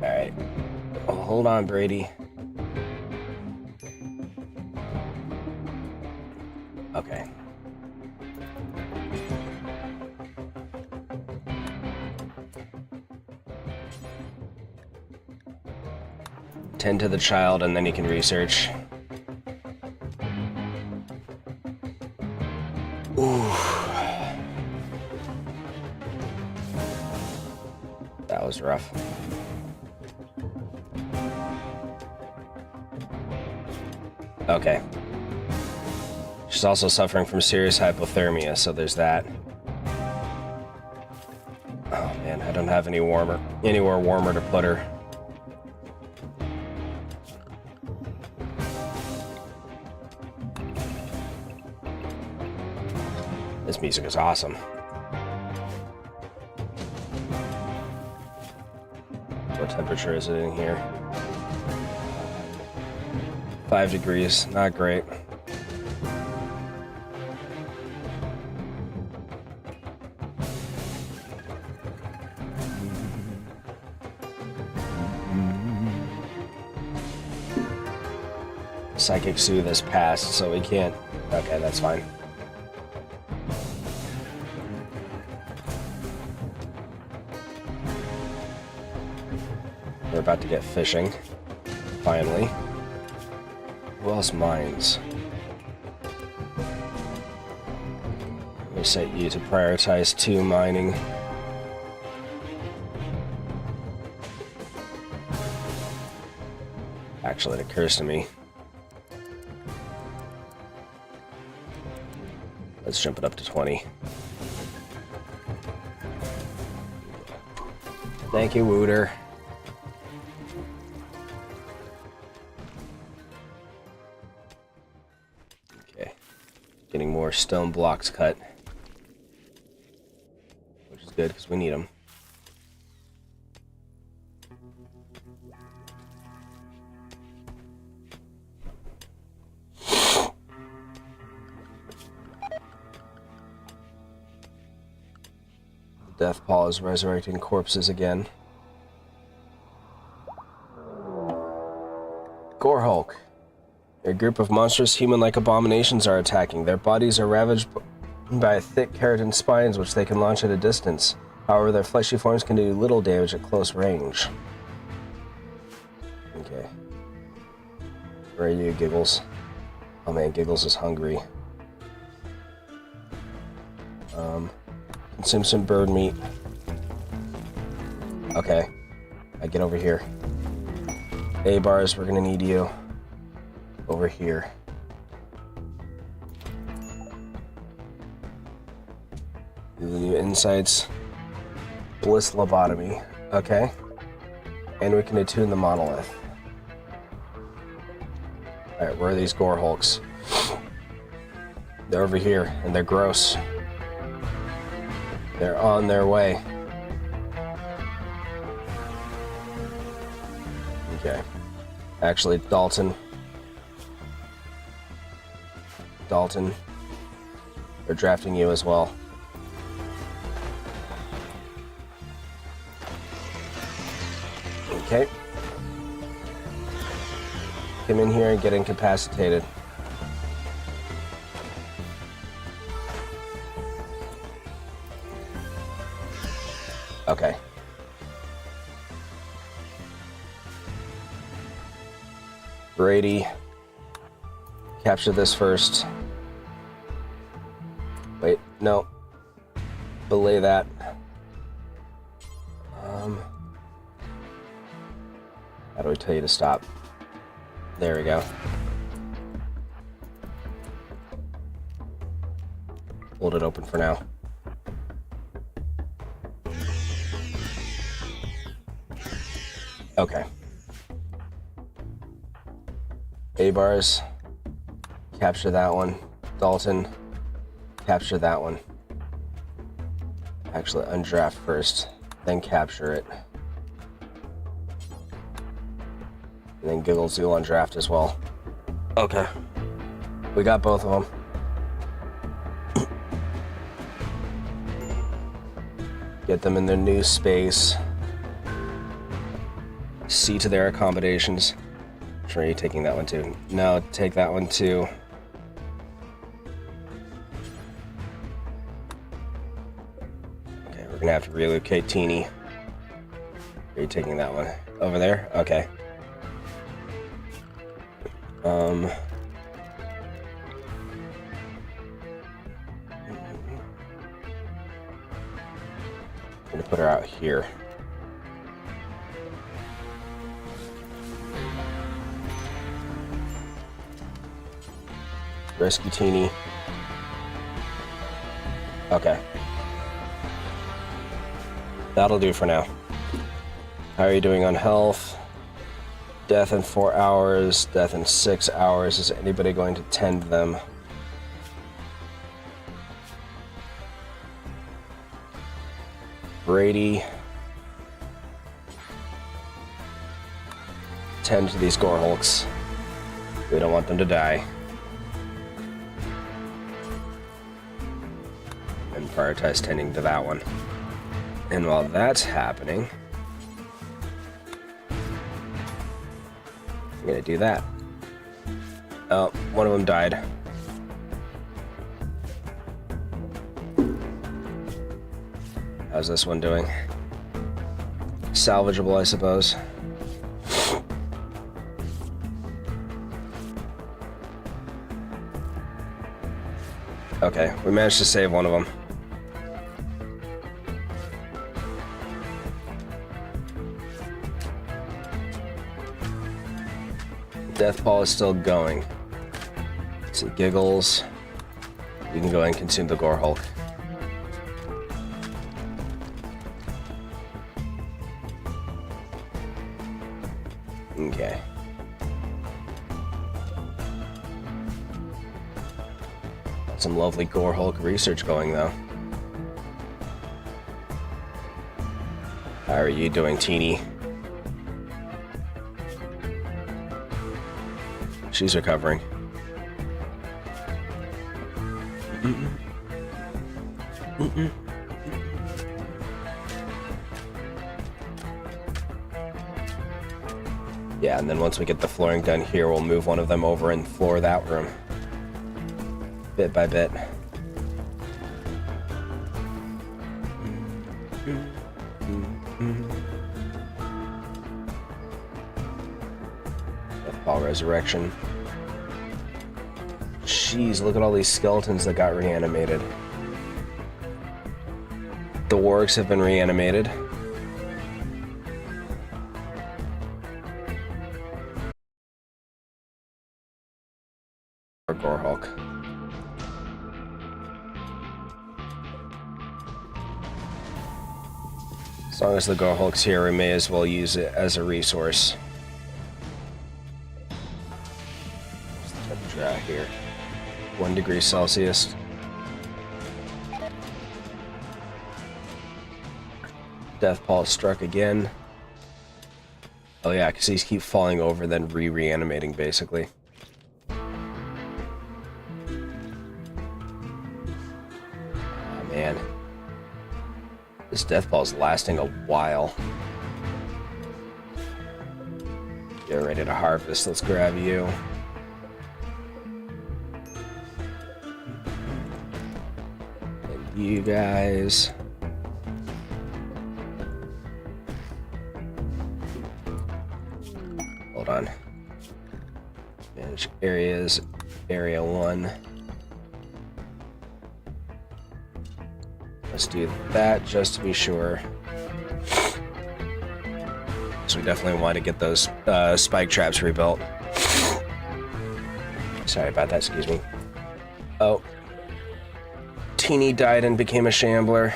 Alright. Oh, hold on, Brady. Okay. Tend to the child and then you can research. Ooh. That was rough. Okay. She's also suffering from serious hypothermia, so there's that. Oh man, I don't have anywhere warmer to put her. This music is awesome. What temperature is it in here? 5 degrees, not great. Psychic Soothe has passed, so we can't... Okay, that's fine. We're about to get fishing. Finally. Who else mines? I'm gonna set you to prioritize 2 mining. Actually, it occurs to me. Let's jump it up to 20. Thank you, Wooter. Okay. Getting more stone blocks cut. Which is good, because we need them. Death Paw is resurrecting corpses again. Gorehulk. A group of monstrous human-like abominations are attacking. Their bodies are ravaged by thick keratin spines which they can launch at a distance. However, their fleshy forms can do little damage at close range. Okay. Where are you, Giggles? Oh man, Giggles is hungry. Consume some bird meat. Okay. I get over here. A-bars, we're gonna need you. Over here. Do the new insights. Bliss lobotomy. Okay. And we can attune the monolith. Alright, where are these gore hulks? They're over here, and they're gross. They're on their way. Okay. Actually, Dalton, they're drafting you as well. Okay. Come in here and get incapacitated. Okay. Brady, capture this first. Wait, no. Belay that. How do I tell you to stop? There we go. Hold it open for now. Okay. A-bars, capture that one. Dalton, capture that one. Actually, undraft first, then capture it. And then Giggles, you'll undraft as well. Okay. We got both of them. Get them in their new space. See to their accommodations. Sure, you taking that one too? No, take that one too. Okay, we're gonna have to relocate Teeny. Are you taking that one? Over there? Okay. I'm gonna put her out here. Rescue Teeny. Okay. That'll do for now. How are you doing on health? Death in 4 hours, death in 6 hours. Is anybody going to tend them? Brady. Tend to these gore hulks. We don't want them to die. And prioritize tending to that one. And while that's happening, I'm gonna do that. Oh, one of them died. How's this one doing? Salvageable, I suppose. Okay, we managed to save one of them. Death ball is still going. Let's see, Giggles. You can go ahead and consume the Gore Hulk. Okay. Got some lovely Gore Hulk research going, though. How are you doing, Teeny? She's recovering. Yeah, and then once we get the flooring done here, we'll move one of them over and floor that room. Bit by bit. Deathball Resurrection. Jeez, look at all these skeletons that got reanimated. The wargs have been reanimated. Or Gorehulk. As long as the Gorehulk's here, we may as well use it as a resource. What's the temperature out here? 1 degree Celsius. Death Paw struck again. Oh yeah, because these keep falling over, then reanimating, basically. Oh man. This Death Paw is lasting a while. Get ready to harvest. Let's grab you. And you guys. Hold on. Manage areas. Area 1. Let's do that just to be sure. So we definitely want to get those spike traps rebuilt. Sorry about that, excuse me. Oh. Teeny died and became a shambler.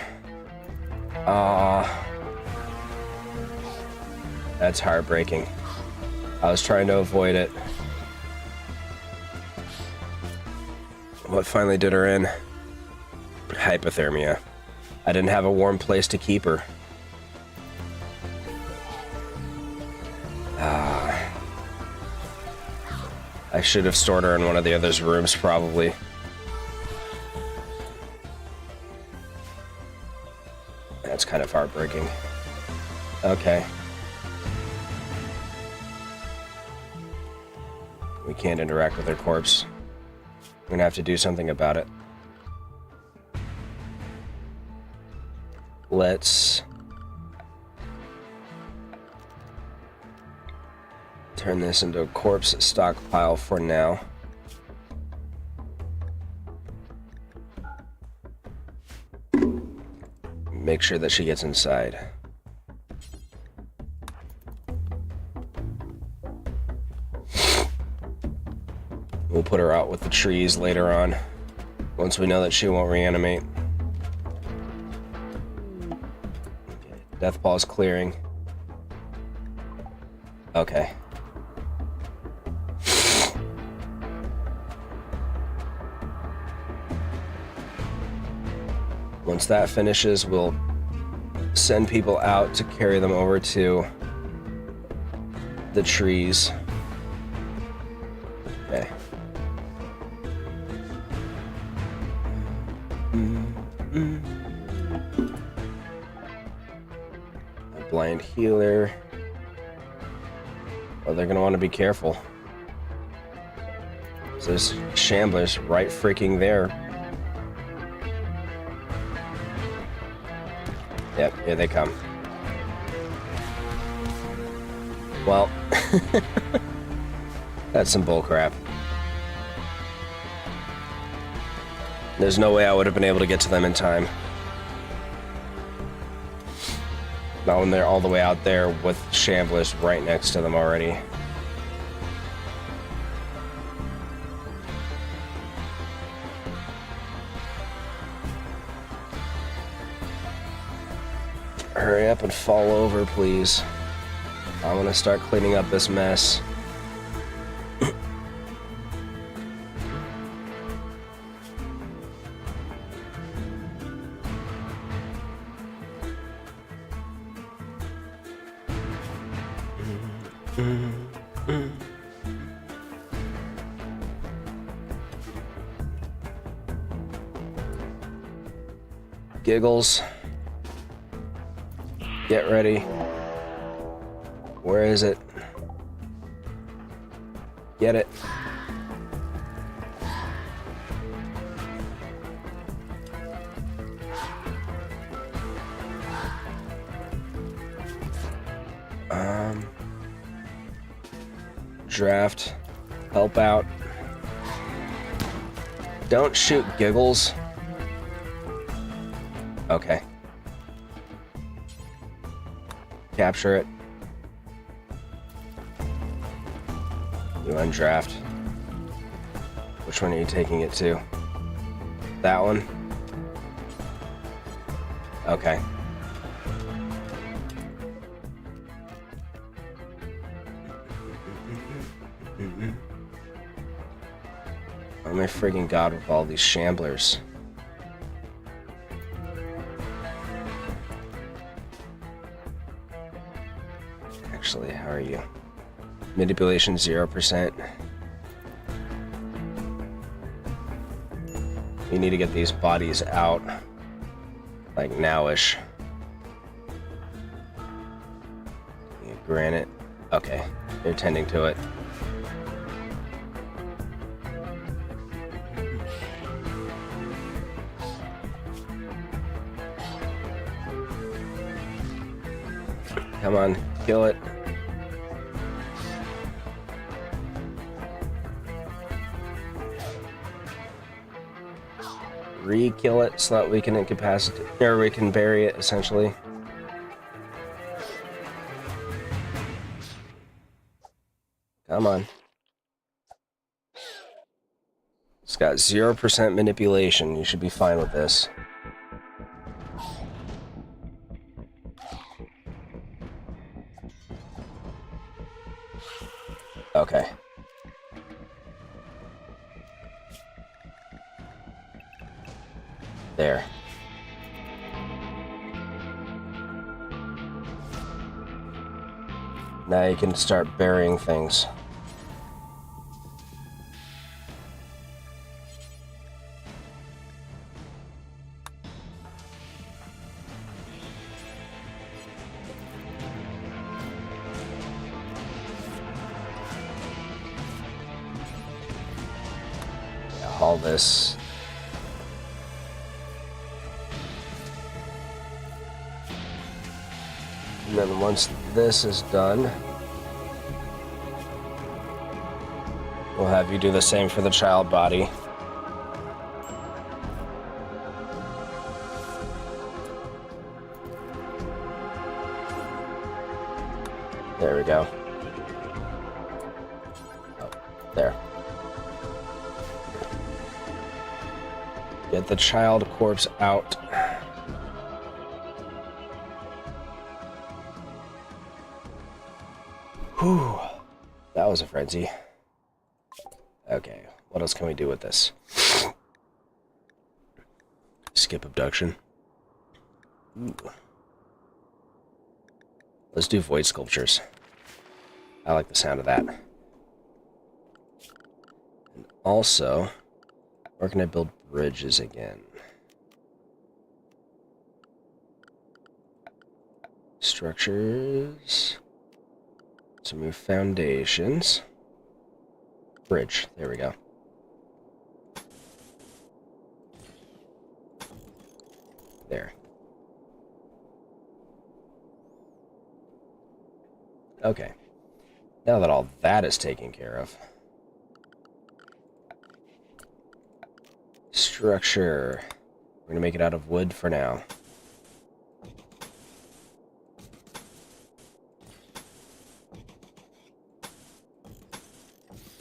That's heartbreaking. I was trying to avoid it. What finally did her in? Hypothermia. I didn't have a warm place to keep her. I should have stored her in one of the other's rooms, probably. That's kind of heartbreaking. Okay. We can't interact with her corpse. We're gonna have to do something about it. Let's turn this into a corpse stockpile for now. Make sure that she gets inside. We'll put her out with the trees later on, once we know that she won't reanimate. Death Paw is clearing. Okay. Once that finishes, we'll send people out to carry them over to the trees. Okay. A blind healer. Oh, they're gonna want to be careful. So there's shamblers right freaking there. Yep, here they come. Well, that's some bullcrap. There's no way I would have been able to get to them in time. Not when they're all the way out there with shamblers right next to them already. Hurry up and fall over, please. I want to start cleaning up this mess. Giggles. Get ready. Where is it? Get it. Draft. Help out. Don't shoot Giggles. Okay. Capture it. You undraft. Which one are you taking it to? That one? Okay. Oh my friggin' god with all these shamblers. actually. How are you? Manipulation 0%. You need to get these bodies out, like nowish. Granite. Okay, they're tending to it. Come on, kill it. Re-kill it so that we can incapacitate, or we can bury it, essentially. Come on. It's got 0% manipulation. You should be fine with this. Okay. There. Now you can start burying things. All this. And then once this is done, we'll have you do the same for the child body. There we go. Oh, there. Get the child corpse out. Whew. That was a frenzy. Okay, what else can we do with this? Skip abduction. Ooh. Let's do void sculptures. I like the sound of that. And also, we're going to build bridges again. Structures. Let's remove foundations. Bridge. There we go. There. Okay. Now that all that is taken care of. Structure. We're going to make it out of wood for now.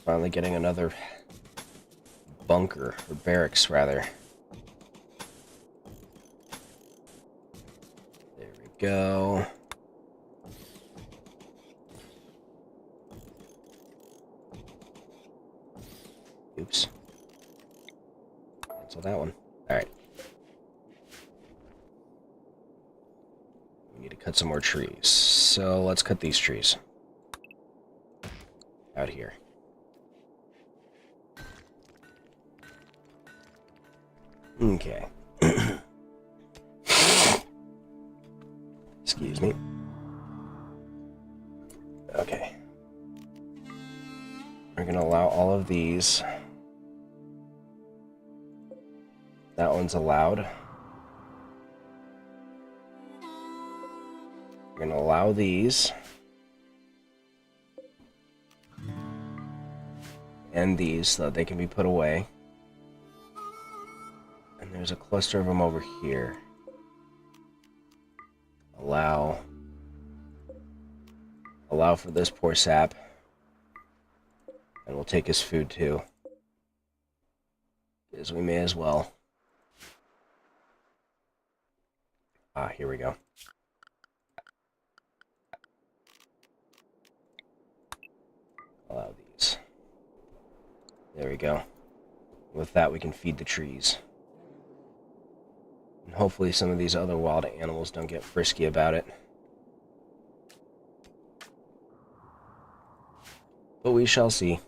Finally getting another bunker, or barracks, rather. There we go. Oops. Cancel that one. Alright. We need to cut some more trees. So let's cut these trees. Out here. Okay. Excuse me. Okay. We're going to allow all of these. That one's allowed. We're going to allow these. And these so that they can be put away. And there's a cluster of them over here. Allow for this poor sap. And we'll take his food too. Because we may as well. Ah, here we go. Allow these. There we go. With that, we can feed the trees. And hopefully some of these other wild animals don't get frisky about it. but we shall see.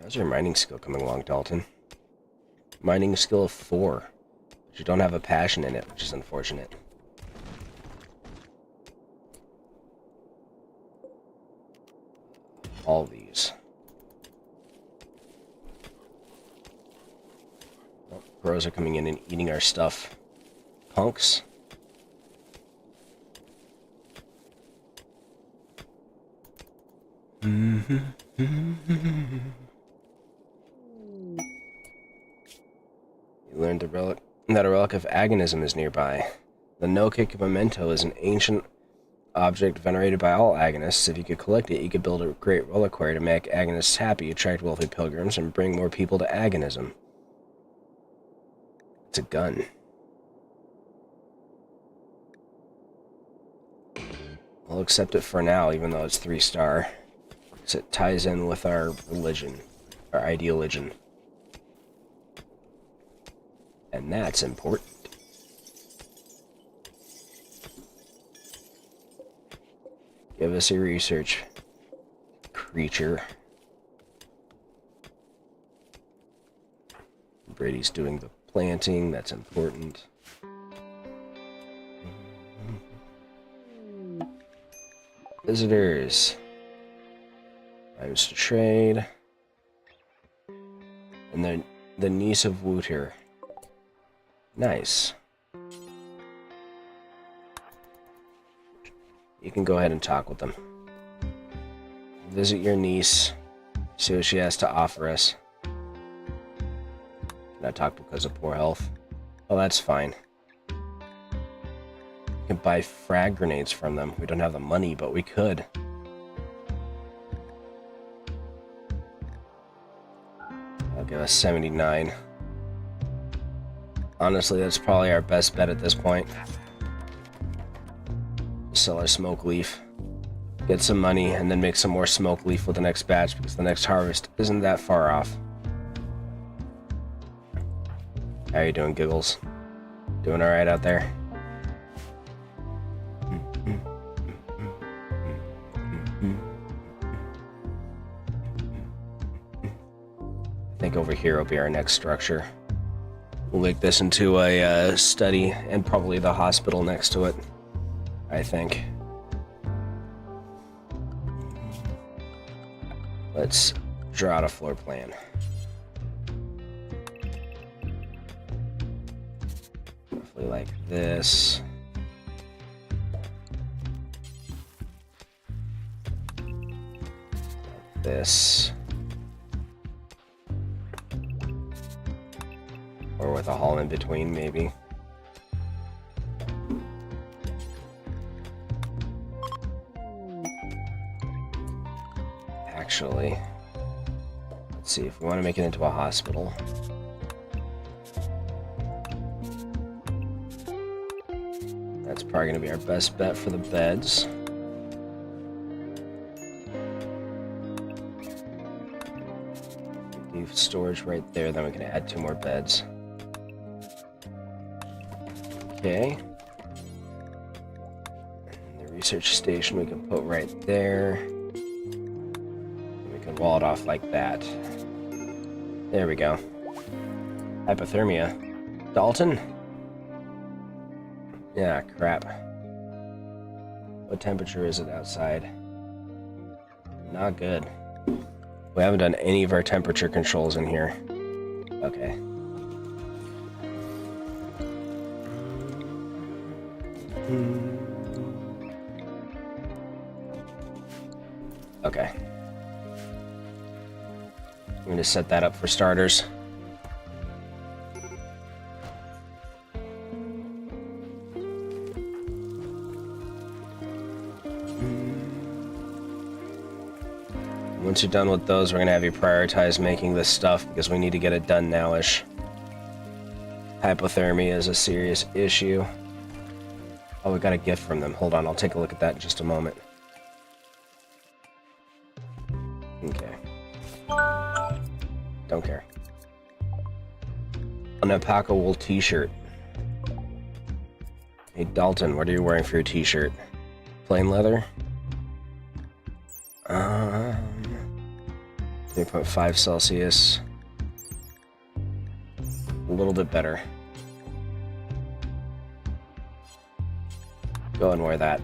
How's your mining skill coming along, Dalton? Mining skill of 4. But you don't have a passion in it, which is unfortunate. All these. Oh, crows are coming in and eating our stuff. Punks. You learned that a relic of agonism is nearby. The no-kick memento is an ancient object venerated by all agonists. If you could collect it, you could build a great reliquary to make agonists happy, attract wealthy pilgrims, and bring more people to agonism. It's a gun. I'll accept it for now, even though it's 3-star. Because it ties in with our religion. Our ideologion. And that's important. Give us a research creature. Brady's doing the planting, that's important. Visitors. Items to trade. And then the niece of Wooter. Nice. You can go ahead and talk with them. Visit your niece. See what she has to offer us. Not talk because of poor health. Well, that's fine. You can buy frag grenades from them. We don't have the money, but we could. I'll give us 79. Honestly, that's probably our best bet at this point. Sell our smoke leaf. Get some money, and then make some more smoke leaf with the next batch, because the next harvest isn't that far off. How you doing, Giggles? Doing alright out there? I think over here will be our next structure. We'll make this into a study, and probably the hospital next to it, I think. Let's draw out a floor plan. Roughly like this. Like this. Or with a hall in between, maybe. Actually, let's see if we want to make it into a hospital. That's probably going to be our best bet for the beds. Leave storage right there, then we can add 2 more beds. Okay. And the research station we can put right there. We can wall it off like that. There we go. Hypothermia. Dalton? Yeah, crap. What temperature is it outside? Not good. We haven't done any of our temperature controls in here. Okay. Okay. I'm going to set that up for starters. Once you're done with those, we're going to have you prioritize making this stuff because we need to get it done now-ish. Hypothermia is a serious issue. Oh, we got a gift from them. Hold on, I'll take a look at that in just a moment. Okay. Don't care. An alpaca wool t-shirt. Hey Dalton, what are you wearing for your t-shirt? Plain leather? 3.5 Celsius. A little bit better. Go and wear that.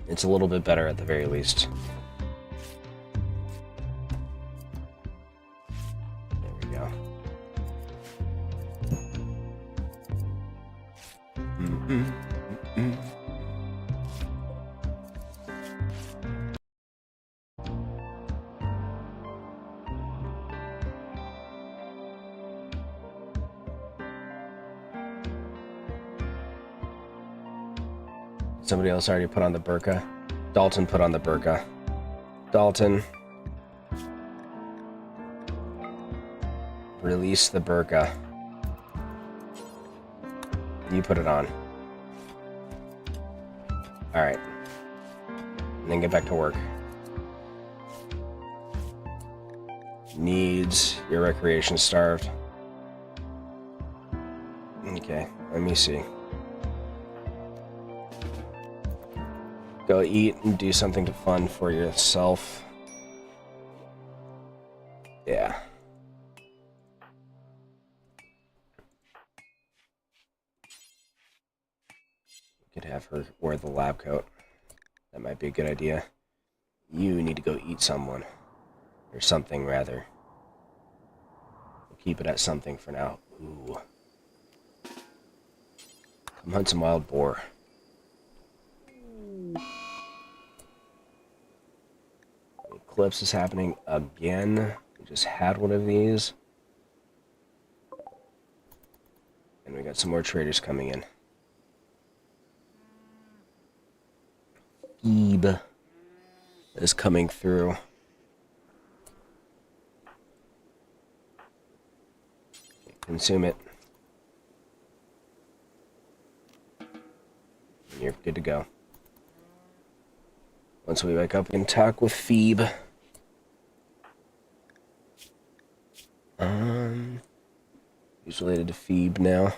It's a little bit better at the very least. There we go. Somebody else already put on the burqa. Dalton put on the burqa. Dalton. Release the burqa. You put it on. Alright. And then get back to work. Needs. Your recreation starved. Okay, let me see. Go eat and do something fun for yourself. Yeah. Could have her wear the lab coat. That might be a good idea. You need to go eat someone. Or something, rather. We'll keep it at something for now. Ooh. Come hunt some wild boar. Eclipse is happening again. We just had one of these. And we got some more traders coming in. Phoebe is coming through. Okay, consume it. And you're good to go. Once we wake up, we can talk with Phoebe. He's related to Phoebe now.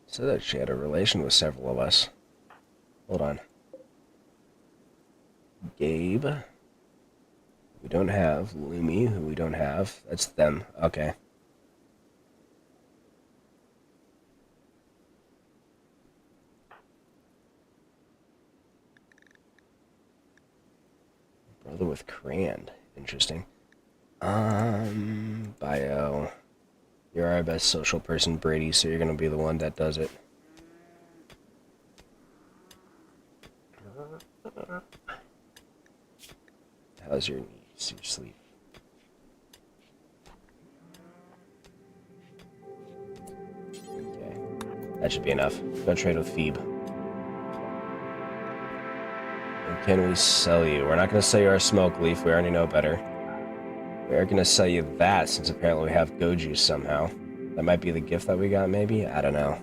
So that she had a relation with several of us. Hold on. Gabe. We don't have. Lumi, who we don't have. That's them. Okay. Brother with Crand. Interesting. Bio. You're our best social person, Brady, so you're gonna be the one that does it. How's your knees, your sleep? Okay. That should be enough. Go trade with Phoebe. And can we sell you? We're not gonna sell you our smoke leaf, we already know better. We are gonna sell you that, since apparently we have go juice somehow. That might be the gift that we got, maybe? I don't know.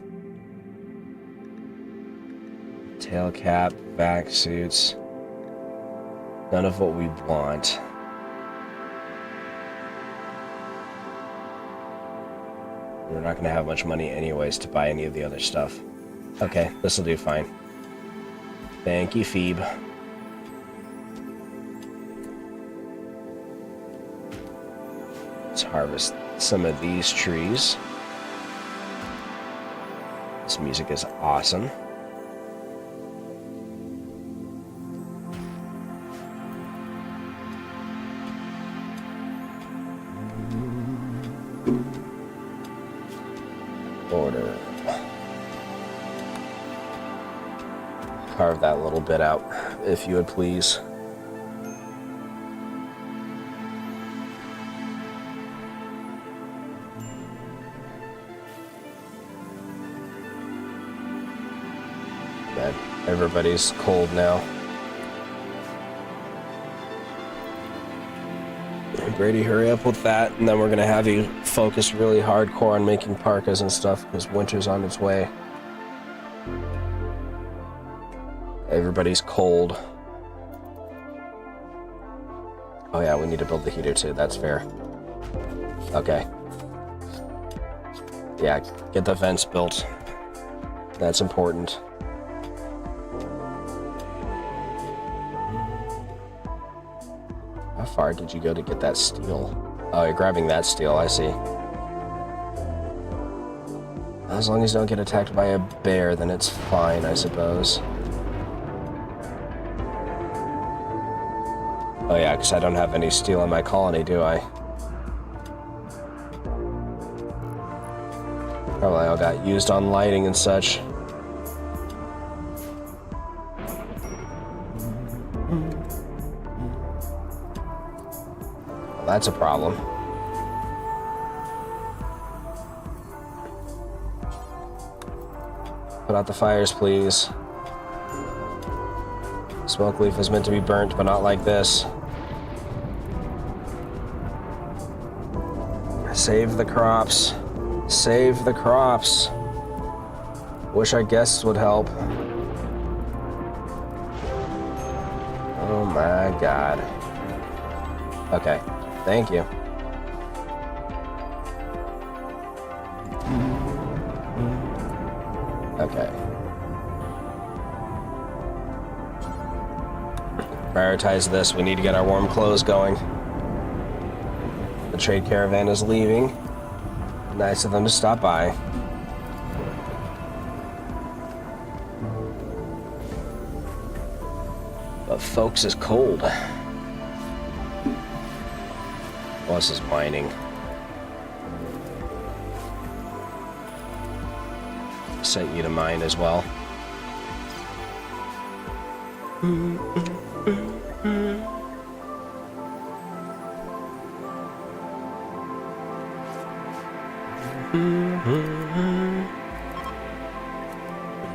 Tail cap, vac suits. None of what we want. We're not gonna have much money anyways to buy any of the other stuff. Okay, this'll do fine. Thank you, Phoebe. Let's harvest some of these trees. This music is awesome. Order. Carve that little bit out, if you would please. Bad. Everybody's cold now. Brady, hurry up with that, and then we're gonna have you focus really hardcore on making parkas and stuff, because winter's on its way. Everybody's cold. Oh yeah, we need to build the heater too, that's fair. Okay. Yeah, get the vents built. That's important. How far did you go to get that steel? Oh, you're grabbing that steel, I see. As long as you don't get attacked by a bear, then it's fine, I suppose. Oh yeah, because I don't have any steel in my colony, do I? Probably all got used on lighting and such. Well, that's a problem. Put out the fires, please. Smoke leaf is meant to be burnt, but not like this. Save the crops. Save the crops. Wish our guests would help. Oh my god. Okay, thank you. Okay. Prioritize this. We need to get our warm clothes going. The trade caravan is leaving. Nice of them to stop by. But folks, is cold. Well, this is mining. Set you to mine as well.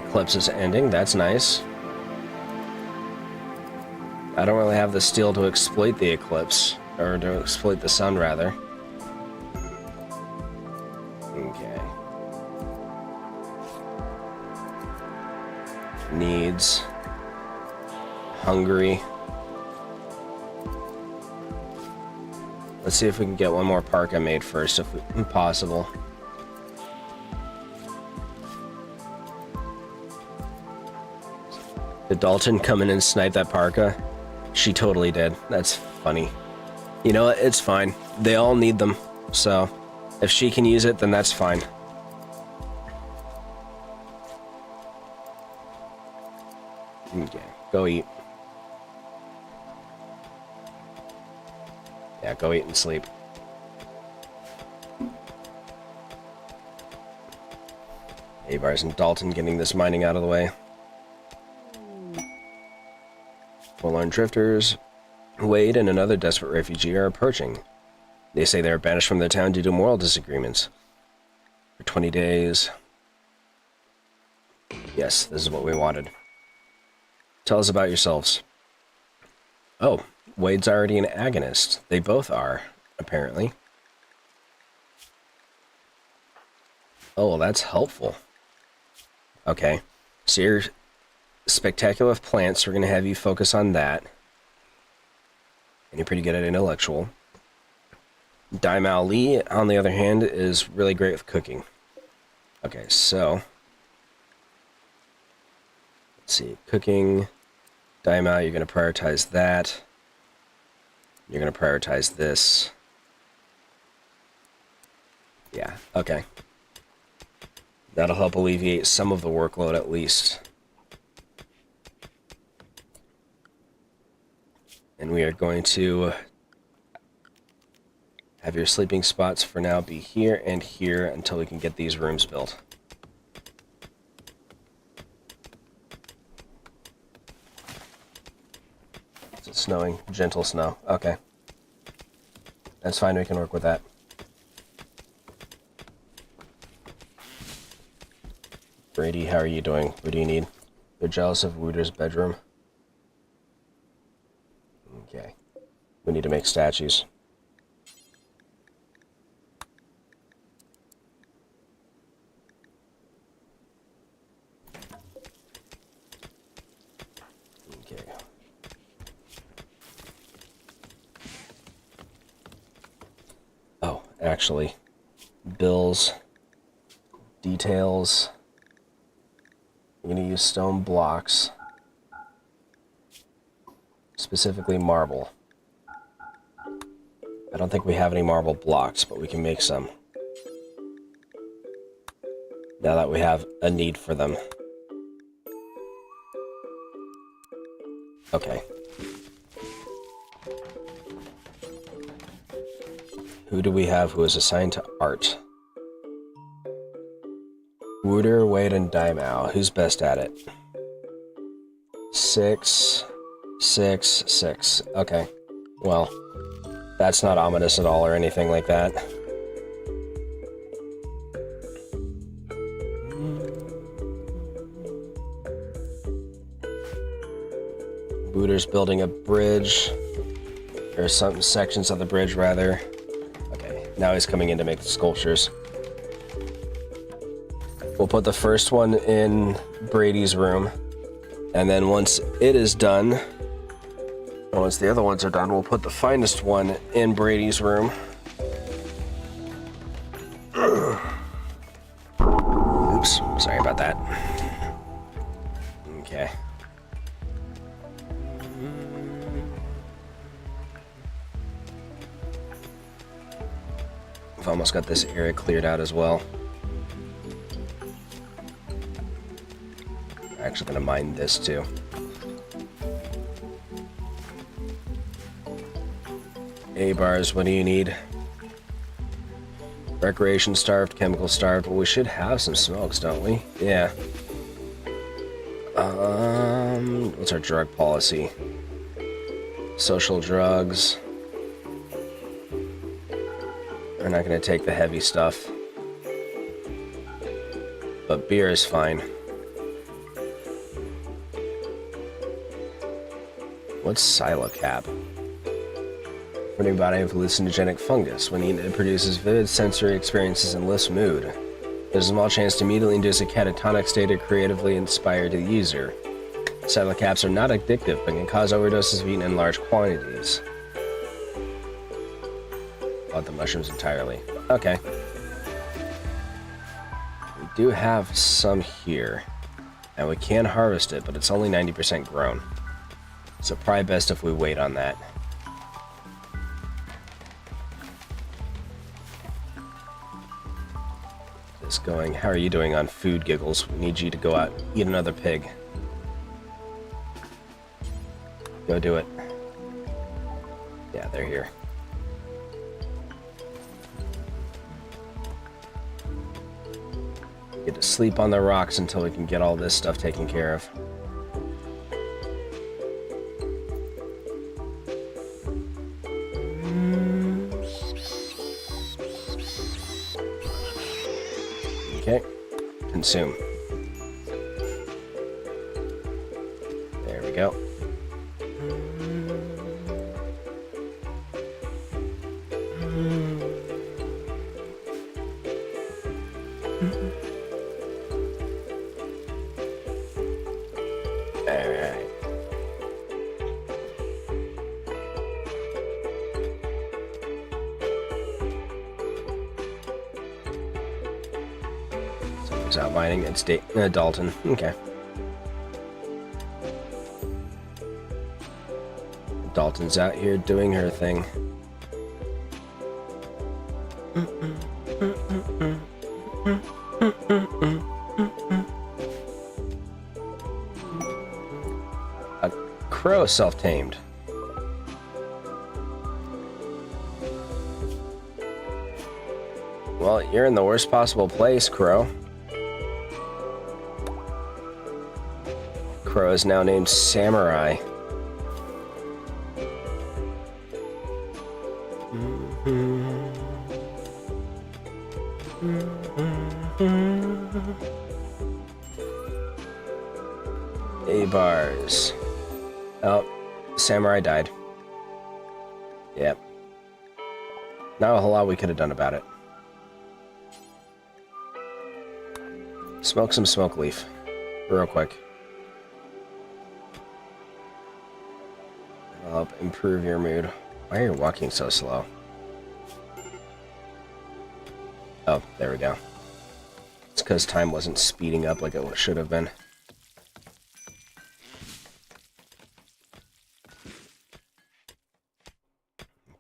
Eclipse is ending, that's nice. I don't really have the steel to exploit the eclipse, or to exploit the sun, rather. Okay. Needs. Hungry. Let's see if we can get one more parka made first, if possible. Did Dalton come in and snipe that parka? She totally did. That's funny. You know what? It's fine. They all need them. So, if she can use it, then that's fine. Okay, go eat. Yeah, go eat and sleep. Avars and Dalton getting this mining out of the way. Forlorn drifters, Wade and another desperate refugee are approaching. They say they are banished from their town due to moral disagreements. For 20 days. Yes, this is what we wanted. Tell us about yourselves. Oh, Wade's already an agonist. They both are, apparently. Oh, well, that's helpful. Okay, so you're spectacular with plants. We're going to have you focus on that. And you're pretty good at intellectual. Daimao Lee, on the other hand, is really great with cooking. Okay, so... let's see, cooking. Daimao, you're going to prioritize that. You're going to prioritize this. Yeah, okay. That'll help alleviate some of the workload at least. And we are going to have your sleeping spots for now be here and here until we can get these rooms built. Is it snowing? Gentle snow. Okay. That's fine, we can work with that. Brady, how are you doing? What do you need? They're jealous of Wooter's bedroom. Okay. We need to make statues. Okay. actually. Bills. Details. We're going to use stone blocks. Specifically marble. I don't think we have any marble blocks, but we can make some. Now that we have a need for them. Okay. Who do we have who is assigned to art? Wooter, Wade, and Daimao. Who's best at it? 6, 6, 6. Okay. Well, that's not ominous at all or anything like that. Wooter's building a bridge. Or some sections of the bridge, rather. Okay, now he's coming in to make the sculptures. We'll put the first one in Brady's room. And then once it is done, or once the other ones are done, we'll put the finest one in Brady's room. Oops, sorry about that. Okay. I've almost got this area cleared out as well. I'm actually going to mine this too. A-bars, what do you need? Recreation starved, chemical starved. Well, we should have some smokes, don't we? Yeah. What's our drug policy? Social drugs. We're not going to take the heavy stuff. But beer is fine. What's silocap? Running body of hallucinogenic fungus. When eaten, it produces vivid sensory experiences and lifts mood. There's a small chance to immediately induce a catatonic state or creatively inspire the user. Silocaps are not addictive, but can cause overdoses if eaten in large quantities. About the mushrooms entirely. Okay. We do have some here. And we can harvest it, but it's only 90% grown. So probably best if we wait on that. Just going, how are you doing on food, Giggles? We need you to go out and eat another pig. Go do it. Yeah, they're here. Get to sleep on the rocks until we can get all this stuff taken care of. Okay, consume. There we go. Alright. Someone's out mining. It's Dalton. Okay. Dalton's out here doing her thing. A crow self-tamed. Well, you're in the worst possible place, Crow. Crow is now named Samurai. A-bars. Oh, Samurai died. Yep. Not a whole lot we could have done about it. Smoke some smoke leaf. Real quick. It'll help improve your mood. Why are you walking so slow? Oh, there we go. It's because time wasn't speeding up like it should have been.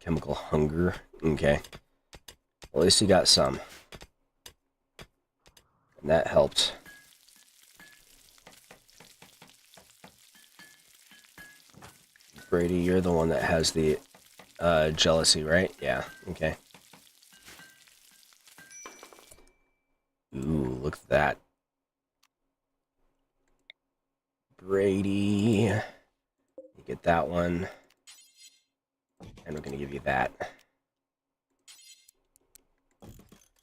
Chemical hunger. Okay. Well, at least you got some. And that helped. Brady, you're the one that has the jealousy, right? Yeah, okay. Ooh, look at that. Brady. You get that one. And we're going to give you that.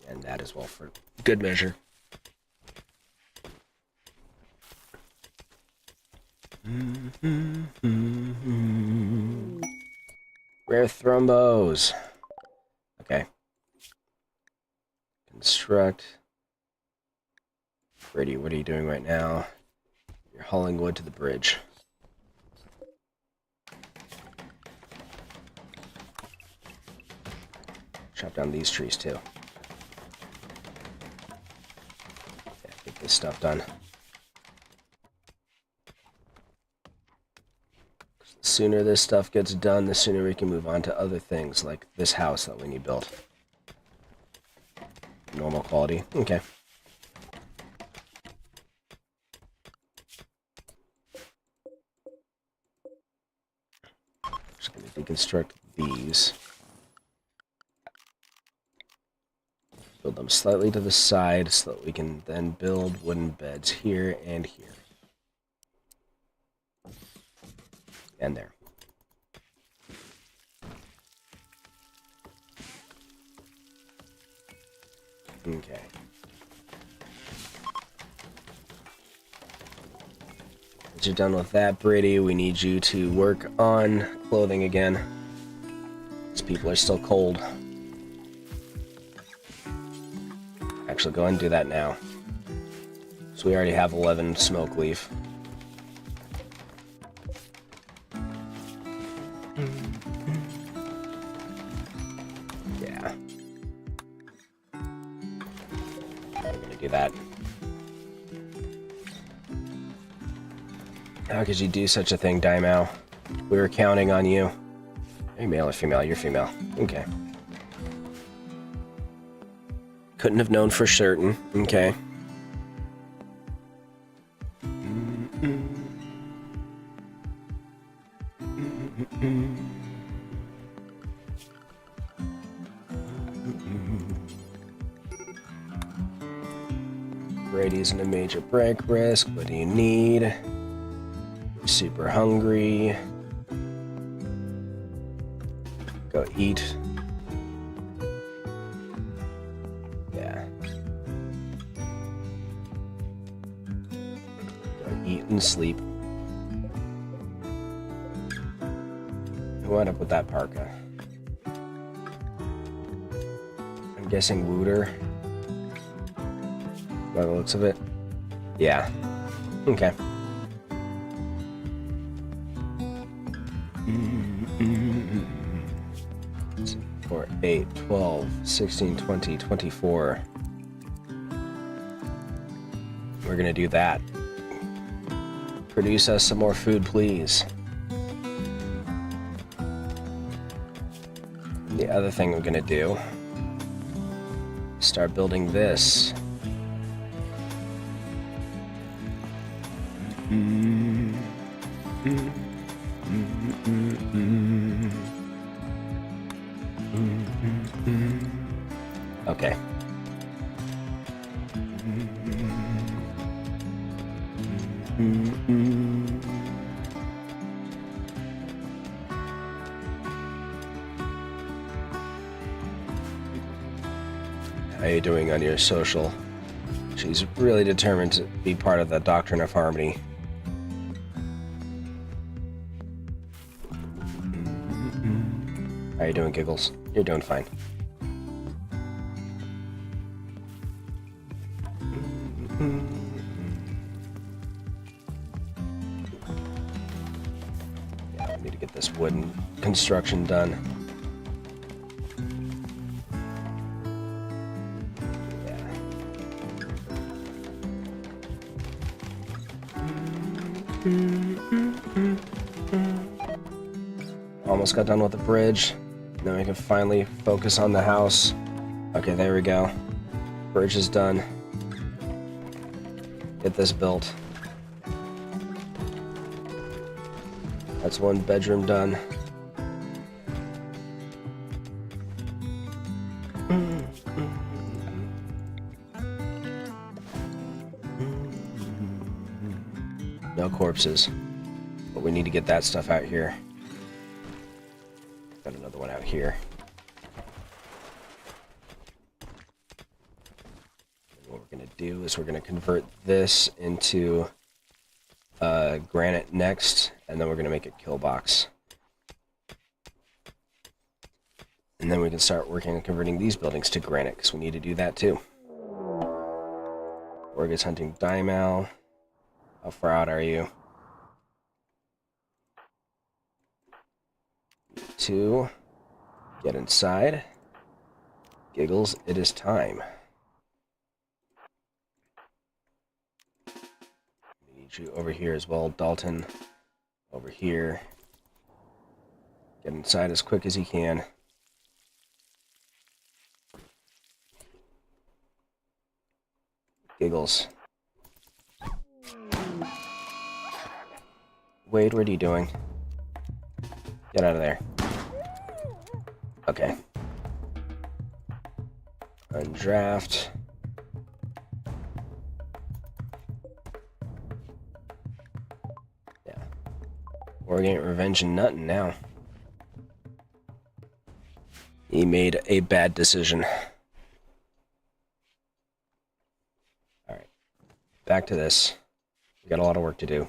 And that as well for good measure. Rare thrombos. Okay. Construct. Brady, what are you doing right now? You're hauling wood to the bridge. Chop down these trees too. Yeah, get this stuff done. The sooner this stuff gets done, the sooner we can move on to other things, like this house that we need built. Normal quality. Okay. Just going to deconstruct these. Build them slightly to the side so that we can then build wooden beds here and here. And there. Okay. Once you're done with that, Brady, we need you to work on clothing again. These people are still cold. Actually, go ahead and do that now. So we already have 11 smoke leaf. Yeah. I'm gonna do that. How could you do such a thing, Daimao? We were counting on you. Are you male or female? You're female. Okay. Couldn't have known for certain. Okay. Brady's in a major break risk. What do you need? You're super hungry. Go eat. Yeah. Go eat and sleep. Who wound up with that parka? I'm guessing Wooter. By the looks of it. Yeah. Okay. 4, 8, 12, 16, 20, 24. We're gonna do that. Produce us some more food, please. The other thing we're gonna do is start building this. Okay. How are you doing on your social? She's really determined to be part of the Doctrine of Harmony. How are you doing, Giggles? You're doing fine. Yeah, we need to get this wooden construction done. Almost got done with the bridge. Then we can finally focus on the house. Okay, there we go. Bridge is done. Get this built. That's one bedroom done. No corpses. But we need to get that stuff out here. Got another one out here. And what we're going to do is we're going to convert this into granite next, and then we're going to make a kill box. And then we can start working on converting these buildings to granite, because we need to do that too. Orgus hunting Daimao. How far out are you? 2. Get inside. Giggles, it is time. We need you over here as well, Dalton. Over here. Get inside as quick as you can. Giggles. Wade, what are you doing? Get out of there. Okay. Undraft. Yeah. We're getting revenge and nothing now. He made a bad decision. Alright. Back to this. We got a lot of work to do.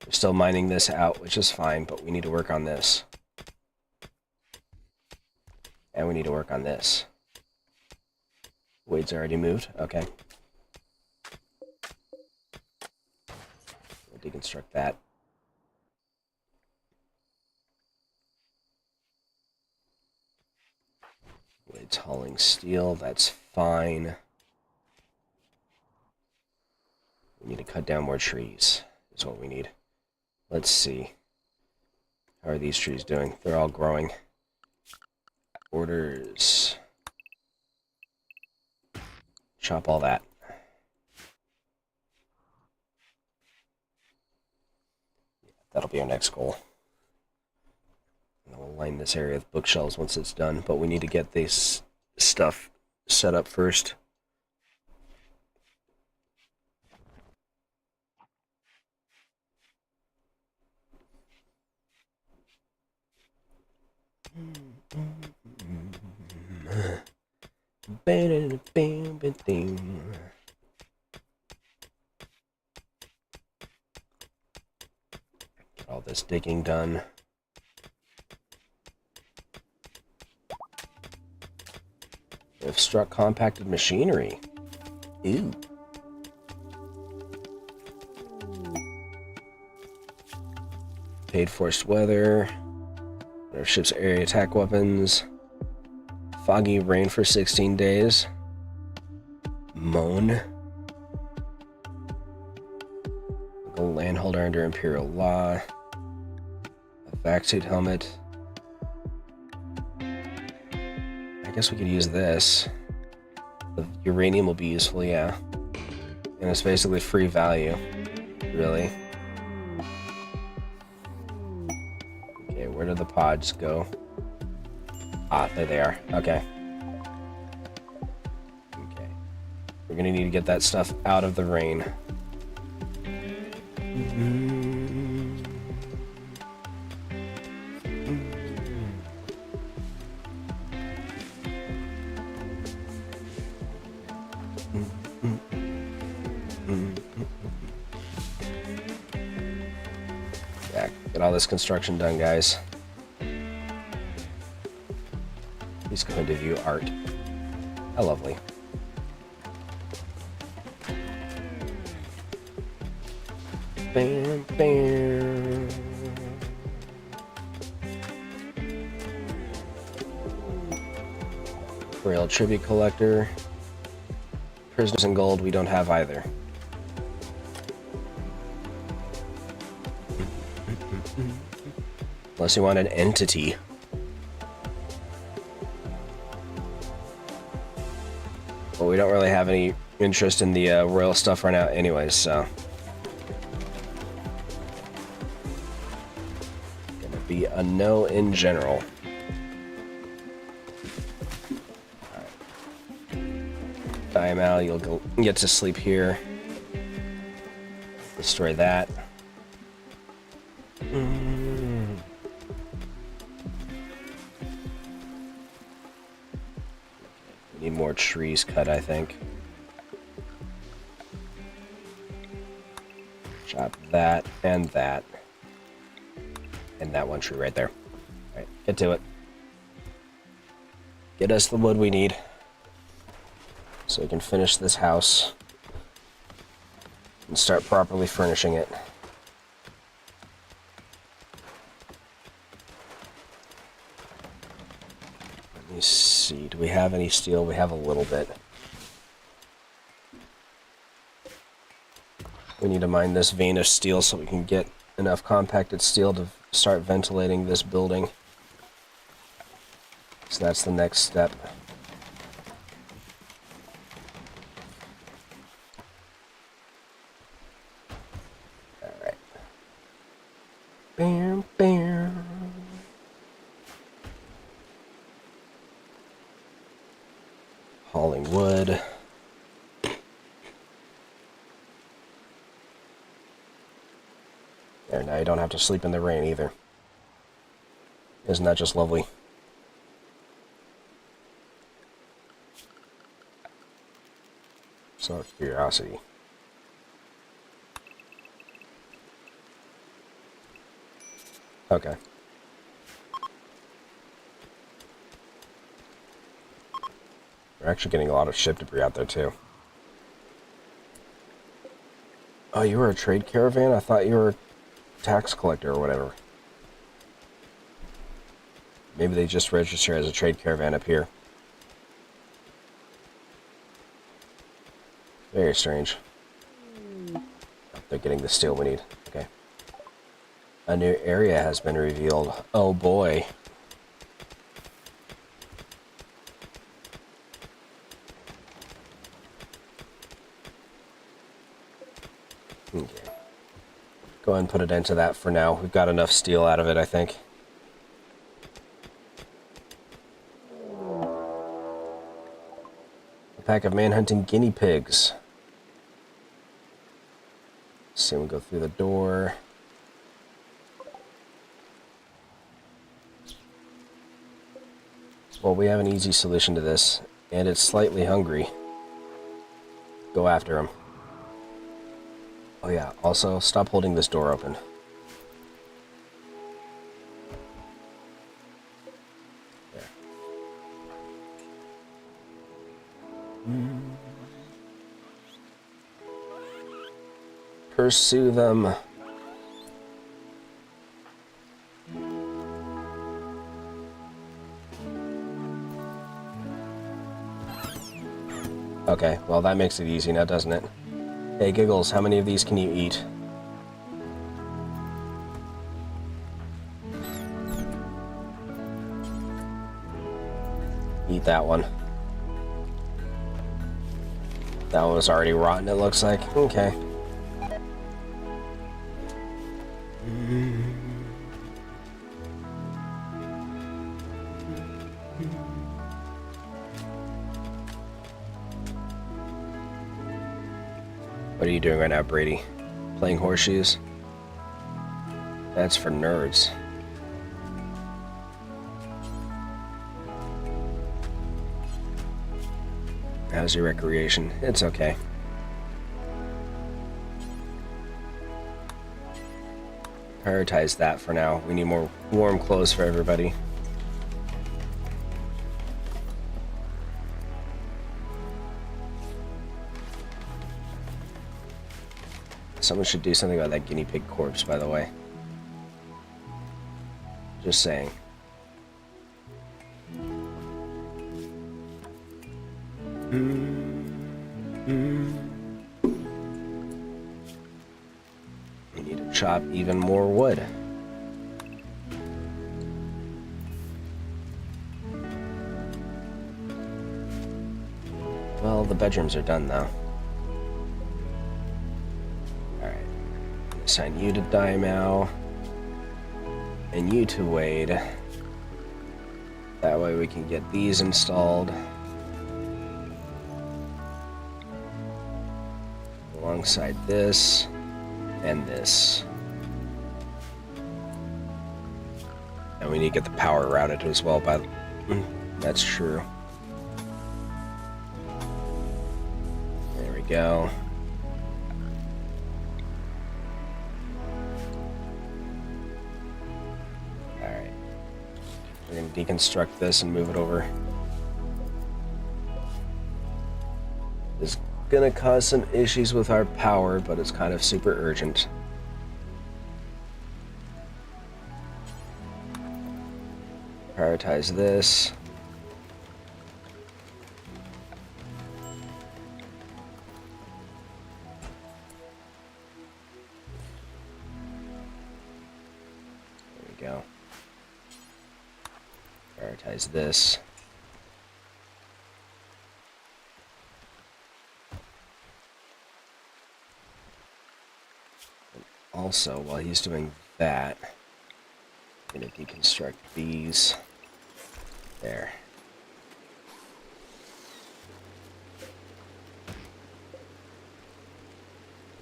We're still mining this out, which is fine, but we need to work on this. And we need to work on this. Wade's already moved. Okay. We'll deconstruct that. Wade's hauling steel. That's fine. We need to cut down more trees. Is what we need. Let's see. How are these trees doing? They're all growing. Orders. Chop all that. That'll be our next goal. And we'll line this area with bookshelves once it's done, but we need to get this stuff set up first. All this digging done. We've struck compacted machinery. Ew. Paid forced weather. Our ship's area attack weapons. Foggy rain for 16 days. Moan. A landholder under Imperial law. A vac suit helmet. I guess we could use this. The uranium will be useful, yeah. And it's basically free value. Really. Okay, where do the pods go? Ah, there they are. Okay. Okay. We're gonna need to get that stuff out of the rain. Yeah, get all this construction done, guys. He's going to view art. How lovely. Bam, bam. Rail tribute collector. Prisoners in gold, we don't have either. Unless you want an entity. But we don't really have any interest in the royal stuff right now anyways, so. Gonna be a no in general. Diamal, you'll go get to sleep here. Destroy that. Need more trees cut, I think. Chop that and that. And that one tree right there. Alright, get to it. Get us the wood we need. So we can finish this house. And start properly furnishing it. Let me see, do we have any steel? We have a little bit. We need to mine this vein of steel so we can get enough compacted steel to start ventilating this building. So that's the next step. Alright. Bam, bam. Hauling wood. There, now you don't have to sleep in the rain either. Isn't that just lovely? So, curiosity. Okay. We're actually getting a lot of ship debris out there, too. Oh, you were a trade caravan? I thought you were a tax collector or whatever. Maybe they just register as a trade caravan up here. Very strange. Oh, they're getting the steel we need. Okay. A new area has been revealed. Oh boy. Okay. Go ahead and put it into that for now. We've got enough steel out of it, I think. A pack of man-hunting guinea pigs. See, we go through the door. Well, we have an easy solution to this, and it's slightly hungry. Go after him. Oh yeah, also, stop holding this door open. There. Pursue them. Okay, well that makes it easy now, doesn't it? Hey, Giggles, how many of these can you eat? Eat that one. That one was already rotten, it looks like. Okay. What are you doing right now, Brady? Playing horseshoes? That's for nerds. How's your recreation? It's okay. Prioritize that for now. We need more warm clothes for everybody. Someone should do something about that guinea pig corpse, by the way. Just saying. We need to chop even more wood. Well, the bedrooms are done now. Alright. Assign you to Daimao. And you to Wade. That way we can get these installed. Alongside this. And this. And we need to get the power routed as well, by the... That's true. There we go. Alright. We're going to deconstruct this and move it over. It's going to cause some issues with our power, but it's kind of super urgent. Prioritize this. There we go. Prioritize this. And also, while he's doing that, I'm going to deconstruct these. There.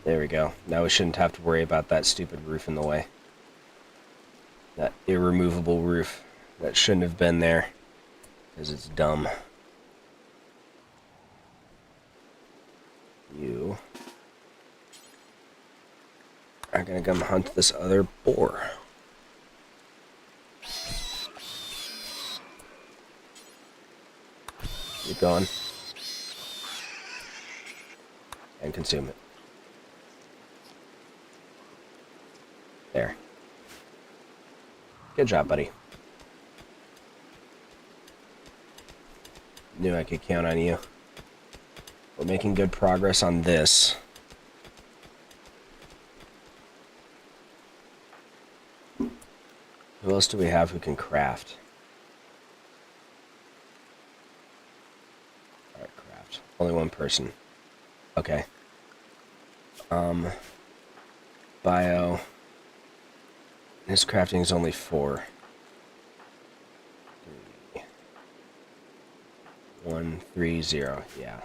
There we go. Now we shouldn't have to worry about that stupid roof in the way. That irremovable roof that shouldn't have been there, because it's dumb. You are gonna come hunt this other boar. Keep going. And consume it. There. Good job, buddy. Knew I could count on you. We're making good progress on this. Who else do we have who can craft? Alright, craft. Only one person. Okay. Bio. His crafting is only 4. 3. 1, 3, 0. Yeah.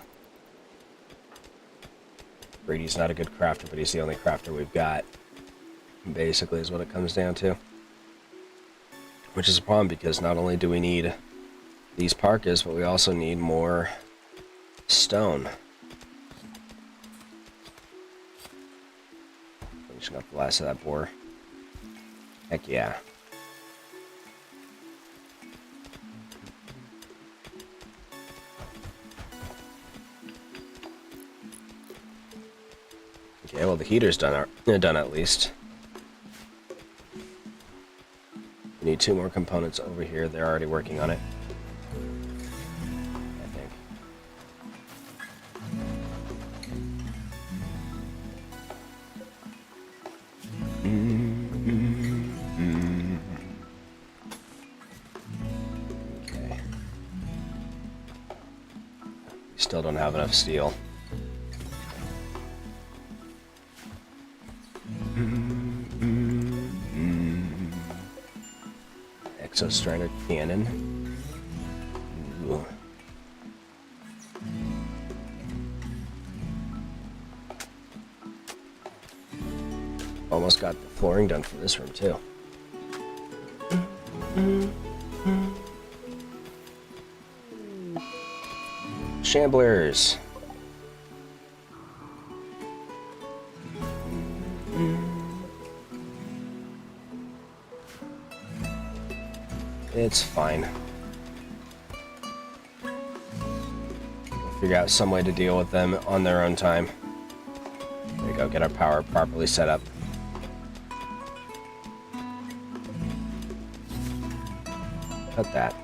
Brady's not a good crafter, but he's the only crafter we've got. Basically is what it comes down to. Which is a problem because not only do we need these parkas, but we also need more stone. Finishing up the last of that boar. Heck yeah. Okay, well the heater's done at least. We need 2 more components over here. They're already working on it, I think. Okay. Still don't have enough steel. Exostrider cannon. Ooh. Almost got the flooring done for this room too. Shamblers. It's fine. We'll figure out some way to deal with them on their own time. There we go, get our power properly set up. Cut that.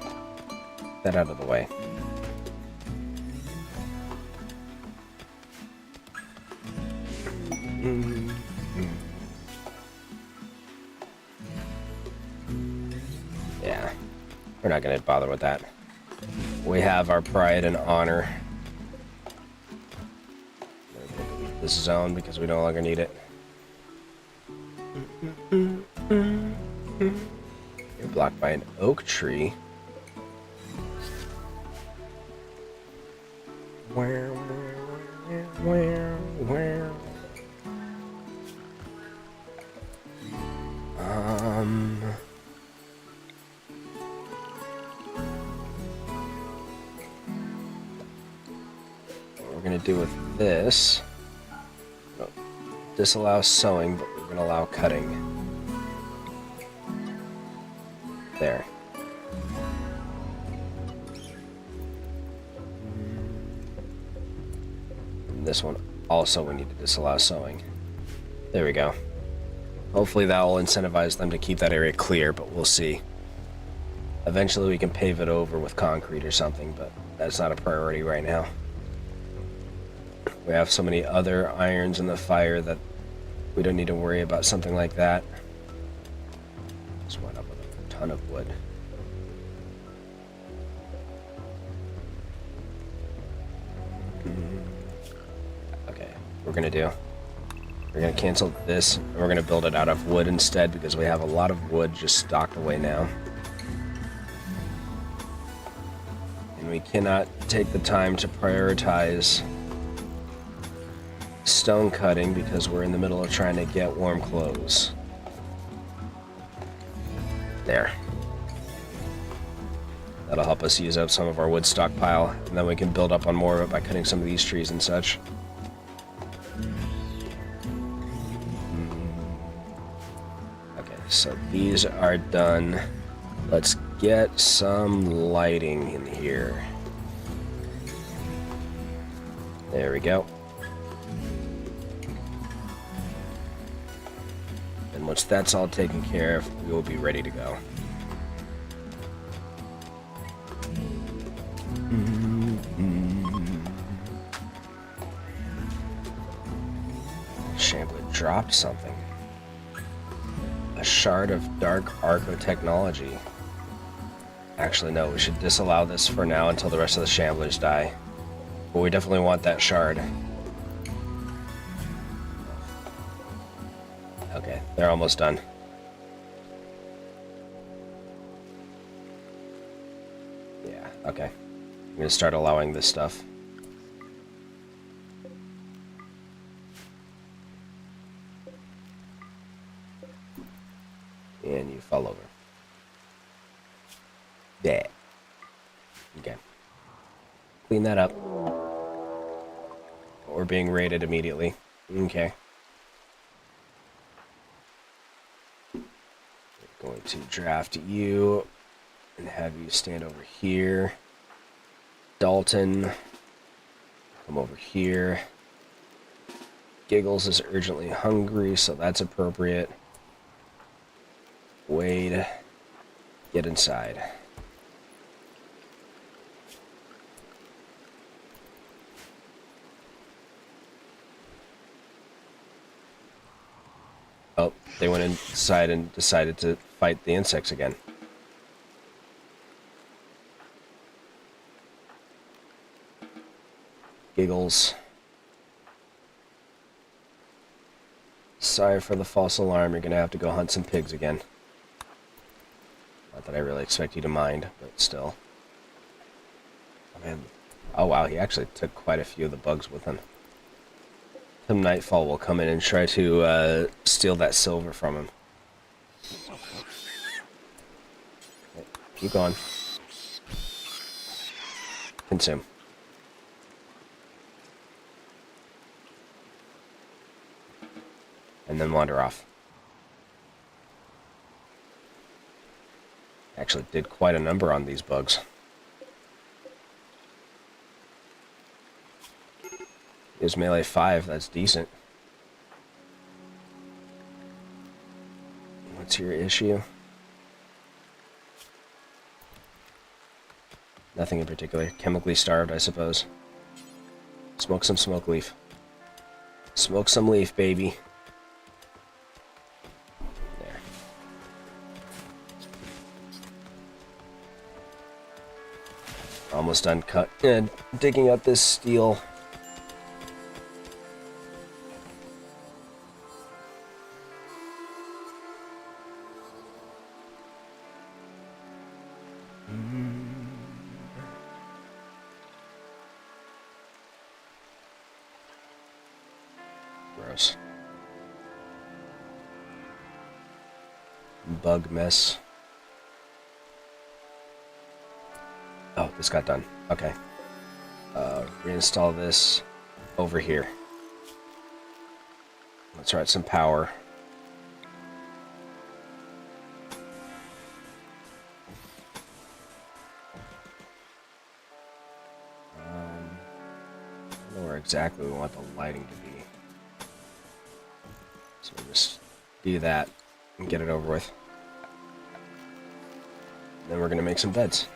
That out of the way. Yeah, we're not going to bother with that. We have our pride and honor this zone because we no longer need it. You're blocked by an oak tree. Where? What we're gonna do with this? Disallow sewing, but we're gonna allow cutting. There. And this one also we need to disallow sewing. There we go. Hopefully that will incentivize them to keep that area clear, but we'll see. Eventually we can pave it over with concrete or something, but that's not a priority right now. We have so many other irons in the fire that we don't need to worry about something like that. Just went up with a ton of wood. Okay, we're gonna do. We're gonna cancel this, and we're gonna build it out of wood instead because we have a lot of wood just stocked away now. And we cannot take the time to prioritize stone cutting because we're in the middle of trying to get warm clothes. There. That'll help us use up some of our wood stockpile, and then we can build up on more of it by cutting some of these trees and such. Okay, so these are done. Let's get some lighting in here. There we go. And once that's all taken care of, we will be ready to go. Shambler dropped something. A shard of dark arco technology. Actually, no, we should disallow this for now until the rest of the shamblers die. But we definitely want that shard. Okay, they're almost done. Yeah, okay. I'm gonna start allowing this stuff. And you fall over. Yeah. Okay. Clean that up. We're being raided immediately. Okay. We're going to draft you and have you stand over here. Dalton, come over here. Giggles is urgently hungry, so that's appropriate. Wade, get inside. Oh, they went inside and decided to fight the insects again. Giggles. Sorry for the false alarm. You're gonna have to go hunt some pigs again. Not that I really expect you to mind, but still. Oh, man. Oh, wow. He actually took quite a few of the bugs with him. Some Nightfall will come in and try to steal that silver from him. Okay, keep going. Consume. And then wander off. Actually did quite a number on these bugs. Is melee 5, that's decent. What's your issue? Nothing in particular. Chemically starved, I suppose. Smoke some smoke leaf. Smoke some leaf, baby. There. Almost done digging up this steel. Gross. Bug mess. Oh, this got done. Okay. Reinstall this over here. Let's write some power. I don't know where exactly we want the lighting to be. So we'll just do that and get it over with. Then we're going to make some beds.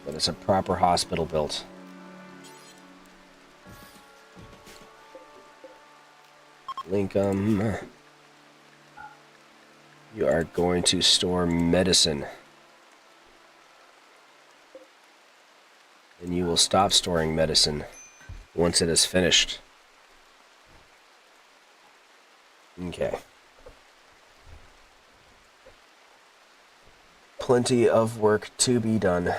But it's a proper hospital built. Lincoln, you are going to store medicine. And you will stop storing medicine once it is finished. Okay. Plenty of work to be done.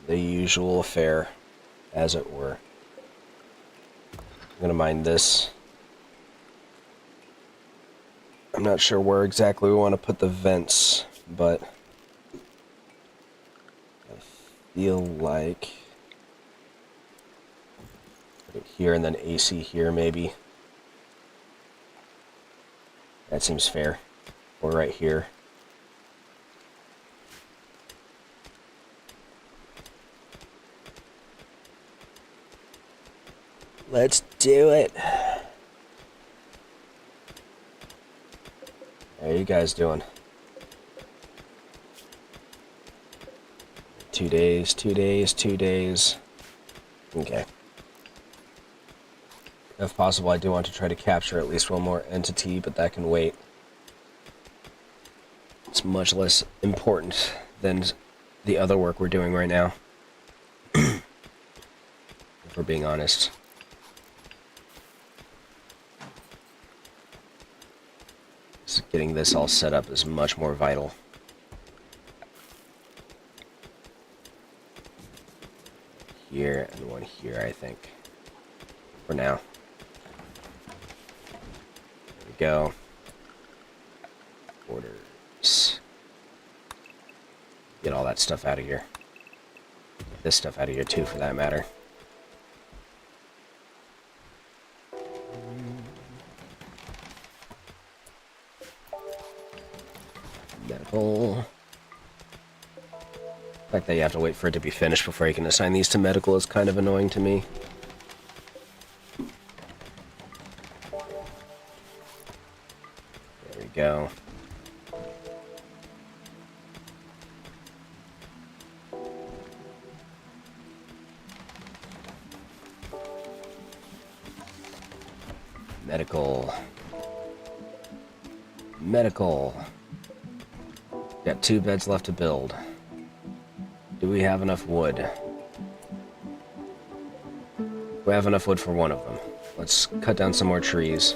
The usual affair, as it were. I'm gonna mine this. I'm not sure where exactly we want to put the vents, but I feel like put it here and then AC here, maybe. That seems fair. Or right here. Let's do it. How are you guys doing? 2 days, 2 days, 2 days. Okay. If possible, I do want to try to capture at least one more entity, but that can wait. It's much less important than the other work we're doing right now. If we're being honest. So getting this all set up is much more vital. Here and one here, I think. For now. There we go. Orders. Get all that stuff out of here. Get this stuff out of here too, for that matter. Medical. The fact that you have to wait for it to be finished before you can assign these to medical is kind of annoying to me. There we go. Medical. Medical. Got 2 beds left to build. Do we have enough wood? We have enough wood for one of them. Let's cut down some more trees.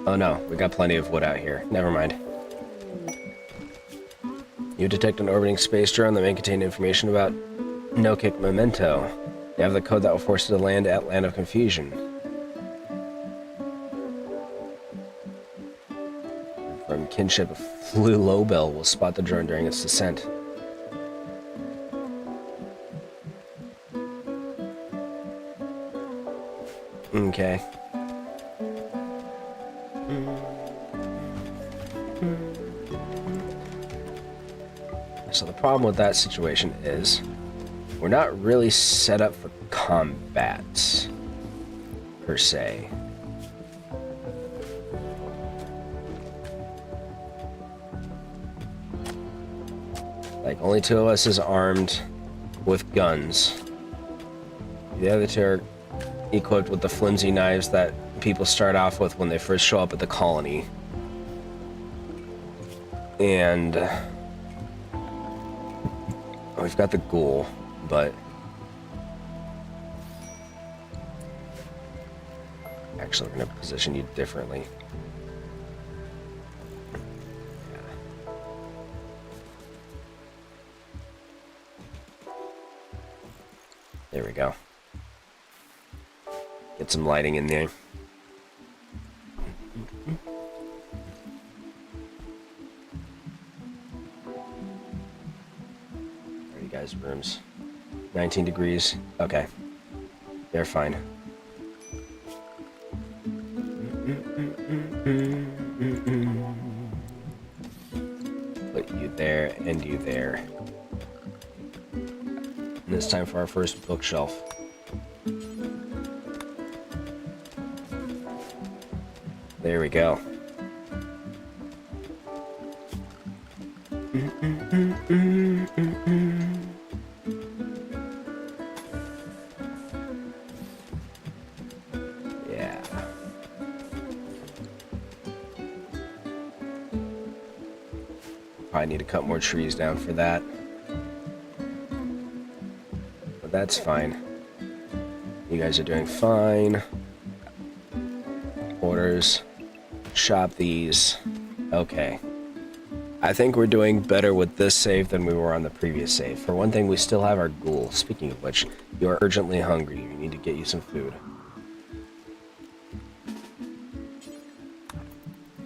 Oh no, we got plenty of wood out here. Never mind. You detect an orbiting space drone that may contain information about no-kick memento. You have the code that will force it to land at Land of Confusion. From kinship, a Flu Lowbell will spot the drone during its descent. Okay. So the problem with that situation is we're not really set up for combat, per se. Like, only 2 of us is armed with guns. The other 2 are equipped with the flimsy knives that people start off with when they first show up at the colony. And we've got the ghoul, but Actually, we're going to position you differently. There we go. Get some lighting in there. Where are you guys' rooms? 19 degrees. Okay. They're fine. Put you there and you there. And it's time for our first bookshelf. There we go. Yeah. Probably need to cut more trees down for that. But that's fine. You guys are doing fine. Orders. Shop these. Okay. I think we're doing better with this save than we were on the previous save. For one thing, we still have our ghoul. Speaking of which, you are urgently hungry. We need to get you some food.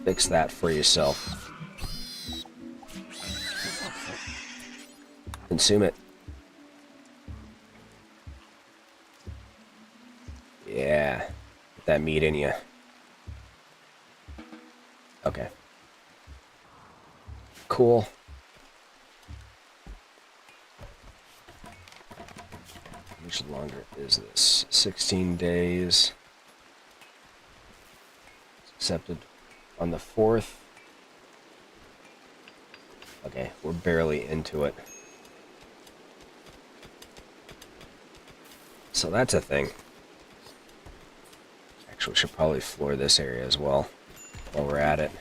Fix that for yourself. Consume it. Yeah. Get that meat in you. Okay. Cool. How much longer is this? 16 days. It's accepted on the 4th. Okay, we're barely into it. So that's a thing. Actually, we should probably floor this area as well while we're at it.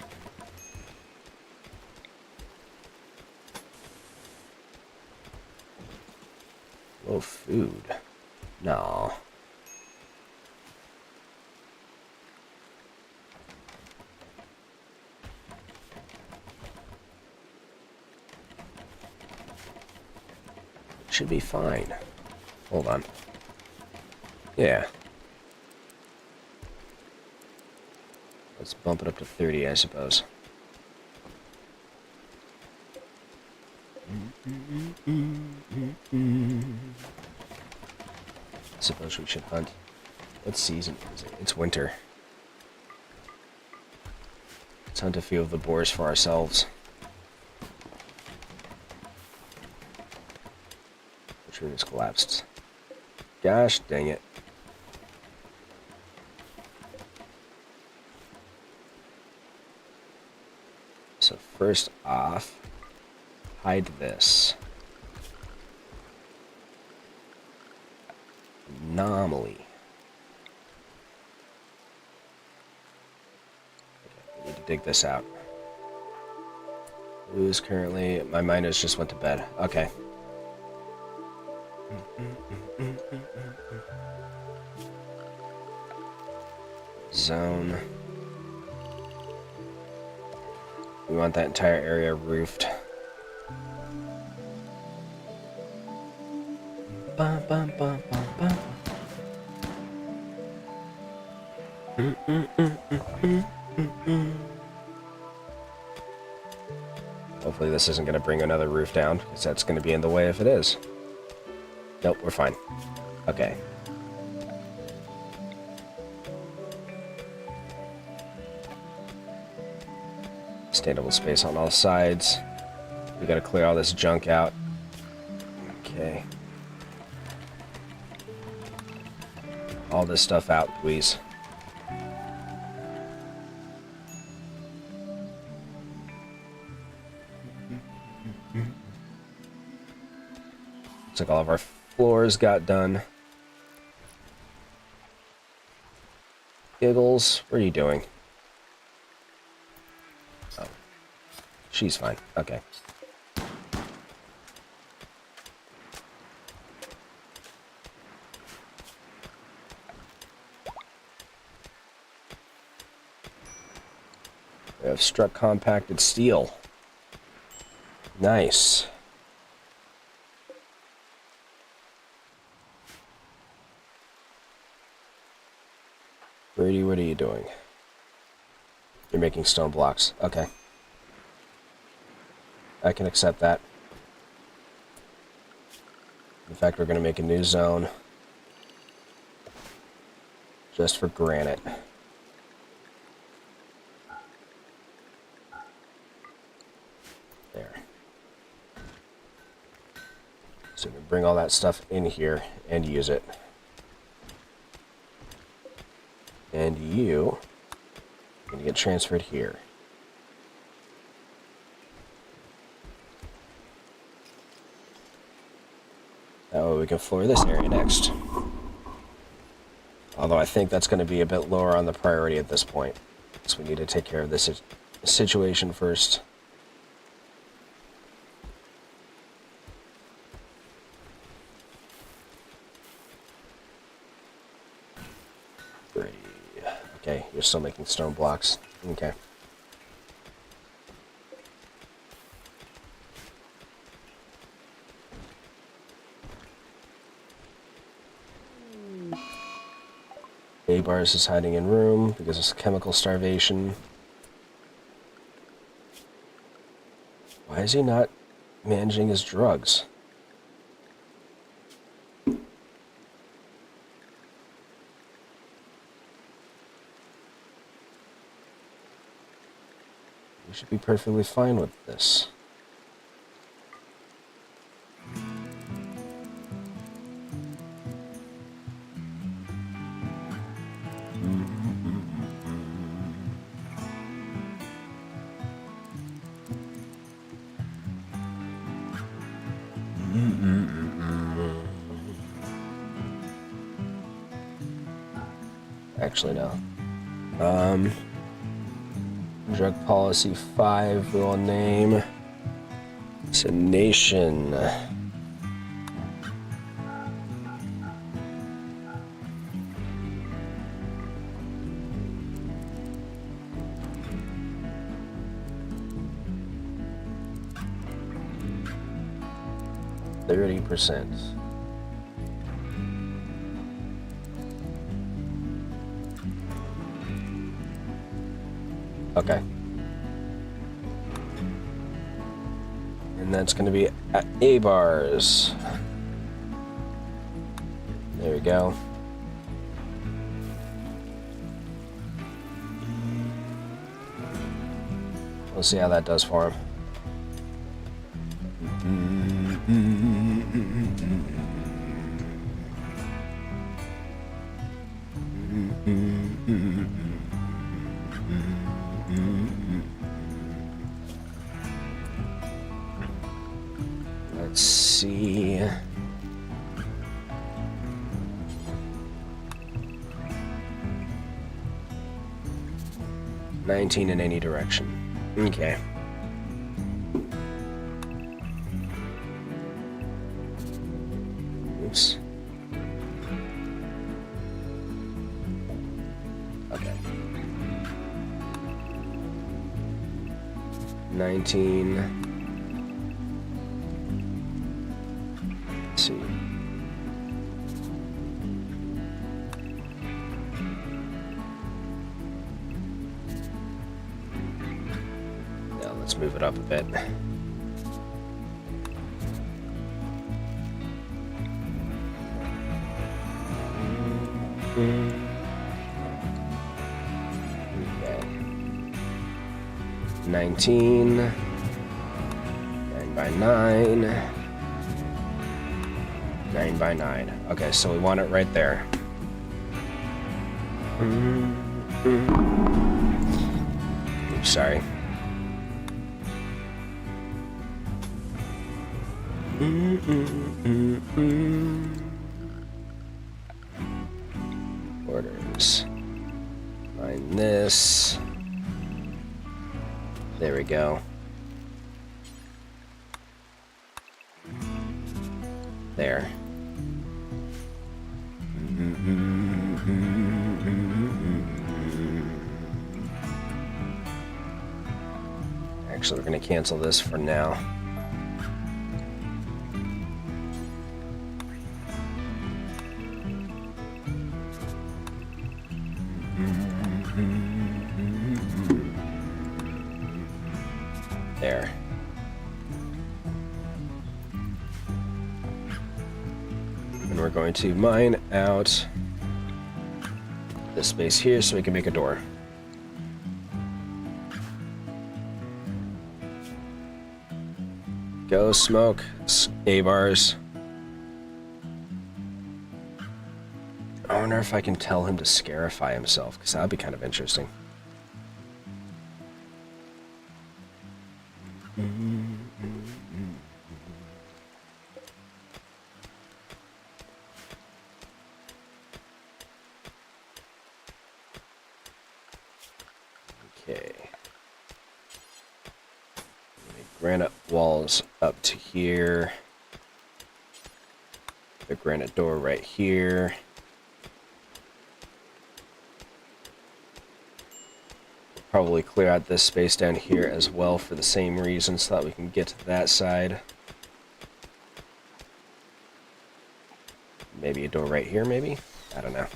Low food. No. Should be fine. Hold on. Yeah. Let's bump it up to 30, I suppose. I suppose we should hunt. What season is it? It's winter. Let's hunt a few of the boars for ourselves. The tree has collapsed. Gosh dang it. So first off, hide this. Anomaly. Okay, we need to dig this out. Who's currently... My miners just went to bed. Okay. Zone. We want that entire area roofed. Bum, bum, bum, bum, bum. Hopefully this isn't going to bring another roof down, because that's going to be in the way if it is. Nope, we're fine. Okay. Standable space on all sides. We gotta clear all this junk out. Okay. All this stuff out, please. Looks like all of our floors got done. Giggles, what are you doing? Oh. She's fine. Okay. We have struck compacted steel. Nice. Brady, what are you doing? You're making stone blocks. Okay. I can accept that. In fact, we're going to make a new zone. Just for granite. There. So we can bring all that stuff in here and use it. And you are going to get transferred here. That way we can floor this area next. Although I think that's going to be a bit lower on the priority at this point. So we need to take care of this situation first. Ready. Okay, you're still making stone blocks. Okay. A-Bars is hiding in room because of chemical starvation. Why is he not managing his drugs? We should be perfectly fine with this. Actually, no. Drug policy 5 we'll name. It's a nation. %. Okay. And that's going to be at A-Bars. There we go. We'll see how that does for him. Let's see. $19 in any direction. Okay. Oops. Okay. 19. Let's see. Now let's move it up a bit. Okay. 19. 9 by 9. 9 by 9. Okay, so we want it right there. Oops, sorry. Orders. Find this. There we go. There. Actually, we're going to cancel this for now. There. And we're going to mine out this space here so we can make a door. Go smoke, A-bars. I wonder if I can tell him to scarify himself, because that would be kind of interesting. Okay. Granite walls up to here. The granite door right here. Probably clear out this space down here as well for the same reason, so that we can get to that side. Maybe a door right here, maybe? I don't know.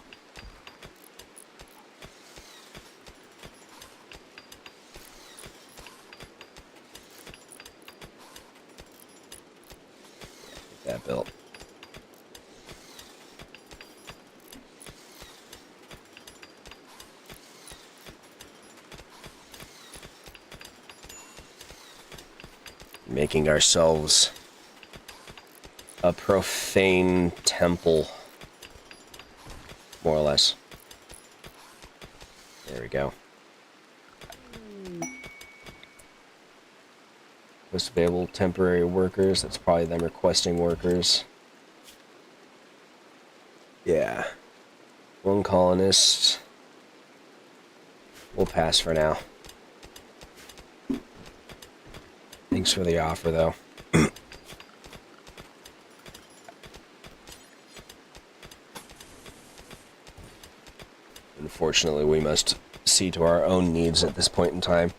Get that built. Making ourselves a profane temple, more or less. There we go. List available temporary workers. That's probably them requesting workers. Yeah. One colonist. We'll pass for now. Thanks for the offer, though. Unfortunately, we must see to our own needs at this point in time.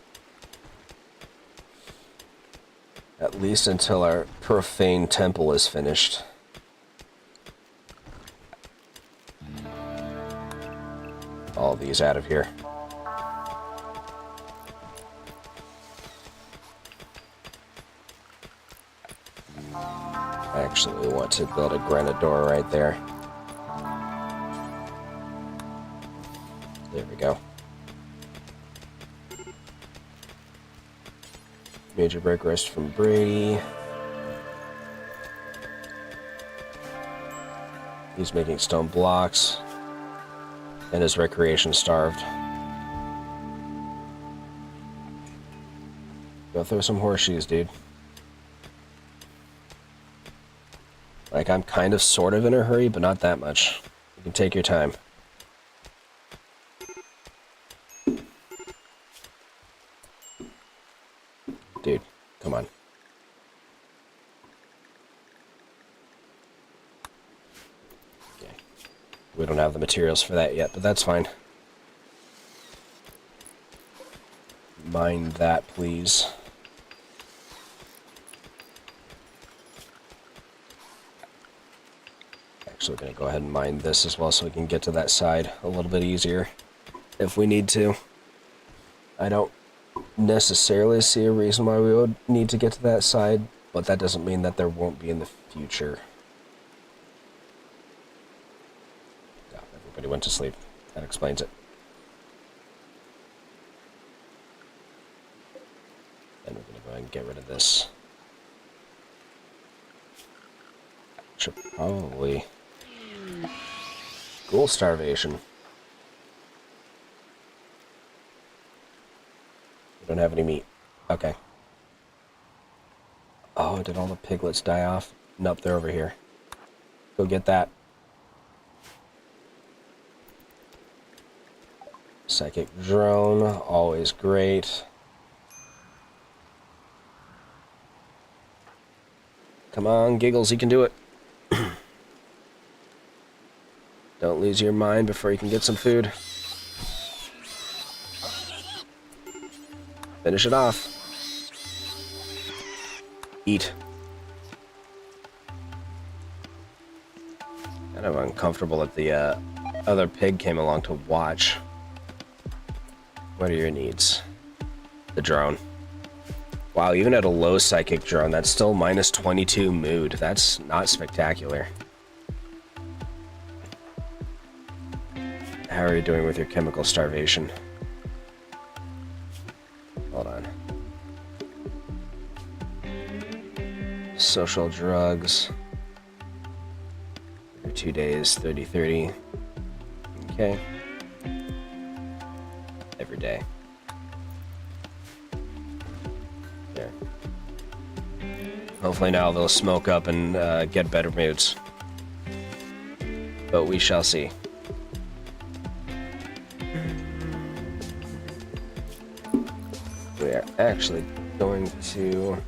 At least until our profane temple is finished. All these out of here. I actually want to build a granite door right there. There we go. Major break rest from Brady. He's making stone blocks. And his recreation starved. Go throw some horseshoes, dude. Like, I'm kind of sort of in a hurry, but not that much. You can take your time. Dude, come on. Okay. We don't have the materials for that yet, but that's fine. Mind that, please. Actually, we're going to go ahead and mine this as well so we can get to that side a little bit easier if we need to. I don't necessarily see a reason why we would need to get to that side, but that doesn't mean that there won't be in the future. Oh, everybody went to sleep. That explains it. Then we're going to go ahead and get rid of this. Should probably... Ghoul starvation. We don't have any meat. Okay. Oh, did all the piglets die off? Nope, they're over here. Go get that. Psychic drone, always great. Come on, Giggles, you can do it. Don't lose your mind before you can get some food. Finish it off. Eat. Kind of uncomfortable that the other pig came along to watch. What are your needs? The drone. Wow, even at a low psychic drone, that's still minus 22 mood. That's not spectacular. How are you doing with your chemical starvation? Hold on. Social drugs. Every 2 days, 30-30. Okay. Every day. There. Hopefully now they'll smoke up and get better moods. But we shall see. We are actually going to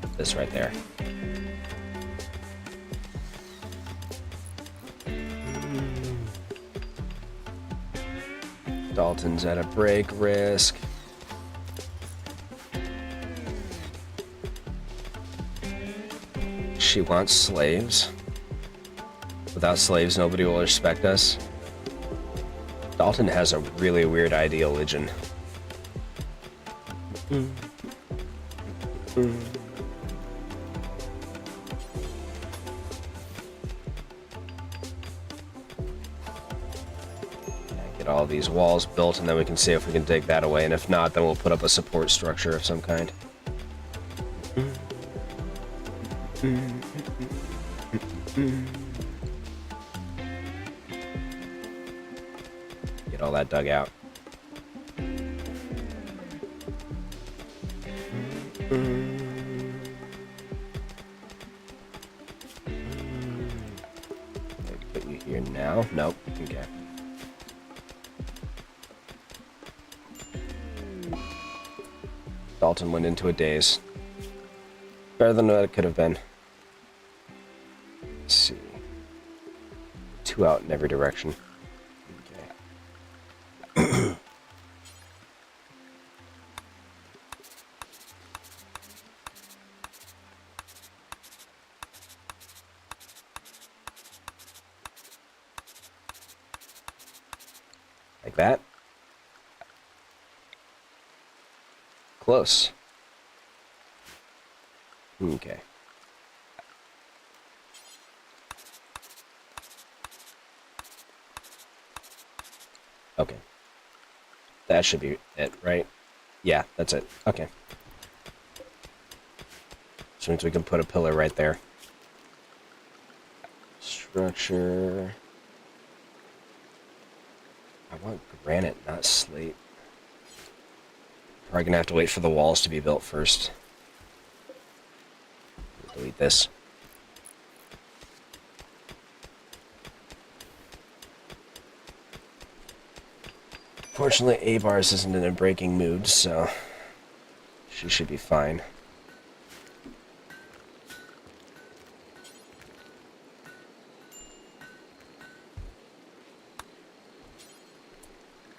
put this right there. Dalton's at a break risk. She wants slaves. Without slaves, nobody will respect us. Dalton has a really weird ideology. Get all these walls built, and then we can see if we can dig that away, and if not, then we'll put up a support structure of some kind. Get all that dug out. Put you here now. Nope. Okay. Dalton went into a daze. Better than what it could have been. Let's see. 2 out in every direction. Okay. Like that. Close. Okay. Okay. That should be it, right? Yeah, that's it. Okay. Which means we can put a pillar right there. Structure. I want granite, not slate. Probably gonna have to wait for the walls to be built first. Delete this. Fortunately, Avars isn't in a breaking mood, so she should be fine.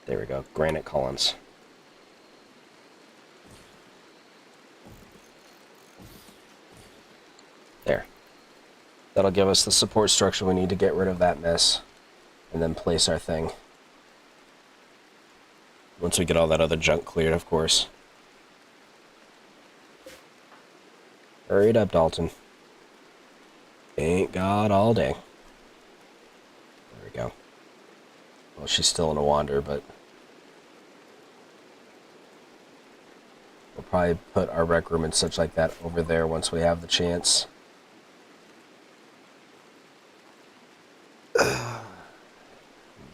There we go, granite columns. There. That'll give us the support structure we need to get rid of that mess, and then place our thing. Once we get all that other junk cleared, of course. Hurry it up, Dalton. Ain't God all day. There we go. Well, she's still in a wander, but we'll probably put our rec room and such like that over there once we have the chance.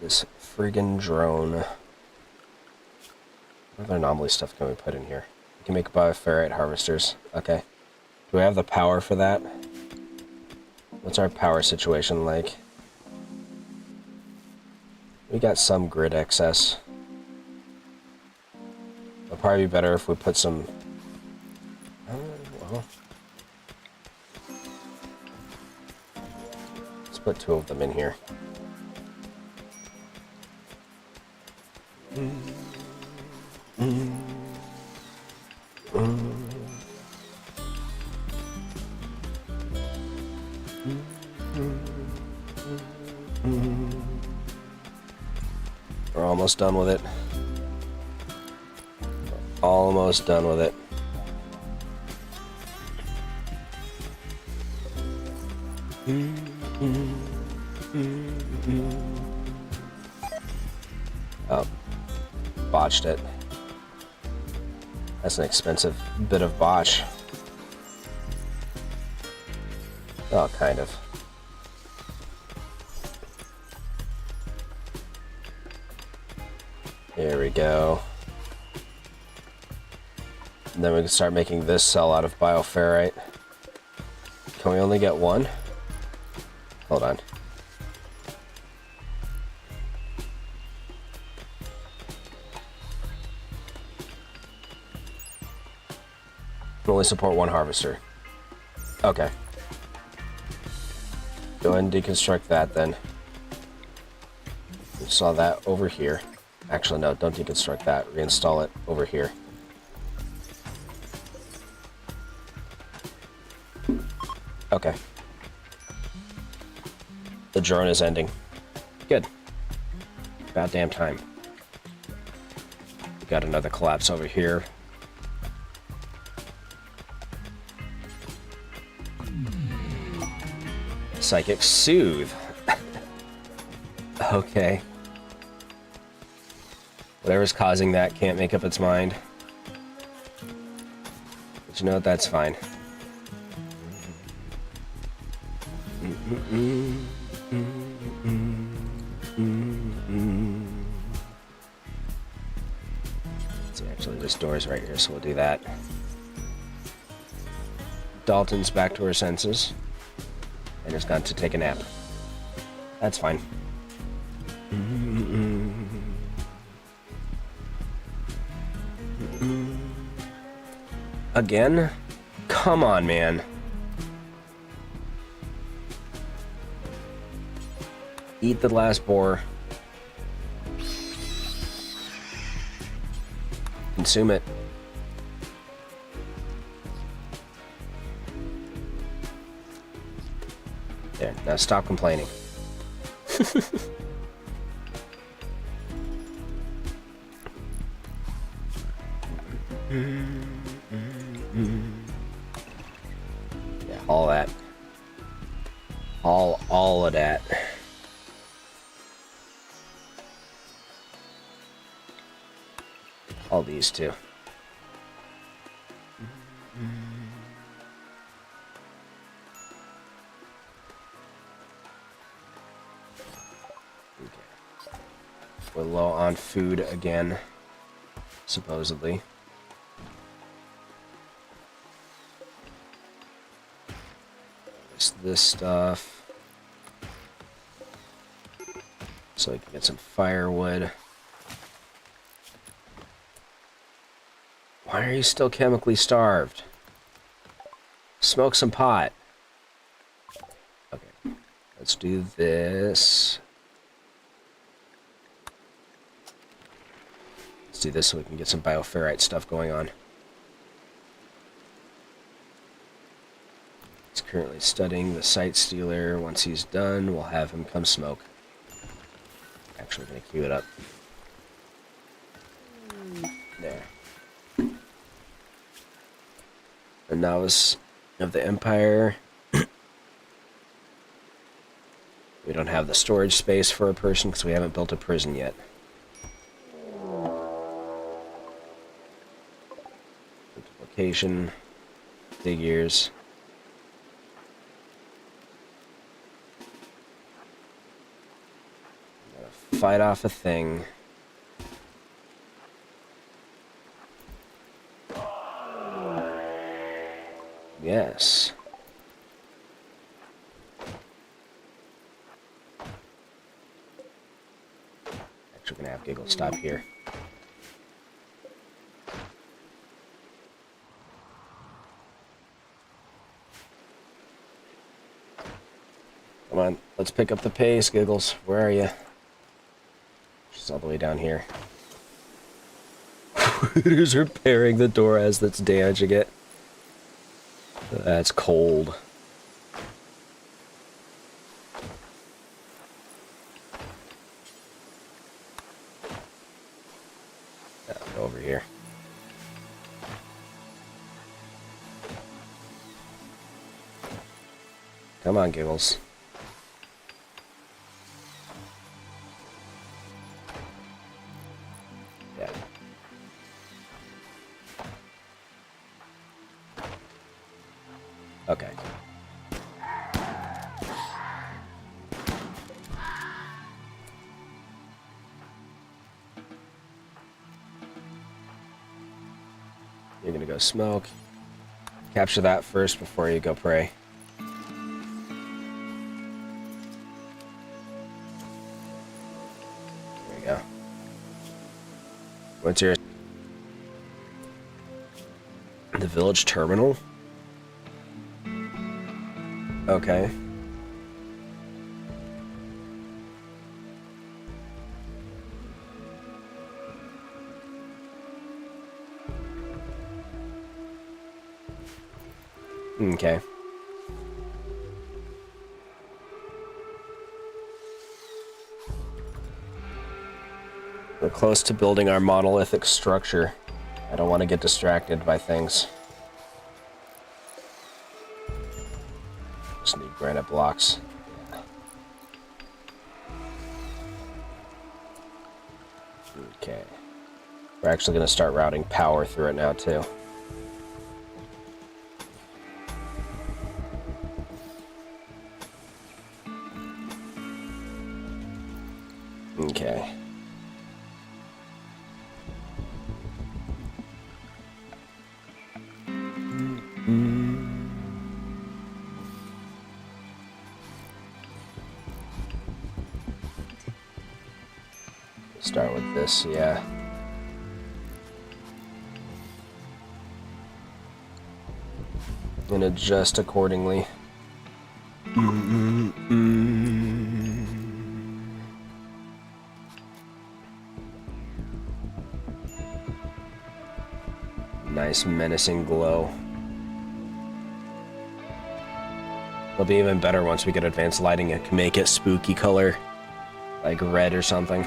This friggin' drone. What other anomaly stuff can we put in here? We can make bioferrite harvesters. Okay. Do we have the power for that? What's our power situation like? We got some grid excess. It'll probably be better if we put some... well... let's put 2 of them in here. We're almost done with it. Almost done with it. Oh, botched it. That's an expensive bit of botch. Oh, kind of. There we go. And then we can start making this cell out of bioferrite. Can we only get one? Hold on. Can only support one harvester. Okay. Go ahead and deconstruct that then. We saw that over here. Actually, no, don't deconstruct that. Reinstall it over here. Okay. The drone is ending. Good. About damn time. We got another collapse over here. Psychic Soothe. Okay. Whatever's causing that can't make up its mind. But you know what? That's fine. See, actually, this door is right here, so we'll do that. Dalton's back to her senses and has gone to take a nap. That's fine. Again? Come on, man. Eat the last boar. Consume it. There, now stop complaining. Yeah, all that. All of that. All these too. Okay. We're low on food again, supposedly. This stuff. So we can get some firewood. Why are you still chemically starved? Smoke some pot. Okay, let's do this. Let's do this so we can get some bioferrite stuff going on. He's currently studying the Sight Stealer. Once he's done, we'll have him come smoke. Actually, I'm gonna queue it up. There. A novice of the Empire. We don't have the storage space for a person because we haven't built a prison yet. Multiplication, figures. Gotta fight off a thing. Yes. Actually, we're gonna have Giggle stop here. Come on, let's pick up the pace, Giggles. Where are you? She's all the way down here. Who's repairing the door as that's damaging it? That's cold. over here. Come on, Giggles. Yeah. Okay. You're gonna go smoke. Capture that first before you go pray. There you go. What's your... The village terminal? Okay. Okay. We're close to building our monolithic structure. I don't want to get distracted by things. Just need granite blocks. Okay. We're actually going to start routing power through it now, too. Okay. Start with this, yeah. And adjust accordingly. Nice menacing glow. It'll be even better once we get advanced lighting. It can make it spooky color, like red or something.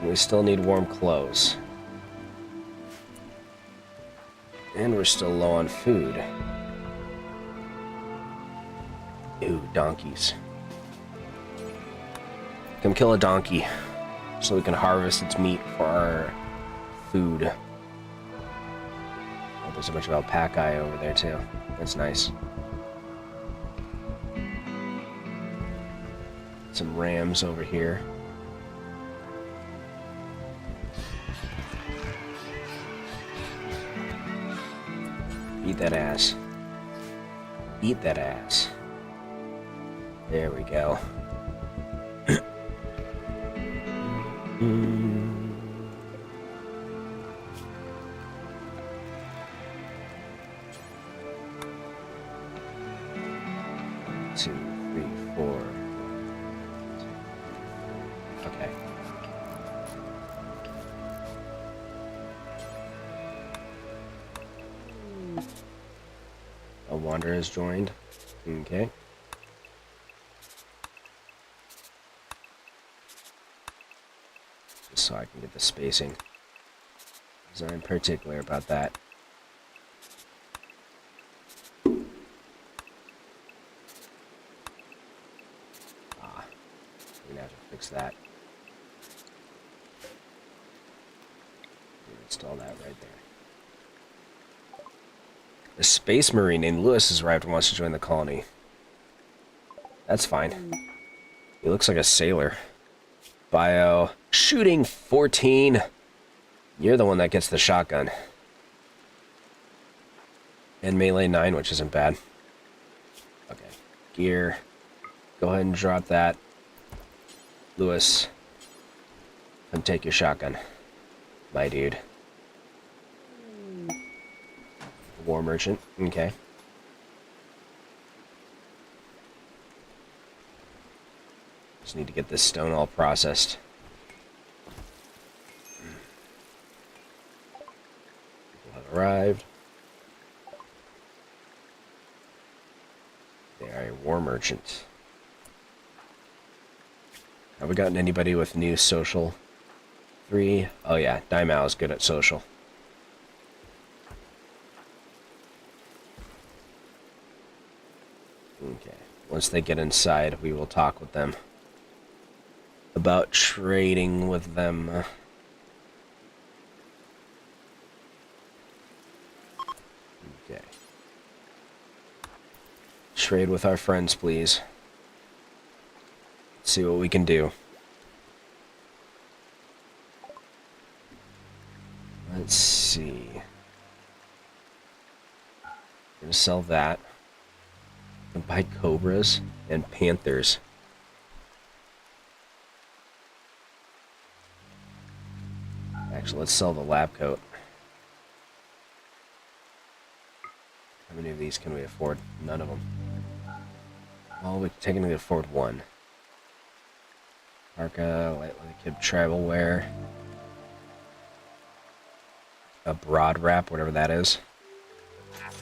We still need warm clothes. And we're still low on food. Ew, donkeys. Come kill a donkey so we can harvest its meat for our food. Oh, there's a bunch of alpaca over there too. That's nice. Some rams over here. Eat that ass. Eat that ass. There we go. Two, three, four. Okay. A wanderer has joined. Okay. Just so I can get the spacing. Because I'm particular about that. Ah. I'm gonna have to fix that. Install that right there. A space marine named Lewis has arrived and wants to join the colony. That's fine. He looks like a sailor. Bio. Shooting 14. You're the one that gets the shotgun. And melee 9, which isn't bad. Okay. Gear. Go ahead and drop that. Lewis. Come take your shotgun. My dude. War merchant. Okay. Just need to get this stone all processed. People have arrived. They are a war merchant. Have we gotten anybody with new social? 3. Oh yeah, Daimao is good at social. Okay. Once they get inside, we will talk with them about trading with them. Okay. Trade with our friends, please. Let's see what we can do. Let's see. We're gonna sell that. And buy cobras and panthers. Actually, let's sell the lab coat. How many of these can we afford? None of them. Well, we can technically afford one. Parka, lightly kid tribal wear. A broad wrap, whatever that is.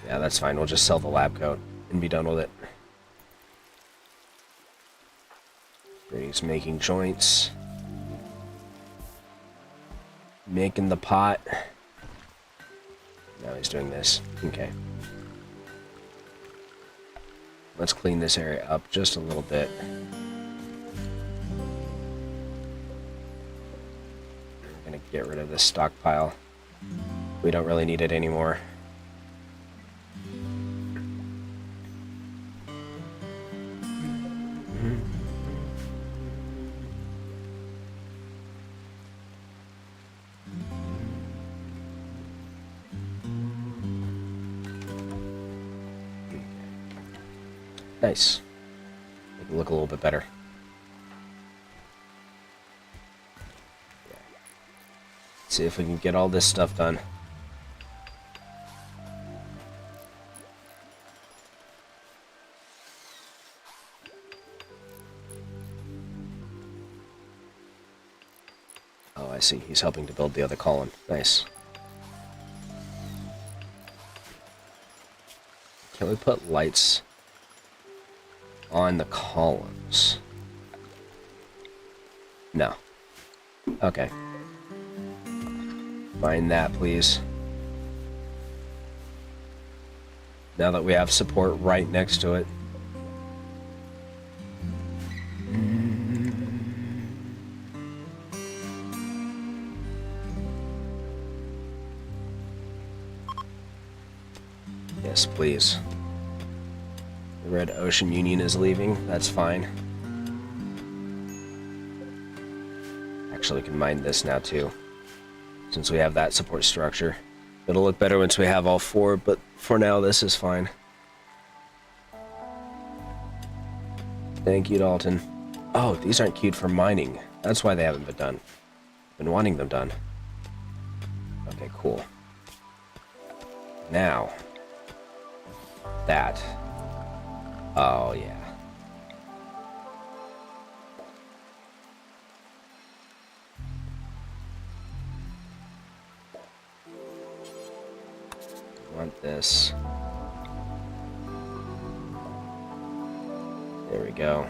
Yeah, that's fine. We'll just sell the lab coat and be done with it. He's making joints. Making the pot. Now he's doing this. Okay. Let's clean this area up just a little bit. We're gonna get rid of this stockpile. We don't really need it anymore. Nice. Make it look a little bit better. Yeah. See if we can get all this stuff done. Oh, I see. He's helping to build the other column. Nice. Can we put lights on the columns? No. Okay. Find that, please. Now that we have support right next to it. Yes, please. The Red Ocean Union is leaving. That's fine. Actually, we can mine this now, too. Since we have that support structure. It'll look better once we have all 4, but for now, this is fine. Thank you, Dalton. Oh, these aren't queued for mining. That's why they haven't been done. Been wanting them done. Okay, cool. Now. That. Oh, yeah. Want this. There we go.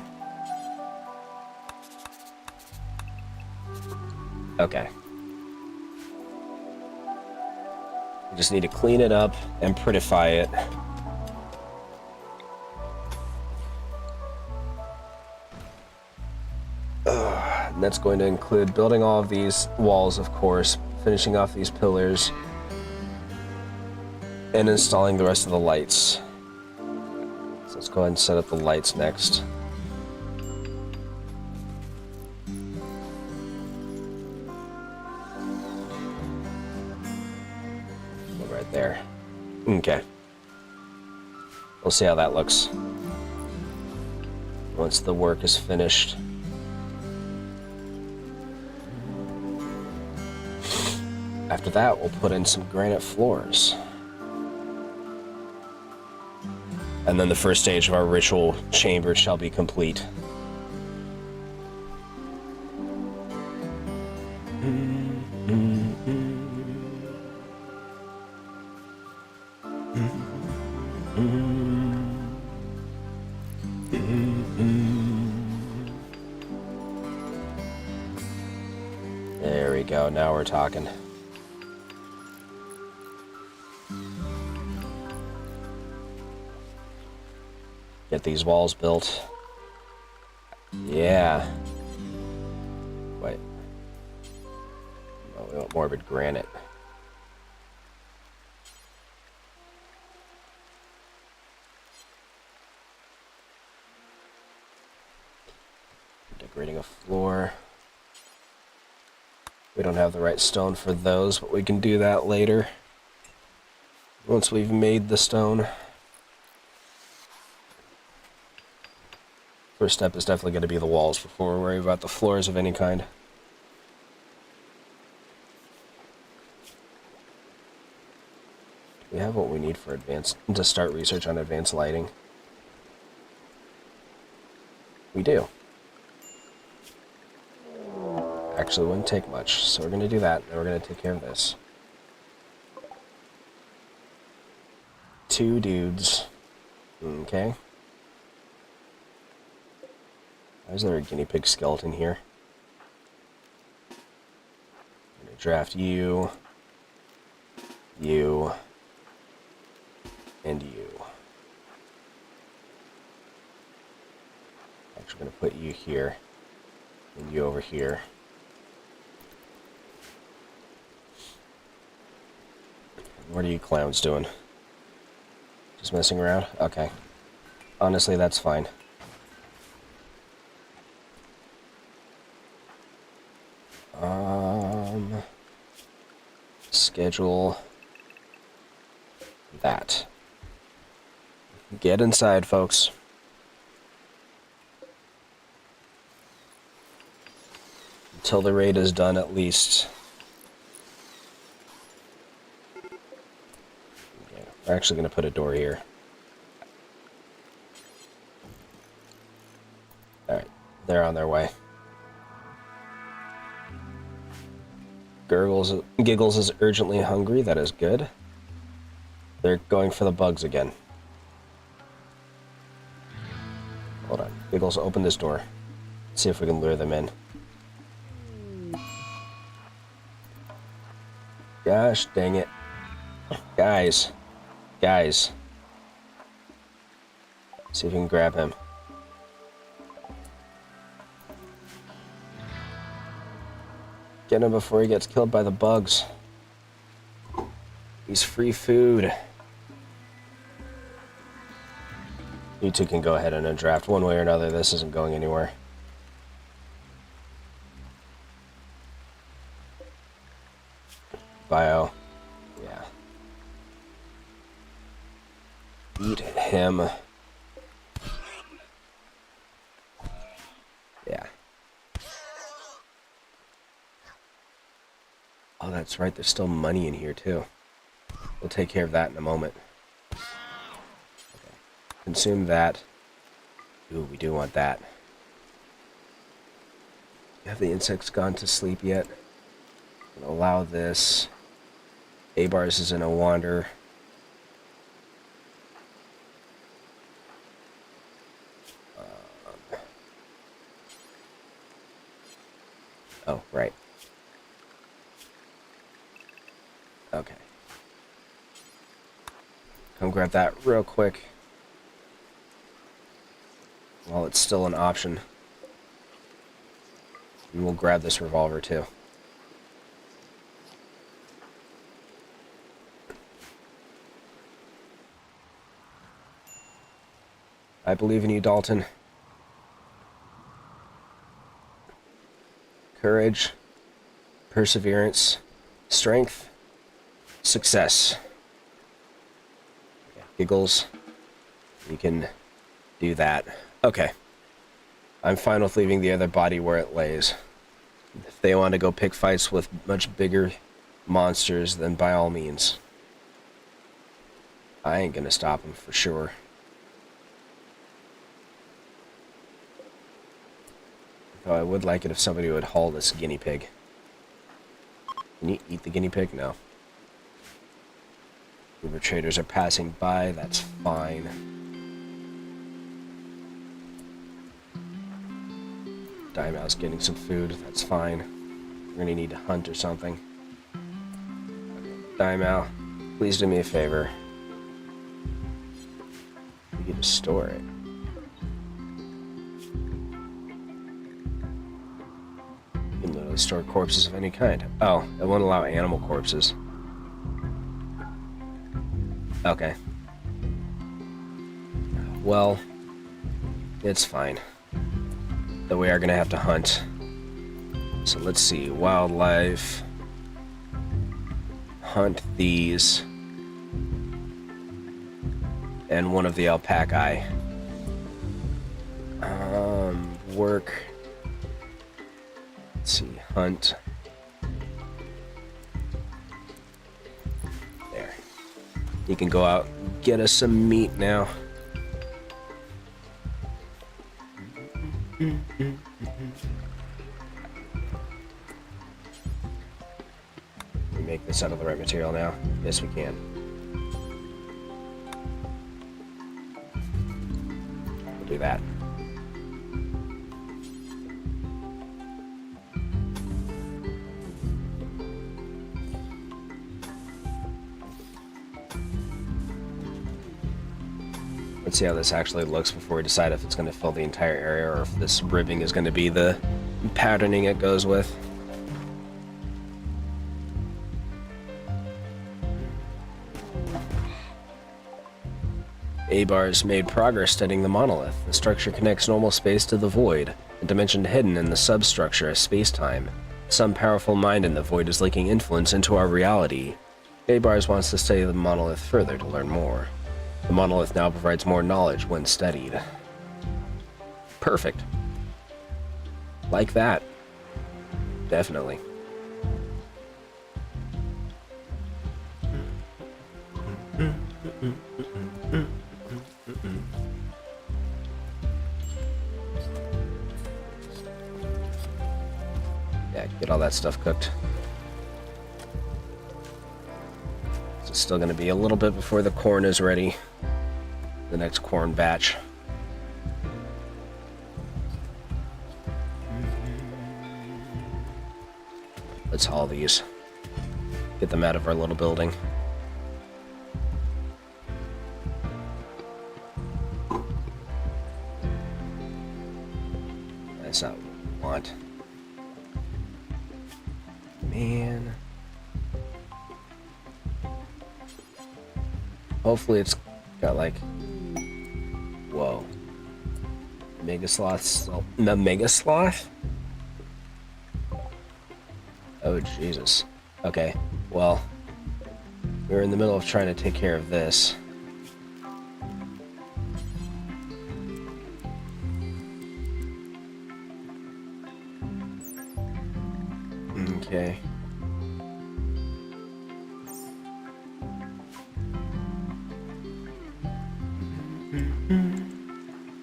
Okay. We just need to clean it up and prettify it. And that's going to include building all of these walls, of course, finishing off these pillars, and installing the rest of the lights. So let's go ahead and set up the lights next. Right there. Okay. We'll see how that looks once the work is finished. After that, we'll put in some granite floors. And then the first stage of our ritual chamber shall be complete. go. Now we're talking. Get these walls built. Yeah. Wait. No, we want morbid granite. Decorating a floor. We don't have the right stone for those, but we can do that later. Once we've made the stone. First step is definitely going to be the walls before we worry about the floors of any kind. We have what we need for to start research on advanced lighting. We do. Actually, it wouldn't take much, so we're going to do that, and we're going to take care of this. 2 dudes. Okay. Why is there a guinea pig skeleton here? I'm going to draft you, you, and you. Actually, I'm going to put you here, and you over here. What are you clowns doing? Just messing around? Okay. Honestly, that's fine. Schedule that. Get inside, folks. Until the raid is done, at least. Okay, we're actually going to put a door here. Alright, they're on their way. Giggles is urgently hungry. That is good. They're going for the bugs again. Hold on. Giggles, open this door. See if we can lure them in. Gosh dang it. Guys. Guys. See if we can grab him. Get him before he gets killed by the bugs. He's free food. You two can go ahead and undraft one way or another. This isn't going anywhere. Bio. Yeah. Eat him. Yeah. Oh, that's right. There's still money in here, too. We'll take care of that in a moment. Okay. Consume that. Ooh, we do want that. Have the insects gone to sleep yet? Allow this. A-bars is in a wander. Oh, right. Okay. Come grab that real quick. While it's still an option. And we'll grab this revolver too. I believe in you, Dalton. Courage, perseverance, strength, success. Okay. Giggles, you can do that. Okay. I'm fine with leaving the other body where it lays. If they want to go pick fights with much bigger monsters, then by all means. I ain't gonna stop them for sure. Though I would like it if somebody would haul this guinea pig. Can you eat the guinea pig? No. Uber traders are passing by, that's fine. Dimeout's getting some food, that's fine. We're gonna need to hunt or something. Dimal, please do me a favor. You get to store it. You can literally store corpses of any kind. Oh, it won't allow animal corpses. Okay. Well, it's fine. Though we are gonna have to hunt. So let's see, wildlife. Hunt these. And one of the alpaca. Work. Let's see, hunt. There. You can go out and get us some meat now. Can we make this out of the right material now? Yes, we can. We'll do that. Let's see how this actually looks before we decide if it's going to fill the entire area or if this ribbing is going to be the patterning it goes with. A-Bar's made progress studying the monolith. The structure connects normal space to the void, a dimension hidden in the substructure of space-time. Some powerful mind in the void is leaking influence into our reality. A-Bars wants to study the monolith further to learn more. The monolith now provides more knowledge when studied. Perfect. Like that. Definitely. Yeah, get all that stuff cooked. It's still going to be a little bit before the corn is ready. The next corn batch. Let's haul these. Get them out of our little building. That's not what we want. Man. Hopefully it's got like... Whoa. Mega sloths. Oh, mega sloth? Oh, Jesus. Okay, well, we're in the middle of trying to take care of this. Okay.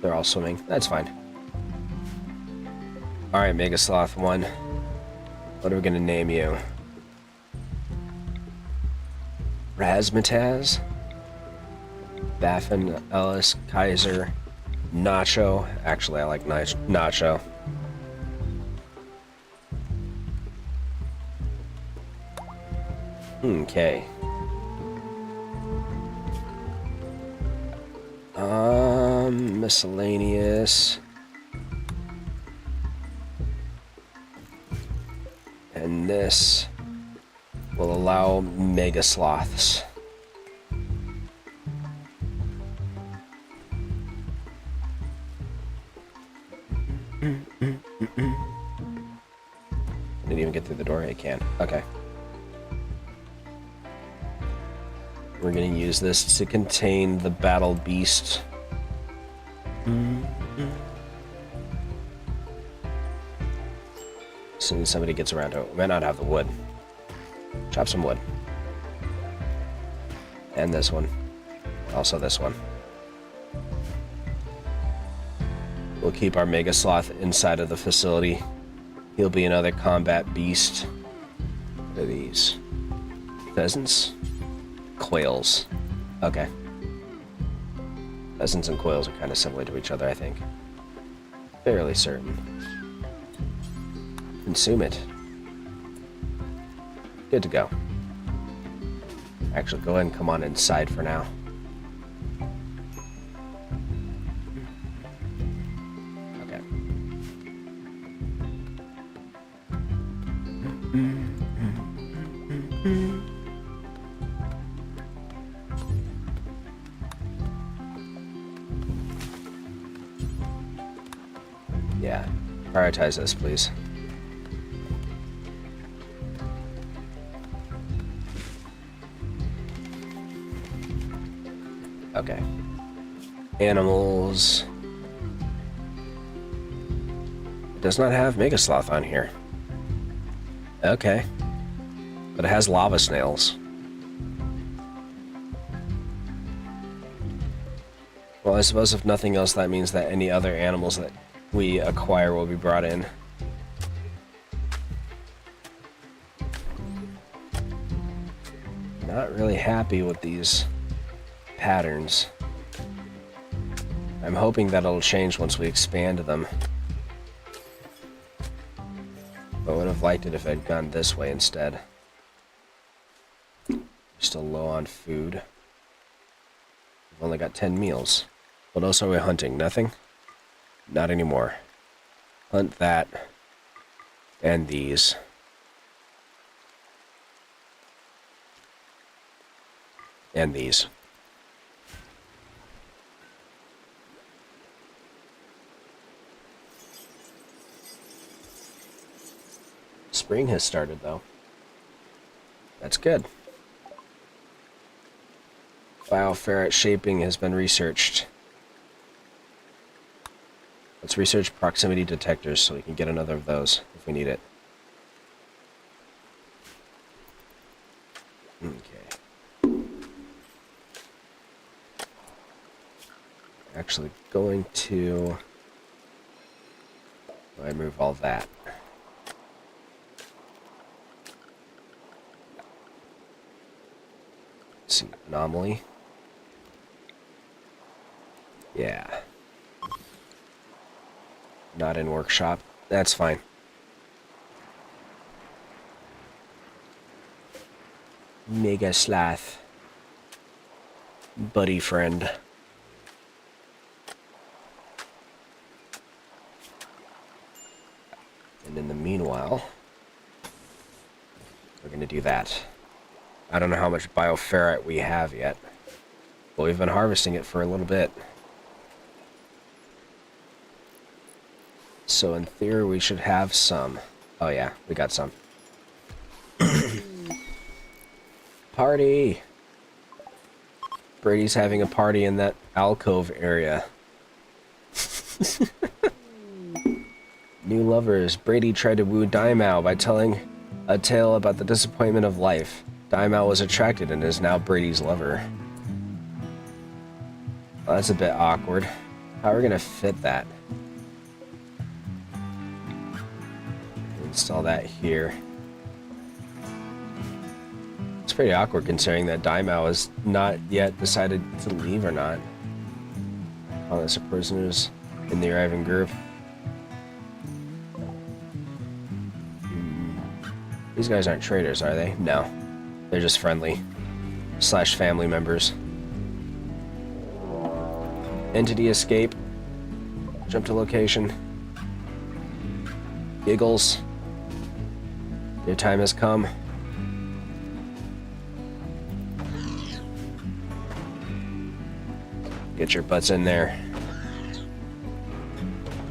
They're all swimming. That's fine. Alright, Mega Sloth 1. What are we gonna name you? Razmataz? Baffin, Ellis, Kaiser, Nacho. Actually, I like Nacho. Okay. Miscellaneous. And this will allow mega sloths. Didn't even get through the door. It can. Okay. We're going to use this to contain the battle beast. As soon as somebody gets around to it, we might not have the wood. Chop some wood. And this one. Also this one. We'll keep our Mega Sloth inside of the facility. He'll be another combat beast. What are these? Pheasants? Quails. Okay. Pheasants and quails are kind of similar to each other, I think. Fairly certain. Consume it. Good to go. Actually, go ahead and come on inside for now. Okay. Yeah, prioritize this, please. Okay. Animals. It does not have Mega Sloth on here. Okay. But it has lava snails. Well, I suppose if nothing else, that means that any other animals that we acquire will be brought in. Not really happy with these patterns. I'm hoping that it'll change once we expand them. But I would have liked it if I'd gone this way instead. We're still low on food. We've only got 10 meals. What else are we hunting? Nothing? Not anymore. Hunt that. And these. And these. Spring has started, though. That's good. Bioferret shaping has been researched. Let's research proximity detectors so we can get another of those if we need it. Okay. Actually going to... I move all that. Let's see, anomaly. Yeah. Not in workshop. That's fine. Mega Sloth. Buddy friend. And in the meanwhile, we're going to do that. I don't know how much bioferret we have yet, but we've been harvesting it for a little bit. So in theory, we should have some. Oh yeah, we got some. Party! Brady's having a party in that alcove area. New lovers. Brady tried to woo Daimao by telling a tale about the disappointment of life. Daimao was attracted and is now Brady's lover. Well, that's a bit awkward. How are we gonna fit that? Install that here. It's pretty awkward considering that Daimao has not yet decided to leave or not. Oh, there's some prisoners in the arriving group. These guys aren't traitors, are they? No. They're just friendly. / family members. Entity escape. Jump to location. Giggles. Your time has come. Get your butts in there.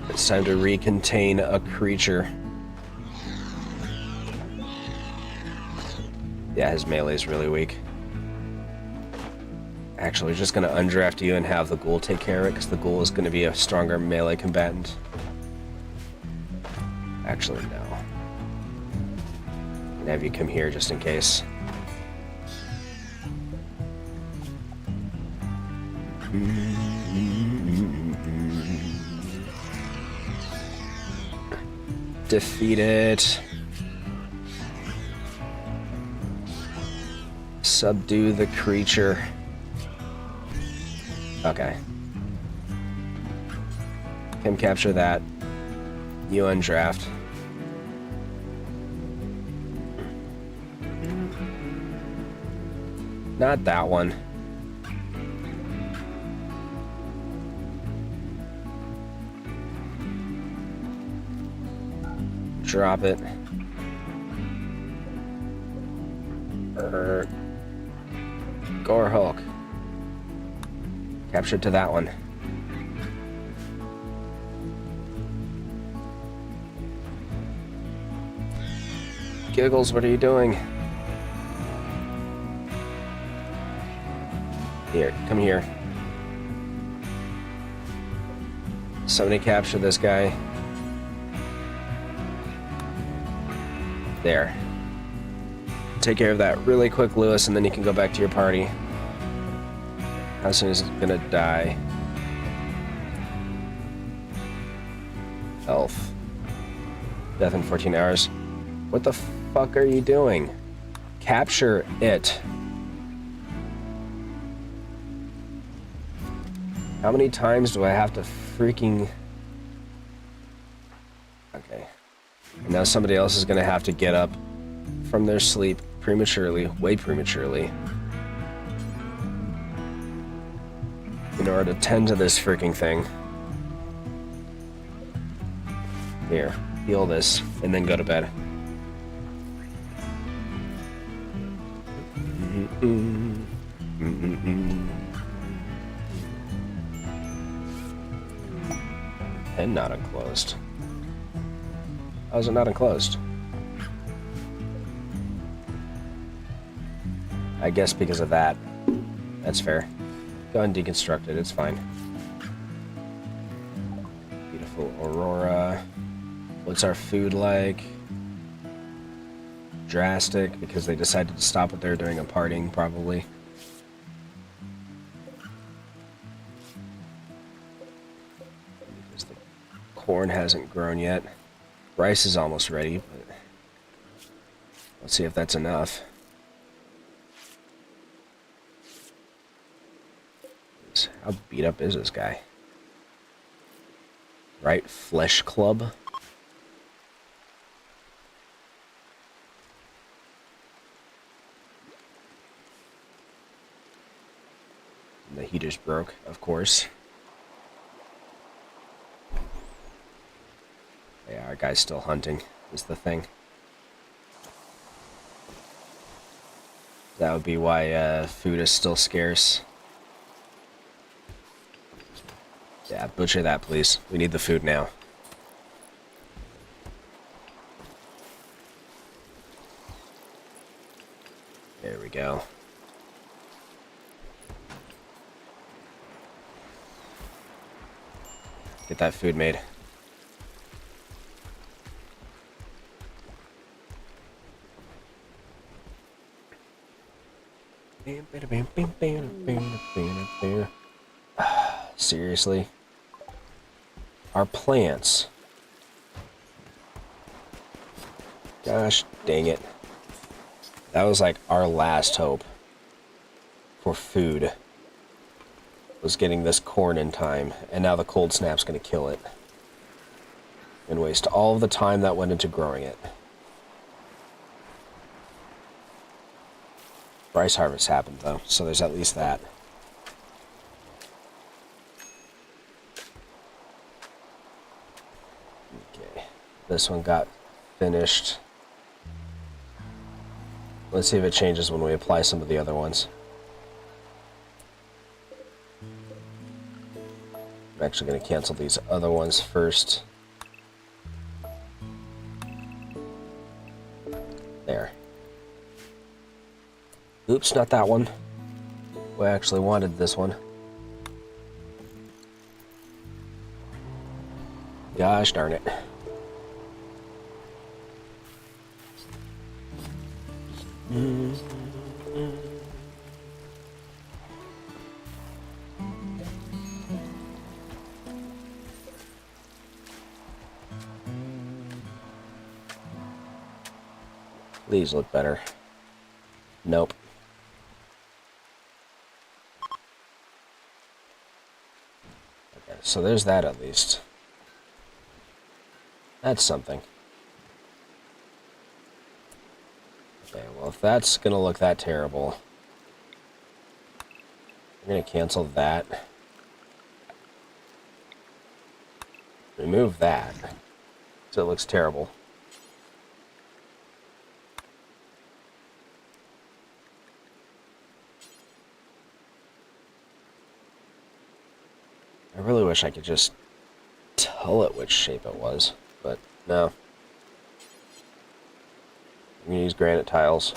It's time to recontain a creature. Yeah, his melee is really weak. Actually, we're just going to undraft you and have the ghoul take care of it, because the ghoul is going to be a stronger melee combatant. Actually, no. I'm going to have you come here just in case. Defeat it. Subdue the creature. Okay. Him capture that. You undraft. Not that one. Drop it. Gore Hulk. Capture to that one. Giggles, what are you doing? Here, come here. Somebody capture this guy. There. Take care of that really quick, Lewis, and then you can go back to your party. How soon is it gonna die? Elf. Death in 14 hours. What the fuck are you doing? Capture it. How many times do I have to freaking... Okay. Now somebody else is gonna have to get up from their sleep prematurely, way prematurely, in order to tend to this freaking thing. Here, heal this, and then go to bed. And not enclosed. How is it not enclosed? I guess because of that. That's fair. Go ahead and deconstruct it, it's fine. Beautiful Aurora. What's our food like? Drastic, because they decided to stop what they're doing and partying, probably. Because the corn hasn't grown yet. Rice is almost ready, but let's see if that's enough. How beat up is this guy? Right, Flesh Club. And the heaters broke, of course. Yeah, our guy's still hunting, is the thing. That would be why food is still scarce. Yeah, butcher that, please. We need the food now. There we go. Get that food made. Seriously? Our plants. Gosh dang it. That was like our last hope for food. Was getting this corn in time, and now the cold snap's gonna kill it. And waste all of the time that went into growing it. Rice harvest happened though, so there's at least that. Okay, this one got finished. Let's see if it changes when we apply some of the other ones. I'm actually going to cancel these other ones first. There. Oops, not that one. We actually wanted this one. Gosh darn it. These look better. Nope. Okay, so there's that at least. That's something. Okay, well if that's gonna look that terrible, We're going to cancel that. Remove that. So it looks terrible. I really wish I could just tell it which shape it was, but no. I'm going to use granite tiles.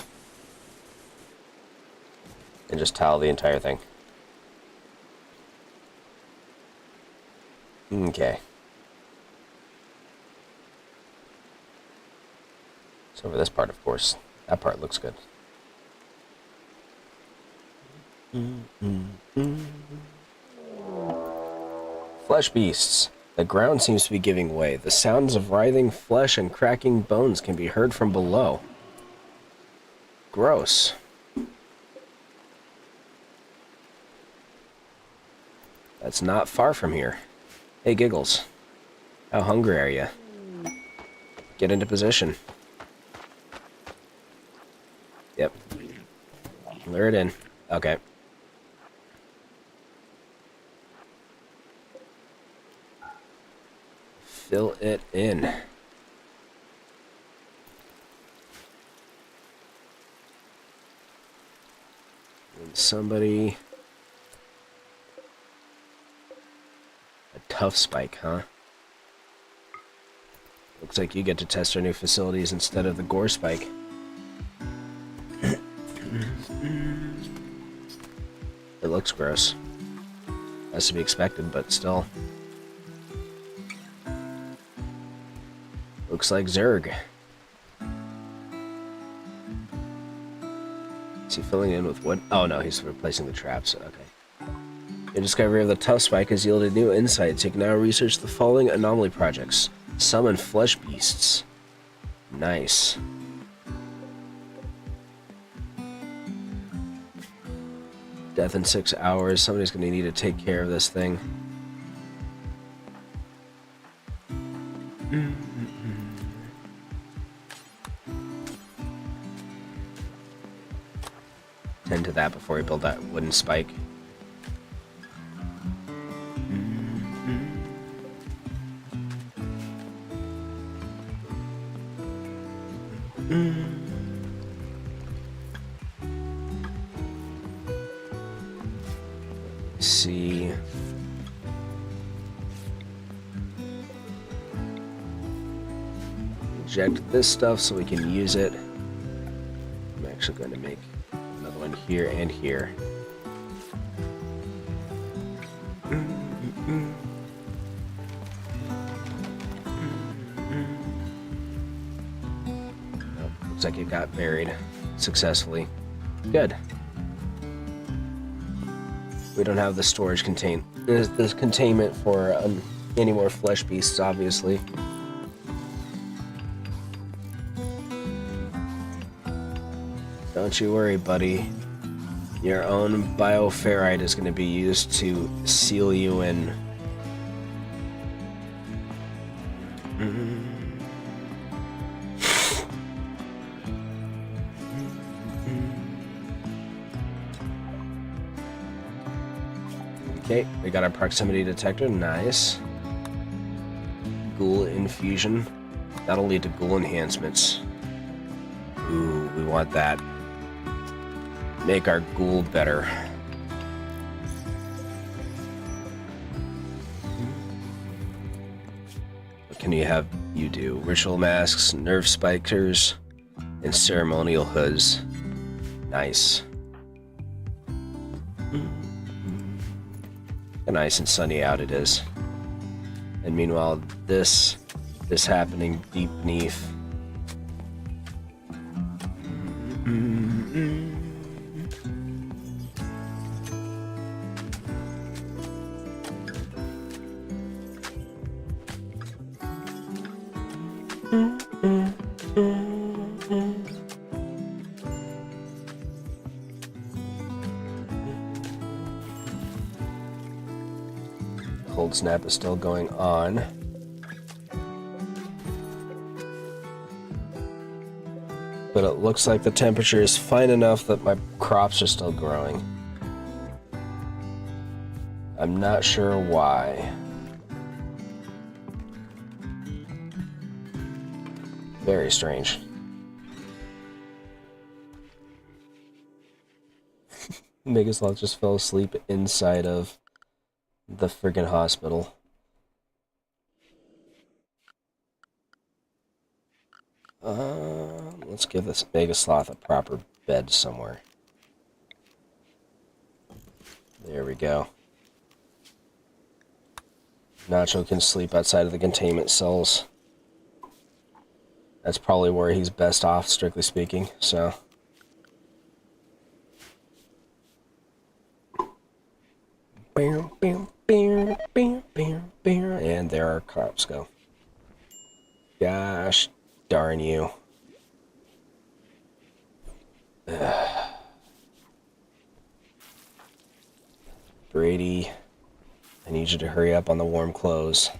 And just tile the entire thing. Okay. So for this part, of course, that part looks good. Flesh beasts. The ground seems to be giving way. The sounds of writhing flesh and cracking bones can be heard from below. Gross. That's not far from here. Hey, Giggles. How hungry are you? Get into position. Yep. Lure it in. Okay. Fill it in. And somebody... A tough spike, huh? Looks like you get to test our new facilities instead of the gore spike. It looks gross. That's to be expected, but still. Looks like Zerg. Is he filling in with wood? Oh no, he's replacing the traps. Okay. Your discovery of the tough spike has yielded new insights. You can now research the following anomaly projects. Summon flesh beasts. Nice. Death in 6 hours. Somebody's going to need to take care of this thing. Tend to that before we build that wooden spike. See. Inject this stuff so we can use it. I'm actually going to make another one here and here. Oh, looks like it got buried successfully. Good. We don't have the storage this containment for any more flesh beasts, obviously. Don't you worry, buddy. Your own bioferrite is going to be used to seal you in. Okay, we got our proximity detector. Nice. Ghoul infusion. That'll lead to ghoul enhancements. Ooh, we want that. Make our ghoul better. What can you do? Ritual masks, nerve spikers, and ceremonial hoods. Nice. How nice and sunny out it is. And meanwhile, this happening deep beneath. Cold snap is still going on. But it looks like the temperature is fine enough that my crops are still growing. I'm not sure why. Very strange. Megasloth just fell asleep inside of the friggin' hospital. Let's give this Megasloth a proper bed somewhere. There we go. Nacho can sleep outside of the containment cells. That's probably where he's best off, strictly speaking, so... And there our cops go. Gosh darn you. Brady, I need you to hurry up on the warm clothes.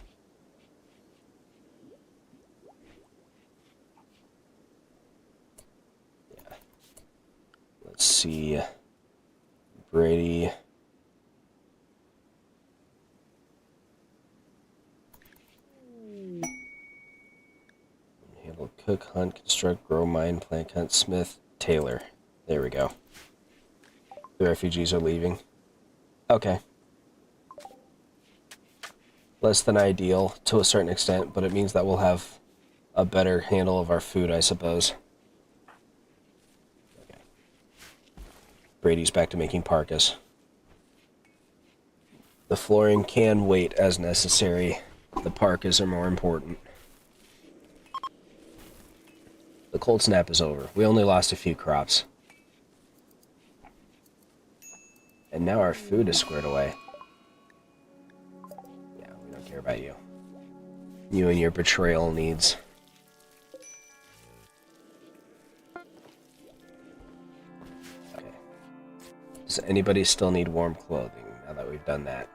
Yeah. Let's see. Brady. Handle, cook, hunt, construct, grow, mine, plant, hunt, smith, tailor. There we go. The refugees are leaving. Okay. Less than ideal to a certain extent, but it means that we'll have a better handle of our food, I suppose. Okay. Brady's back to making parkas. The flooring can wait as necessary. The parkas are more important. The cold snap is over. We only lost a few crops. And now our food is squared away. Yeah, we don't care about you. You and your betrayal needs. Okay. Does anybody still need warm clothing now that we've done that?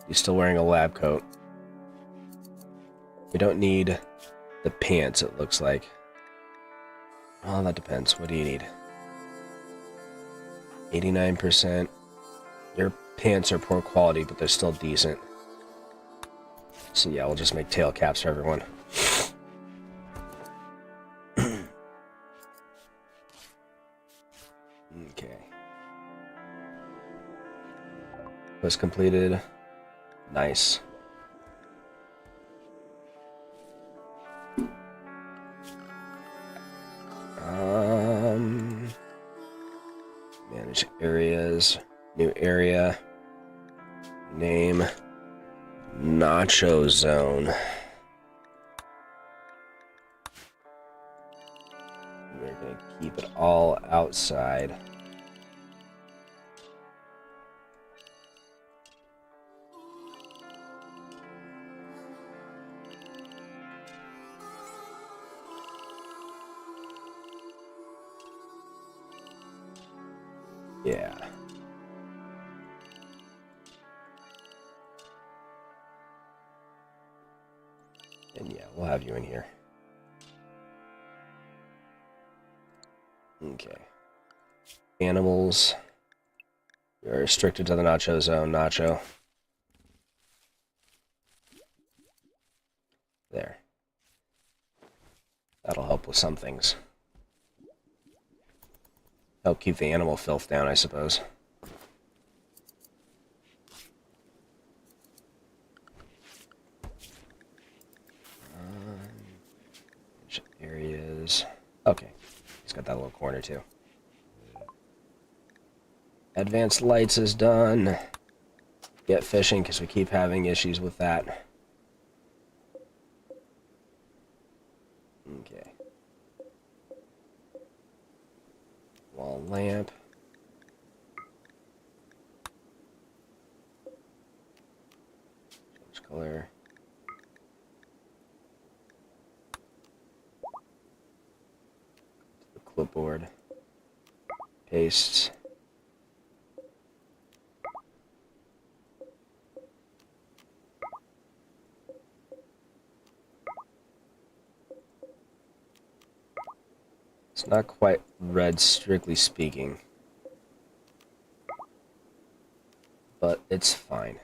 He's still wearing a lab coat. We don't need the pants, it looks like. Well, that depends. What do you need? 89%. Your pants are poor quality, but they're still decent. So yeah, we'll just make tail caps for everyone. Okay. Quest completed. Nice. Manage areas. New area. Name. Nacho Zone. We're gonna keep it all outside. Yeah. And yeah, we'll have you in here. Okay. Animals. You're restricted to the Nacho Zone, Nacho. There. That'll help with some things. Help keep the animal filth down, I suppose. Areas. Okay. He's got that little corner too. Advanced lights is done. Get fishing because we keep having issues with that. Okay. Wall lamp. Change color. The clipboard. Paste. It's not quite red, strictly speaking. but it's fine.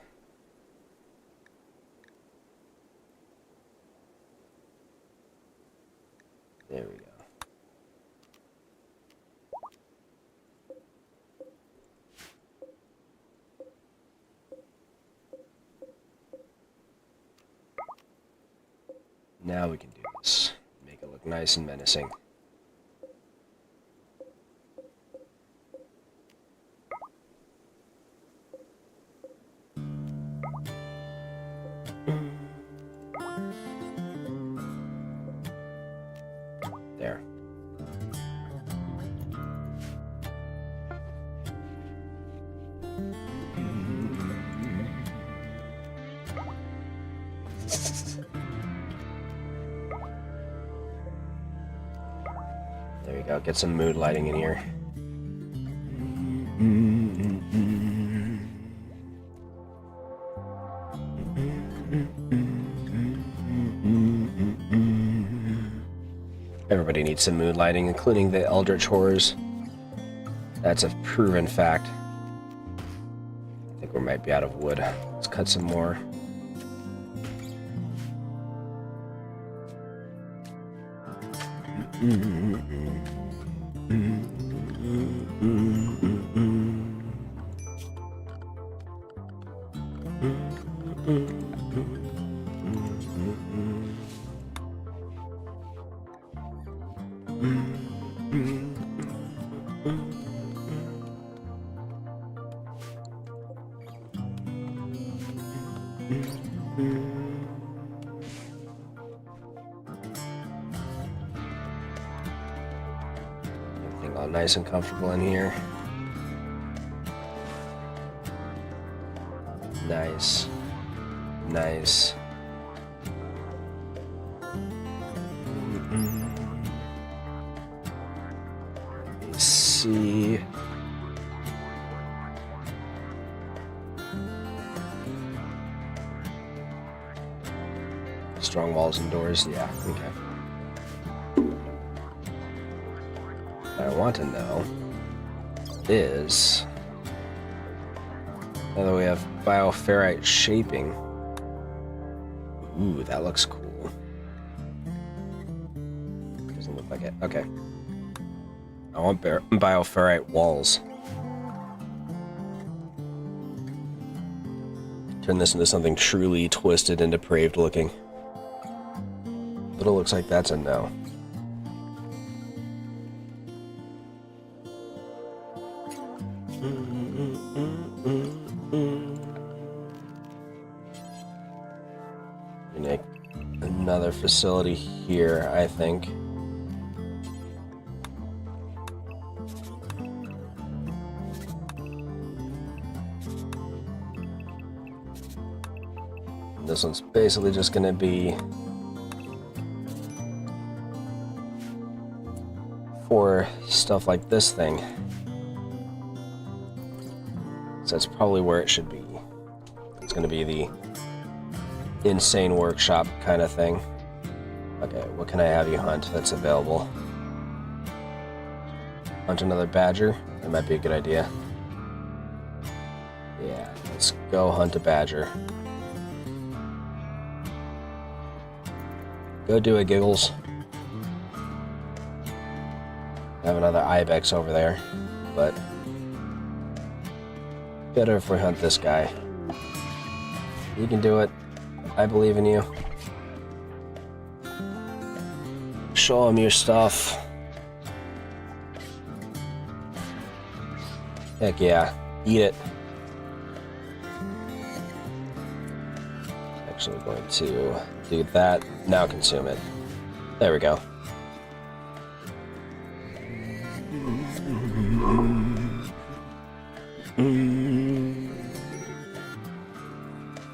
There we go. Now we can do this. Make it look nice and menacing. There. There you go. Get some mood lighting in here. Everybody needs some mood lighting, including the Eldritch Horrors. That's a proven fact. I think we might be out of wood. Let's cut some more. Everything all nice and comfortable in here. Nice. Nice. Let's see. Strong walls and doors, yeah, okay. What I want to know is now that we have bioferrite shaping. Ooh, that looks cool. Doesn't look like it. Okay. I want bioferrite walls. Turn this into something truly twisted and depraved looking. But it looks like that's a no. Make another facility here, I think. This one's basically just going to be for stuff like this thing. So that's probably where it should be. It's going to be the insane workshop kind of thing. Okay, what can I have you hunt that's available? Hunt another badger? That might be a good idea. Yeah, let's go hunt a badger. Go do it, Giggles. I have another ibex over there, but better if we hunt this guy. You can do it. I believe in you. Show him your stuff. Heck yeah. Eat it. Actually going to do that. Now consume it. There we go.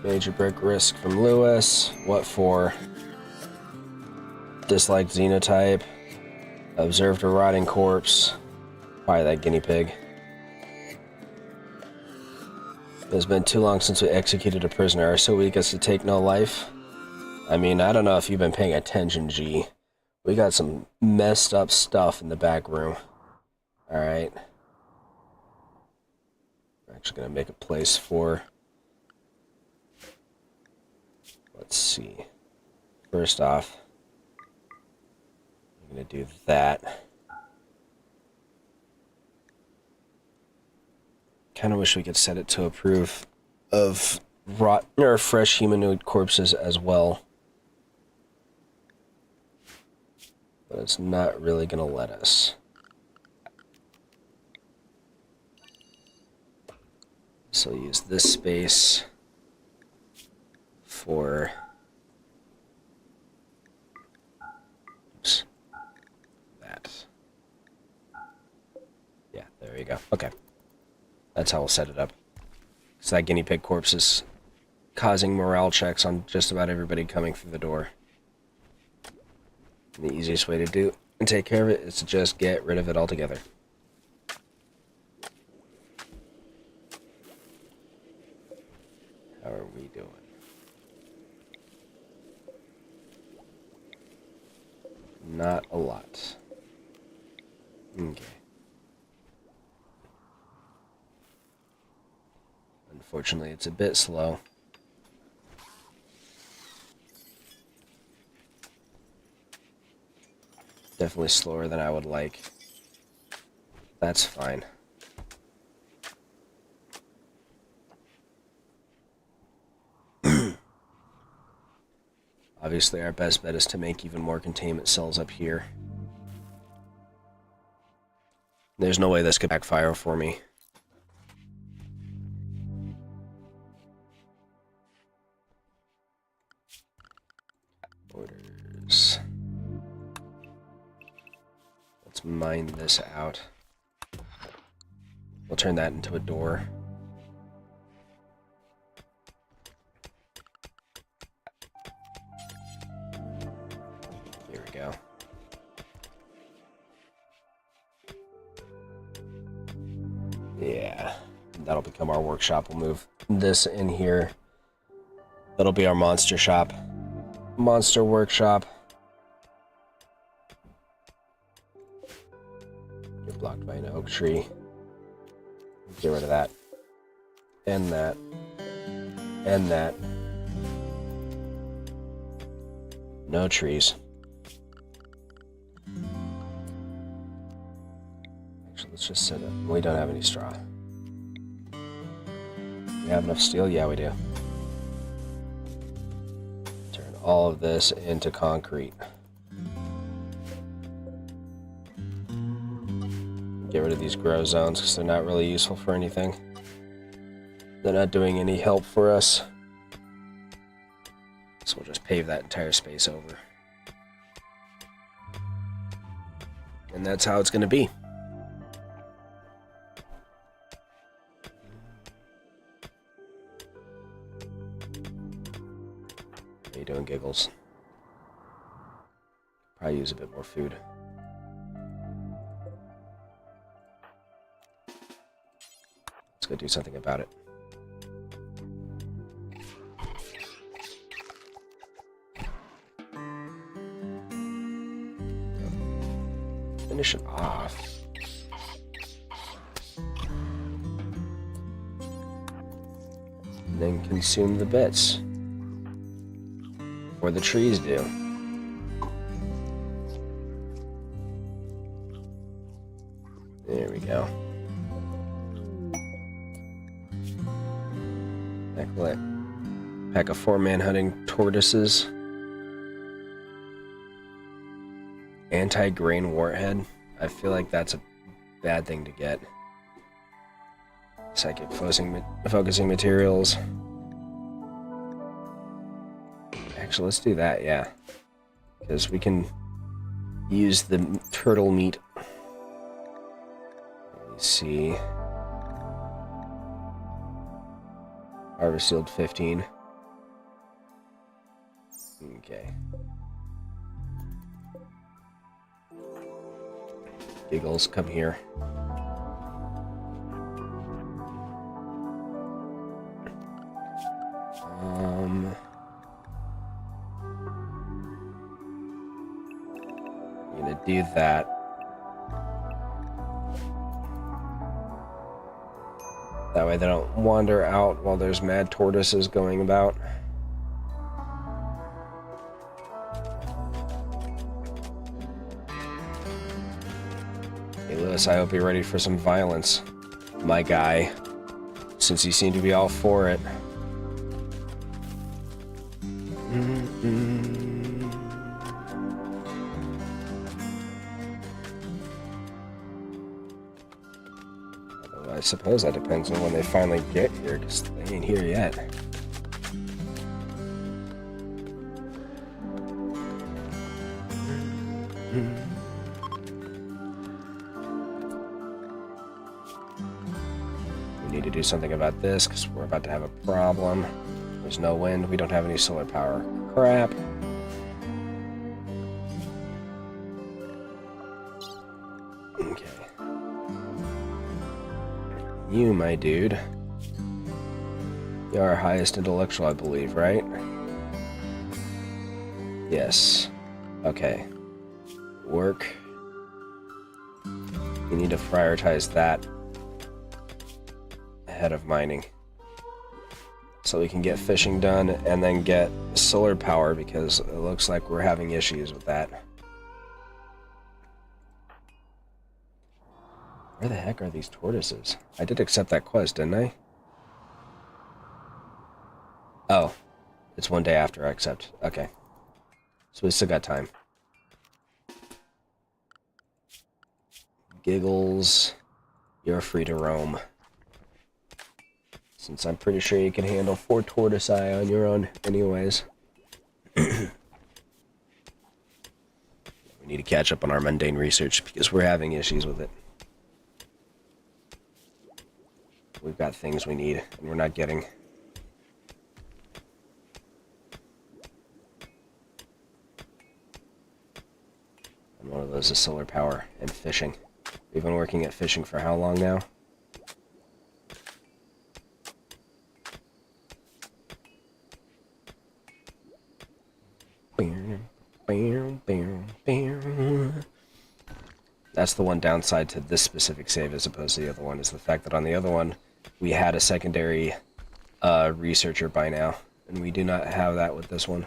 Major brick risk from Lewis. What for? Disliked xenotype. Observed a rotting corpse. Probably that guinea pig. It's been too long since we executed a prisoner. Are so weak as to take no life? I mean, I don't know if you've been paying attention, G. We got some messed up stuff in the back room. Alright. actually going to make a place for... Let's see. First off, I'm going to do that. Kind of wish we could set it to approve of rotten or fresh humanoid corpses as well. But it's not really going to let us. So I'll use this space for... Oops. That. Yeah, there you go. Okay. That's how we'll set it up. So that guinea pig corpse is causing morale checks on just about everybody coming through the door. And the easiest way to do and take care of it is to just get rid of it altogether. How are we doing? Not a lot. Okay. Unfortunately, it's a bit slow. Definitely slower than I would like. That's fine. Obviously, our best bet is to make even more containment cells up here. There's no way this could backfire for me. Orders. Let's mine this out. We'll turn that into a door. Here we go. Yeah, that'll become our workshop. We'll move this in here. That'll be our monster shop. Monster workshop. You're blocked by an oak tree. Get rid of that. And that. And that. No trees. Actually, let's just set it. We don't have any straw. We have enough steel? Yeah, we do. Turn all of this into concrete. Get rid of these grow zones because they're not really useful for anything. They're not doing any help for us. So we'll just pave that entire space over. And that's how it's going to be. How you doing, Giggles? Probably use a bit more food. Let's go do something about it. Finish it off. And then consume the bits. Or the trees do. There we go. Pack of 4-man hunting tortoises. Anti-grain warhead. I feel like that's a bad thing to get. Psychic focusing materials. Actually, let's do that, yeah. Because we can use the turtle meat. Let me see. Harvest sealed 15. Okay. Giggles, come here. I'm gonna do that. That way they don't wander out while there's mad tortoises going about. Hey Lewis, I hope you're ready for some violence, my guy, since you seem to be all for it. I suppose that depends on when they finally get here, because they ain't here yet. We need to do something about this, because we're about to have a problem. There's no wind, we don't have any solar power. Crap. Okay. You, my dude. You're our highest intellectual, I believe, right? Yes. Okay. Work. You need to prioritize that ahead of mining. So we can get fishing done and then get solar power, because it looks like we're having issues with that. Where the heck are these tortoises? I did accept that quest, didn't I? Oh. It's one day after I accept. Okay. So we still got time. Giggles. You're free to roam. Since I'm pretty sure you can handle 4 tortoise-eye on your own anyways. We need to catch up on our mundane research, because we're having issues with it. We've got things we need, and we're not getting. And one of those is solar power and fishing. We've been working at fishing for how long now? That's the one downside to this specific save as opposed to the other one, is the fact that on the other one we had a secondary researcher by now, and we do not have that with this one.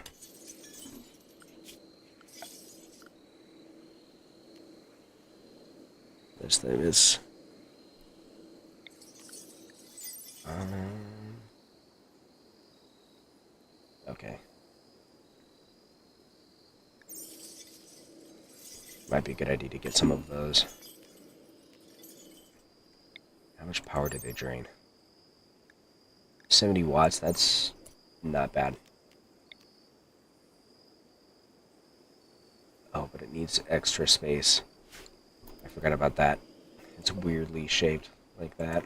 This thing is... okay. Might be a good idea to get some of those. How much power do they drain? 70 watts, that's not bad. Oh, but it needs extra space. I forgot about that. It's weirdly shaped like that.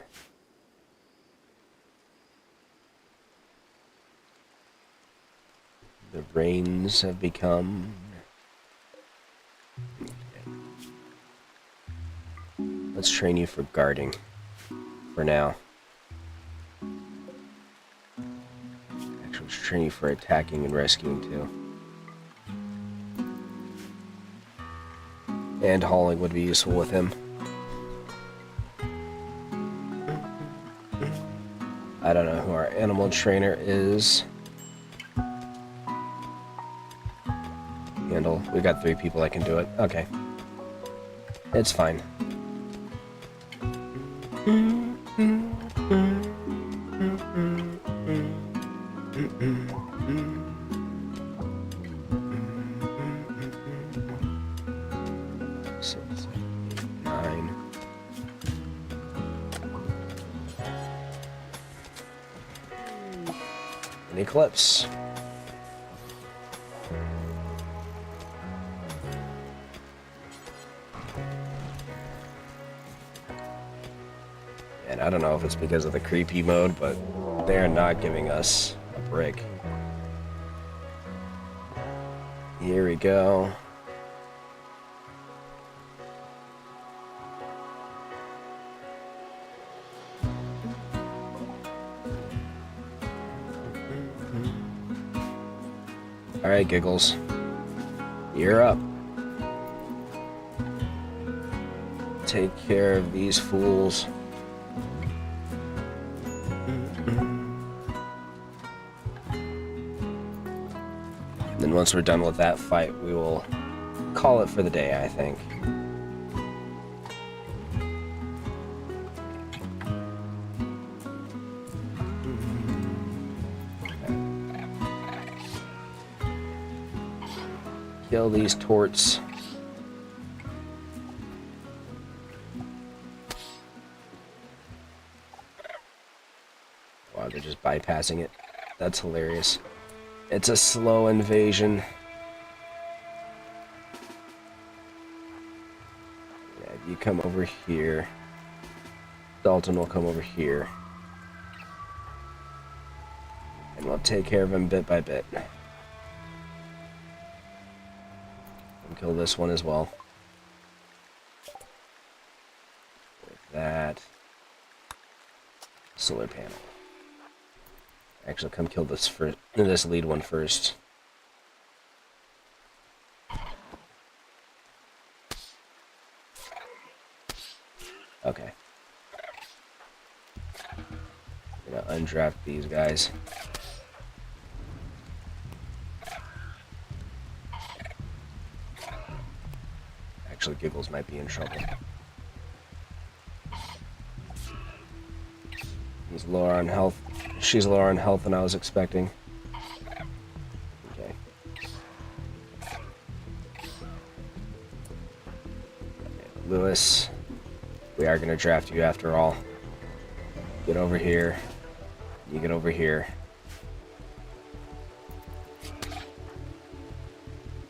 The rains have become... Let's train you for guarding. For now. Actually, let's train you for attacking and rescuing too. And hauling would be useful with him. I don't know who our animal trainer is. Handle. We got 3 people that can do it. Okay. It's fine. An eclipse. And I don't know if it's because of the creepy mode, but they're not giving us a break. Here we go. Alright, Giggles. You're up. Take care of these fools. Then once we're done with that fight, we will call it for the day, I think. Kill these torts. Wow, they're just bypassing it. That's hilarious. It's a slow invasion. Yeah, you come over here. Dalton will come over here. And we'll take care of him bit by bit. And kill this one as well. With that. Solar panel. Actually, come kill this lead one first. Okay. I'm gonna undraft these guys. Actually, Giggles might be in trouble. He's lower on health. She's lower on health than I was expecting. Okay. Lewis, we are going to draft you after all. Get over here. You get over here.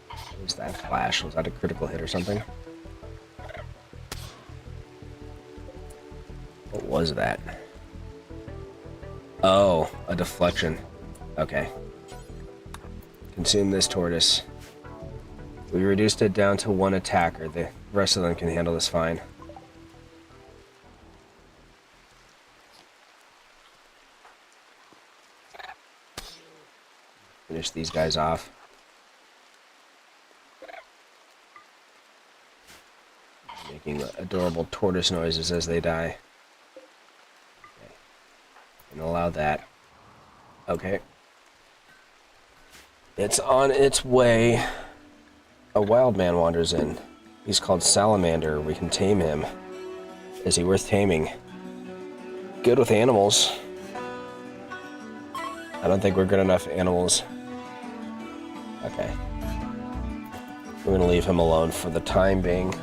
What was that flash? Was that a critical hit or something? What was that? Oh, a deflection. Okay. Consume this tortoise. We reduced it down to one attacker. The rest of them can handle this fine. Finish these guys off. Making adorable tortoise noises as they die. And allow that. Okay. It's on its way. A wild man wanders in. He's called Salamander. We can tame him. Is he worth taming? Good with animals. I don't think we're good enough animals. Okay. We're gonna leave him alone for the time being.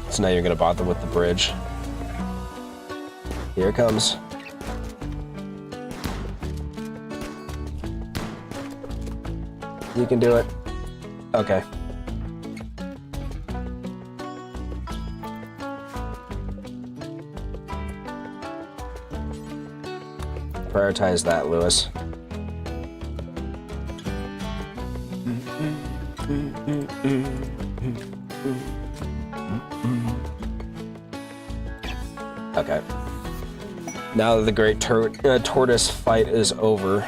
So now you're gonna bother with the bridge. Here it comes. You can do it. Okay. Prioritize that, Lewis. Okay. Now that the great tortoise fight is over,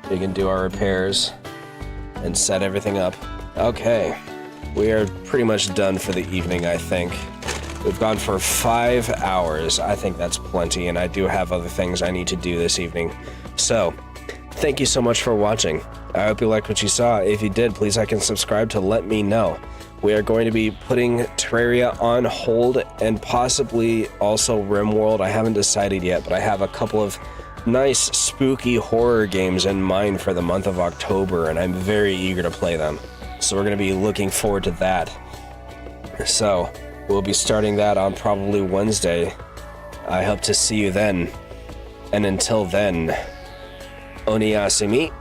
we can do our repairs and set everything up. Okay. We are pretty much done for the evening, I think. We've gone for 5 hours. I think that's plenty, and I do have other things I need to do this evening. So, thank you so much for watching. I hope you liked what you saw. If you did, please like and subscribe to let me know. We are going to be putting Terraria on hold and possibly also Rimworld. I haven't decided yet, but I have a couple of nice spooky horror games in mind for the month of October, and I'm very eager to play them. So we're going to be looking forward to that. So, we'll be starting that on probably Wednesday. I hope to see you then. And until then, Oniasumi.